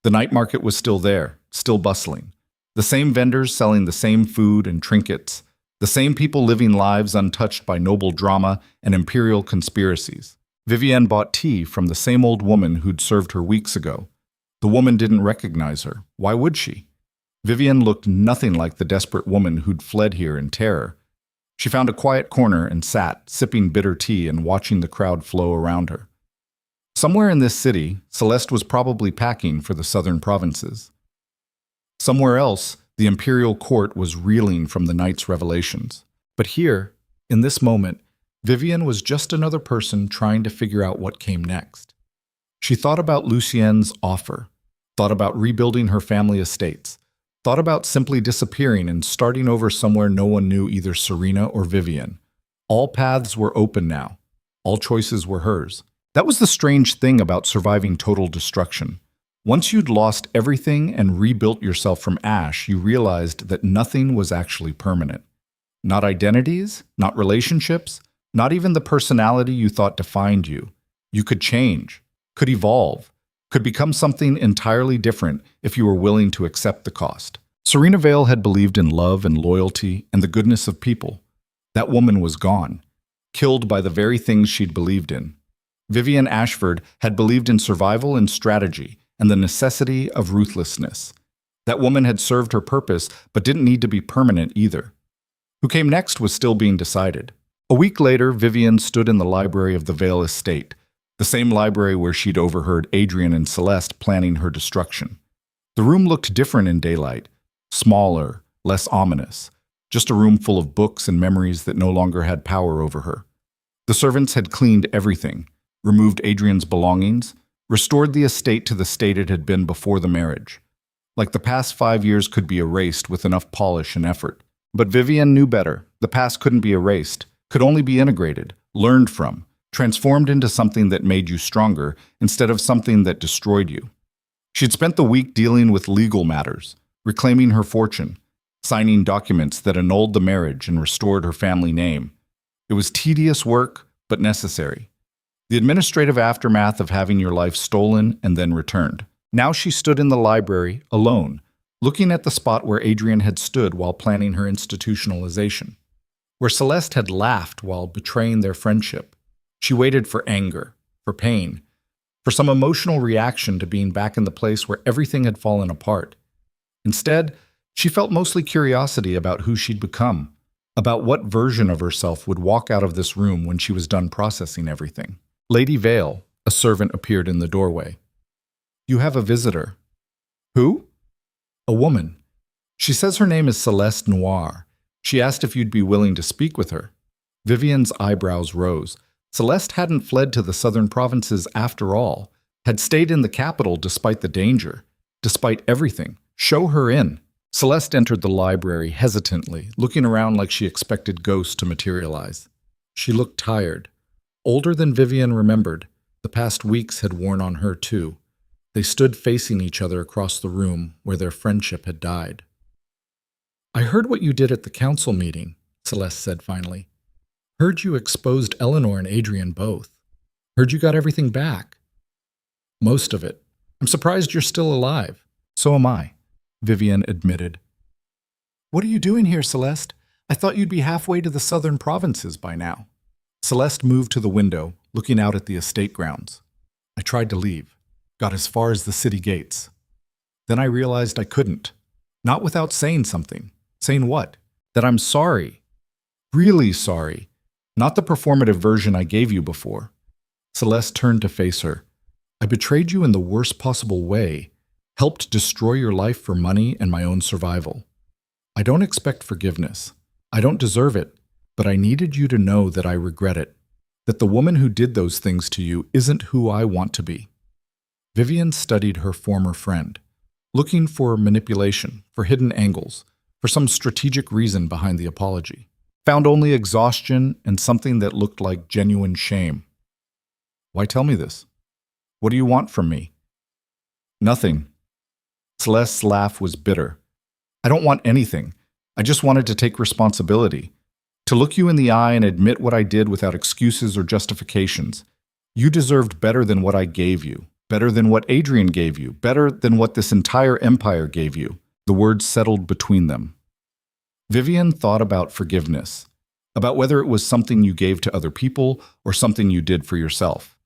The night market was still there, still bustling. The same vendors selling the same food and trinkets, the same people living lives untouched by noble drama and imperial conspiracies. Vivienne bought tea from the same old woman who'd served her weeks ago. The woman didn't recognize her. Why would she? Vivienne looked nothing like the desperate woman who'd fled here in terror. She found a quiet corner and sat, sipping bitter tea and watching the crowd flow around her. Somewhere in this city, Celeste was probably packing for the southern provinces. Somewhere else, the imperial court was reeling from the night's revelations. But here, in this moment, Vivienne was just another person trying to figure out what came next. She thought about Lucien's offer, thought about rebuilding her family estates, thought about simply disappearing and starting over somewhere no one knew either Serena or Vivienne. All paths were open now. All choices were hers. That was the strange thing about surviving total destruction. Once you'd lost everything and rebuilt yourself from ash, you realized that nothing was actually permanent. Not identities, not relationships, not even the personality you thought defined you. You could change, could evolve, could become something entirely different if you were willing to accept the cost. Serena Vale had believed in love and loyalty and the goodness of people. That woman was gone, killed by the very things she'd believed in. Vivienne Ashford had believed in survival and strategy and the necessity of ruthlessness. That woman had served her purpose, but didn't need to be permanent either. Who came next was still being decided. A week later, Vivienne stood in the library of the Vale estate. The same library where she'd overheard Adrian and Celeste planning her destruction. The room looked different in daylight, smaller, less ominous, just a room full of books and memories that no longer had power over her. The servants had cleaned everything, removed Adrian's belongings, restored the estate to the state it had been before the marriage. Like the past 5 years could be erased with enough polish and effort. But Vivian knew better. The past couldn't be erased, could only be integrated, learned from, transformed into something that made you stronger instead of something that destroyed you. She'd spent the week dealing with legal matters, reclaiming her fortune, signing documents that annulled the marriage and restored her family name. It was tedious work, but necessary. The administrative aftermath of having your life stolen and then returned. Now she stood in the library, alone, looking at the spot where Adrian had stood while planning her institutionalization, where Celeste had laughed while betraying their friendship. She waited for anger, for pain, for some emotional reaction to being back in the place where everything had fallen apart. Instead, she felt mostly curiosity about who she'd become, about what version of herself would walk out of this room when she was done processing everything. Lady Vale, a servant, appeared in the doorway. "You have a visitor." "Who?" "A woman. She says her name is Celeste Noir. She asked if you'd be willing to speak with her." Vivian's eyebrows rose. Celeste hadn't fled to the southern provinces after all, had stayed in the capital despite the danger, despite everything. "Show her in." Celeste entered the library hesitantly, looking around like she expected ghosts to materialize. She looked tired. Older than Vivian remembered, the past weeks had worn on her too. They stood facing each other across the room where their friendship had died. "I heard what you did at the council meeting," Celeste said finally. "Heard you exposed Eleanor and Adrian both. Heard you got everything back." "Most of it. I'm surprised you're still alive." "So am I," Vivian admitted. "What are you doing here, Celeste? I thought you'd be halfway to the southern provinces by now." Celeste moved to the window, looking out at the estate grounds. "I tried to leave. Got as far as the city gates. Then I realized I couldn't. Not without saying something." "Saying what?" "That I'm sorry. Really sorry. Not the performative version I gave you before." Celeste turned to face her. "I betrayed you in the worst possible way, helped destroy your life for money and my own survival. I don't expect forgiveness. I don't deserve it, but I needed you to know that I regret it, that the woman who did those things to you isn't who I want to be." Vivian studied her former friend, looking for manipulation, for hidden angles, for some strategic reason behind the apology. Found only exhaustion and something that looked like genuine shame. "Why tell me this? What do you want from me?" "Nothing." Celeste's laugh was bitter. "I don't want anything. I just wanted to take responsibility, to look you in the eye and admit what I did without excuses or justifications. You deserved better than what I gave you. Better than what Adrian gave you, better than what this entire empire gave you." The words settled between them. Vivian thought about forgiveness, about whether it was something you gave to other people or something you did for yourself,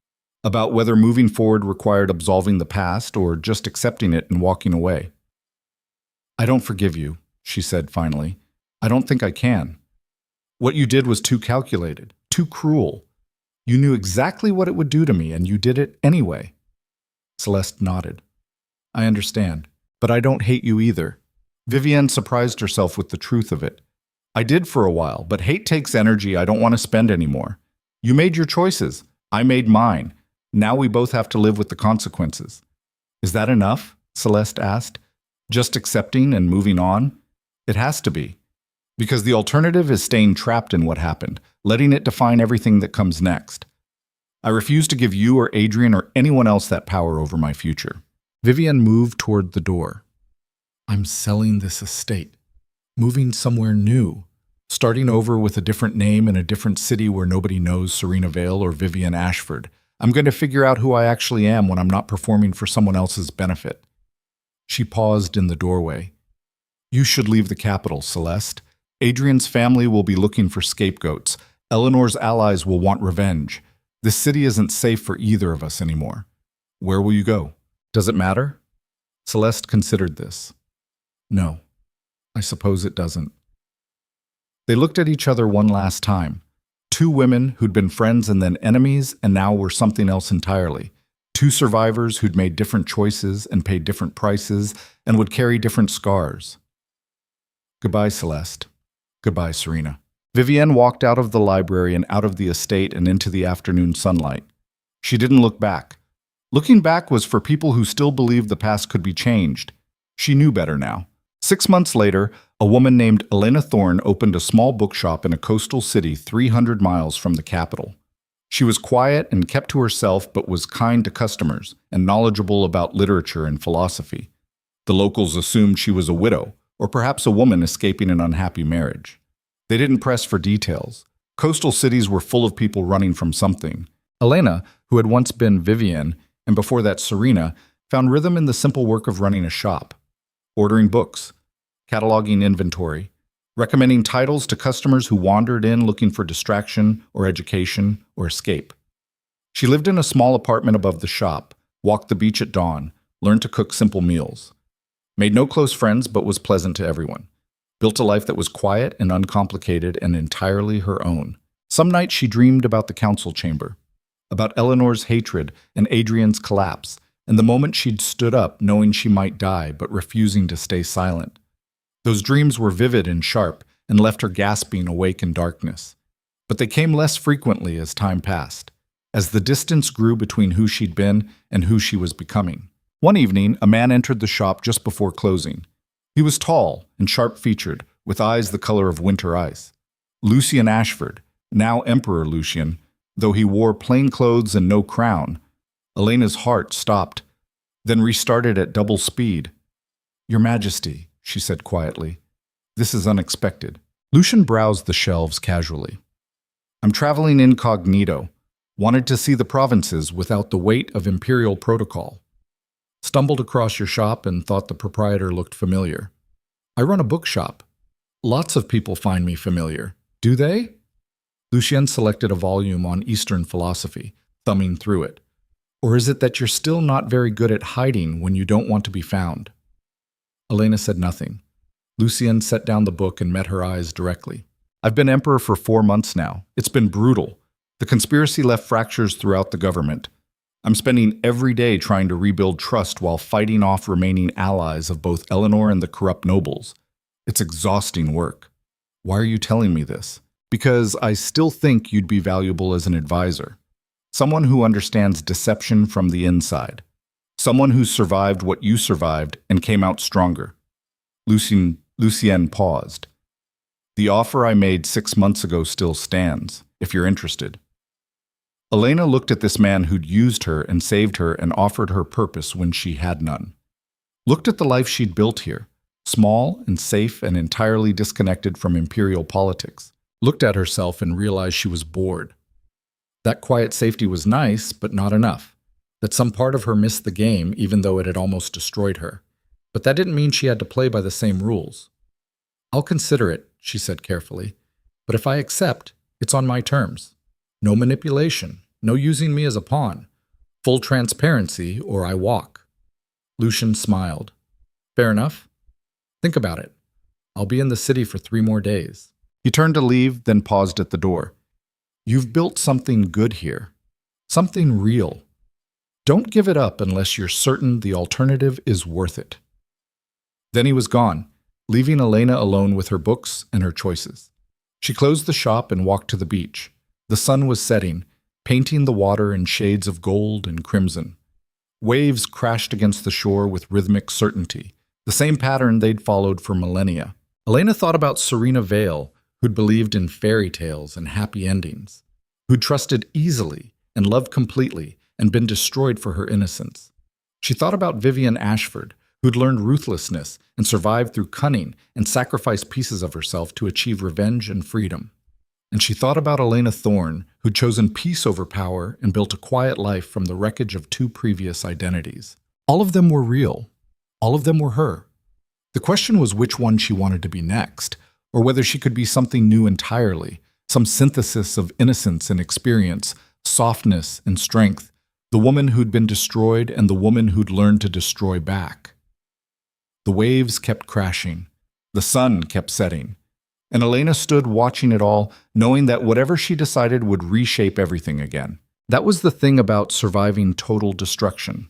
about whether moving forward required absolving the past or just accepting it and walking away. "I don't forgive you," she said finally. "I don't think I can. What you did was too calculated, too cruel. You knew exactly what it would do to me, and you did it anyway." Celeste nodded. "I understand, but I don't hate you either." Vivian surprised herself with the truth of it. "I did for a while, but hate takes energy I don't want to spend anymore. You made your choices. I made mine. Now we both have to live with the consequences." "Is that enough?" Celeste asked. "Just accepting and moving on?" "It has to be. Because the alternative is staying trapped in what happened, letting it define everything that comes next. I refuse to give you or Adrian or anyone else that power over my future." Vivian moved toward the door. "I'm selling this estate, moving somewhere new, starting over with a different name in a different city where nobody knows Serena Vale or Vivian Ashford. I'm going to figure out who I actually am when I'm not performing for someone else's benefit." She paused in the doorway. "You should leave the capital, Celeste. Adrian's family will be looking for scapegoats. Eleanor's allies will want revenge. This city isn't safe for either of us anymore. Where will you go?" "Does it matter?" Celeste considered this. "No, I suppose it doesn't." They looked at each other one last time. Two women who'd been friends and then enemies and now were something else entirely. Two survivors who'd made different choices and paid different prices and would carry different scars. Goodbye, Celeste. Goodbye, Serena. Vivienne walked out of the library and out of the estate and into the afternoon sunlight. She didn't look back. Looking back was for people who still believed the past could be changed. She knew better now. 6 months later, a woman named Elena Thorne opened a small bookshop in a coastal city 300 miles from the capital. She was quiet and kept to herself but was kind to customers and knowledgeable about literature and philosophy. The locals assumed she was a widow, or perhaps a woman escaping an unhappy marriage. They didn't press for details. Coastal cities were full of people running from something. Elena, who had once been Vivienne, and before that Serena, found rhythm in the simple work of running a shop. Ordering books, cataloging inventory, recommending titles to customers who wandered in looking for distraction or education or escape. She lived in a small apartment above the shop, walked the beach at dawn, learned to cook simple meals. Made no close friends but was pleasant to everyone. Built a life that was quiet and uncomplicated and entirely her own. Some nights she dreamed about the council chamber, about Eleanor's hatred and Adrian's collapse, and the moment she'd stood up knowing she might die but refusing to stay silent. Those dreams were vivid and sharp and left her gasping awake in darkness. But they came less frequently as time passed, as the distance grew between who she'd been and who she was becoming. One evening, a man entered the shop just before closing. He was tall and sharp-featured, with eyes the color of winter ice. Lucian Ashford, now Emperor Lucian, though he wore plain clothes and no crown. Elena's heart stopped, then restarted at double speed. "Your Majesty," she said quietly, "this is unexpected." Lucian browsed the shelves casually. "I'm traveling incognito. Wanted to see the provinces without the weight of imperial protocol. Stumbled across your shop and thought the proprietor looked familiar. I run a bookshop. Lots of people find me familiar. Do they?" Lucien selected a volume on Eastern philosophy, thumbing through it. "Or is it that you're still not very good at hiding when you don't want to be found?" Elena said nothing. Lucien set down the book and met her eyes directly. "I've been emperor for 4 months now. It's been brutal. The conspiracy left fractures throughout the government. I'm spending every day trying to rebuild trust while fighting off remaining allies of both Eleanor and the corrupt nobles. It's exhausting work. Why are you telling me this? Because I still think you'd be valuable as an advisor. Someone who understands deception from the inside. Someone who survived what you survived and came out stronger." Lucien paused. "The offer I made 6 months ago still stands, if you're interested." Elena looked at this man who'd used her and saved her and offered her purpose when she had none. Looked at the life she'd built here, small and safe and entirely disconnected from imperial politics. Looked at herself and realized she was bored. That quiet safety was nice, but not enough. That some part of her missed the game even though it had almost destroyed her. But that didn't mean she had to play by the same rules. "I'll consider it," she said carefully. "But if I accept, it's on my terms. No manipulation, no using me as a pawn. Full transparency, or I walk." Lucien smiled. "Fair enough. Think about it. I'll be in the city for 3 more days." He turned to leave, then paused at the door. "You've built something good here. Something real. Don't give it up unless you're certain the alternative is worth it." Then he was gone, leaving Elena alone with her books and her choices. She closed the shop and walked to the beach. The sun was setting, painting the water in shades of gold and crimson. Waves crashed against the shore with rhythmic certainty, the same pattern they'd followed for millennia. Elena thought about Serena Vale, who'd believed in fairy tales and happy endings, who'd trusted easily and loved completely and been destroyed for her innocence. She thought about Vivienne Ashford, who'd learned ruthlessness and survived through cunning and sacrificed pieces of herself to achieve revenge and freedom. And she thought about Elena Thorne, who'd chosen peace over power and built a quiet life from the wreckage of 2 previous identities. All of them were real. All of them were her. The question was which one she wanted to be next, or whether she could be something new entirely, some synthesis of innocence and experience, softness and strength, the woman who'd been destroyed and the woman who'd learned to destroy back. The waves kept crashing. The sun kept setting. And Elena stood watching it all, knowing that whatever she decided would reshape everything again. That was the thing about surviving total destruction.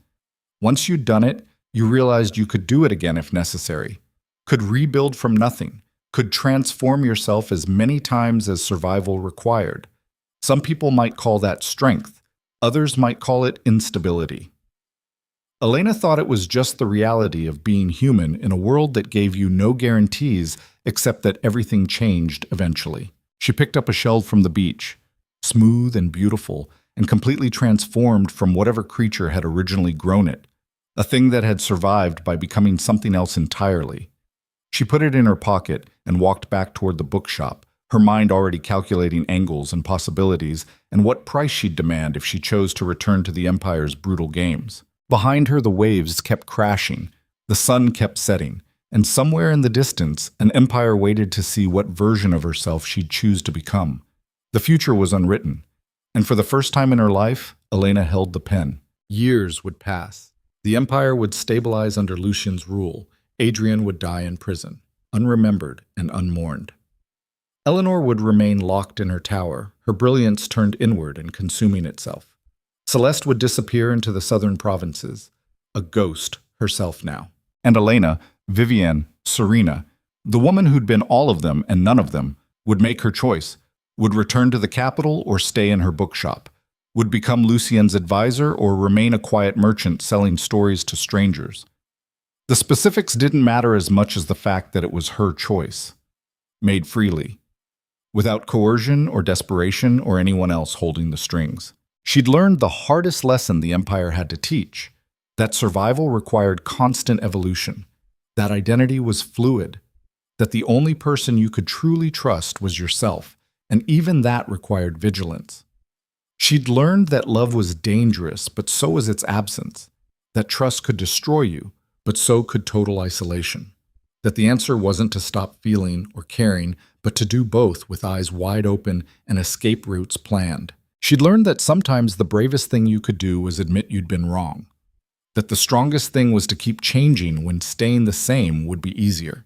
Once you'd done it, you realized you could do it again if necessary, could rebuild from nothing, could transform yourself as many times as survival required. Some people might call that strength, others might call it instability. Elena thought it was just the reality of being human in a world that gave you no guarantees except that everything changed eventually. She picked up a shell from the beach, smooth and beautiful, and completely transformed from whatever creature had originally grown it, a thing that had survived by becoming something else entirely. She put it in her pocket and walked back toward the bookshop, her mind already calculating angles and possibilities and what price she'd demand if she chose to return to the Empire's brutal games. Behind her, the waves kept crashing, the sun kept setting, and somewhere in the distance, an Empire waited to see what version of herself she'd choose to become. The future was unwritten, and for the first time in her life, Elena held the pen. Years would pass. The Empire would stabilize under Lucian's rule. Adrian would die in prison, unremembered and unmourned. Eleanor would remain locked in her tower, her brilliance turned inward and consuming itself. Celeste would disappear into the southern provinces, a ghost herself now. And Elena, Vivienne, Serena, the woman who'd been all of them and none of them, would make her choice, would return to the capital or stay in her bookshop, would become Lucien's advisor or remain a quiet merchant selling stories to strangers. The specifics didn't matter as much as the fact that it was her choice, made freely, without coercion or desperation or anyone else holding the strings. She'd learned the hardest lesson the Empire had to teach, that survival required constant evolution, that identity was fluid, that the only person you could truly trust was yourself, and even that required vigilance. She'd learned that love was dangerous, but so was its absence, that trust could destroy you, but so could total isolation, that the answer wasn't to stop feeling or caring, but to do both with eyes wide open and escape routes planned. She'd learned that sometimes the bravest thing you could do was admit you'd been wrong, that the strongest thing was to keep changing when staying the same would be easier,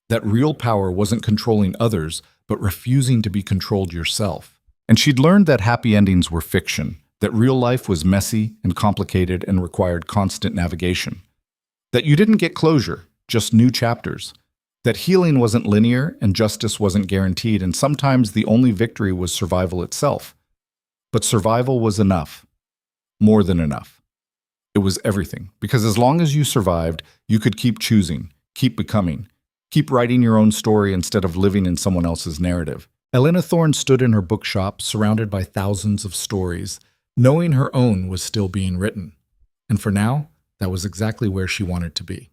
that real power wasn't controlling others, but refusing to be controlled yourself. And she'd learned that happy endings were fiction, that real life was messy and complicated and required constant navigation, that you didn't get closure, just new chapters, that healing wasn't linear and justice wasn't guaranteed, and sometimes the only victory was survival itself. But survival was enough, more than enough. It was everything, because as long as you survived, you could keep choosing, keep becoming, keep writing your own story instead of living in someone else's narrative. Elena Thorne stood in her bookshop, surrounded by thousands of stories, knowing her own was still being written. And for now, that was exactly where she wanted to be.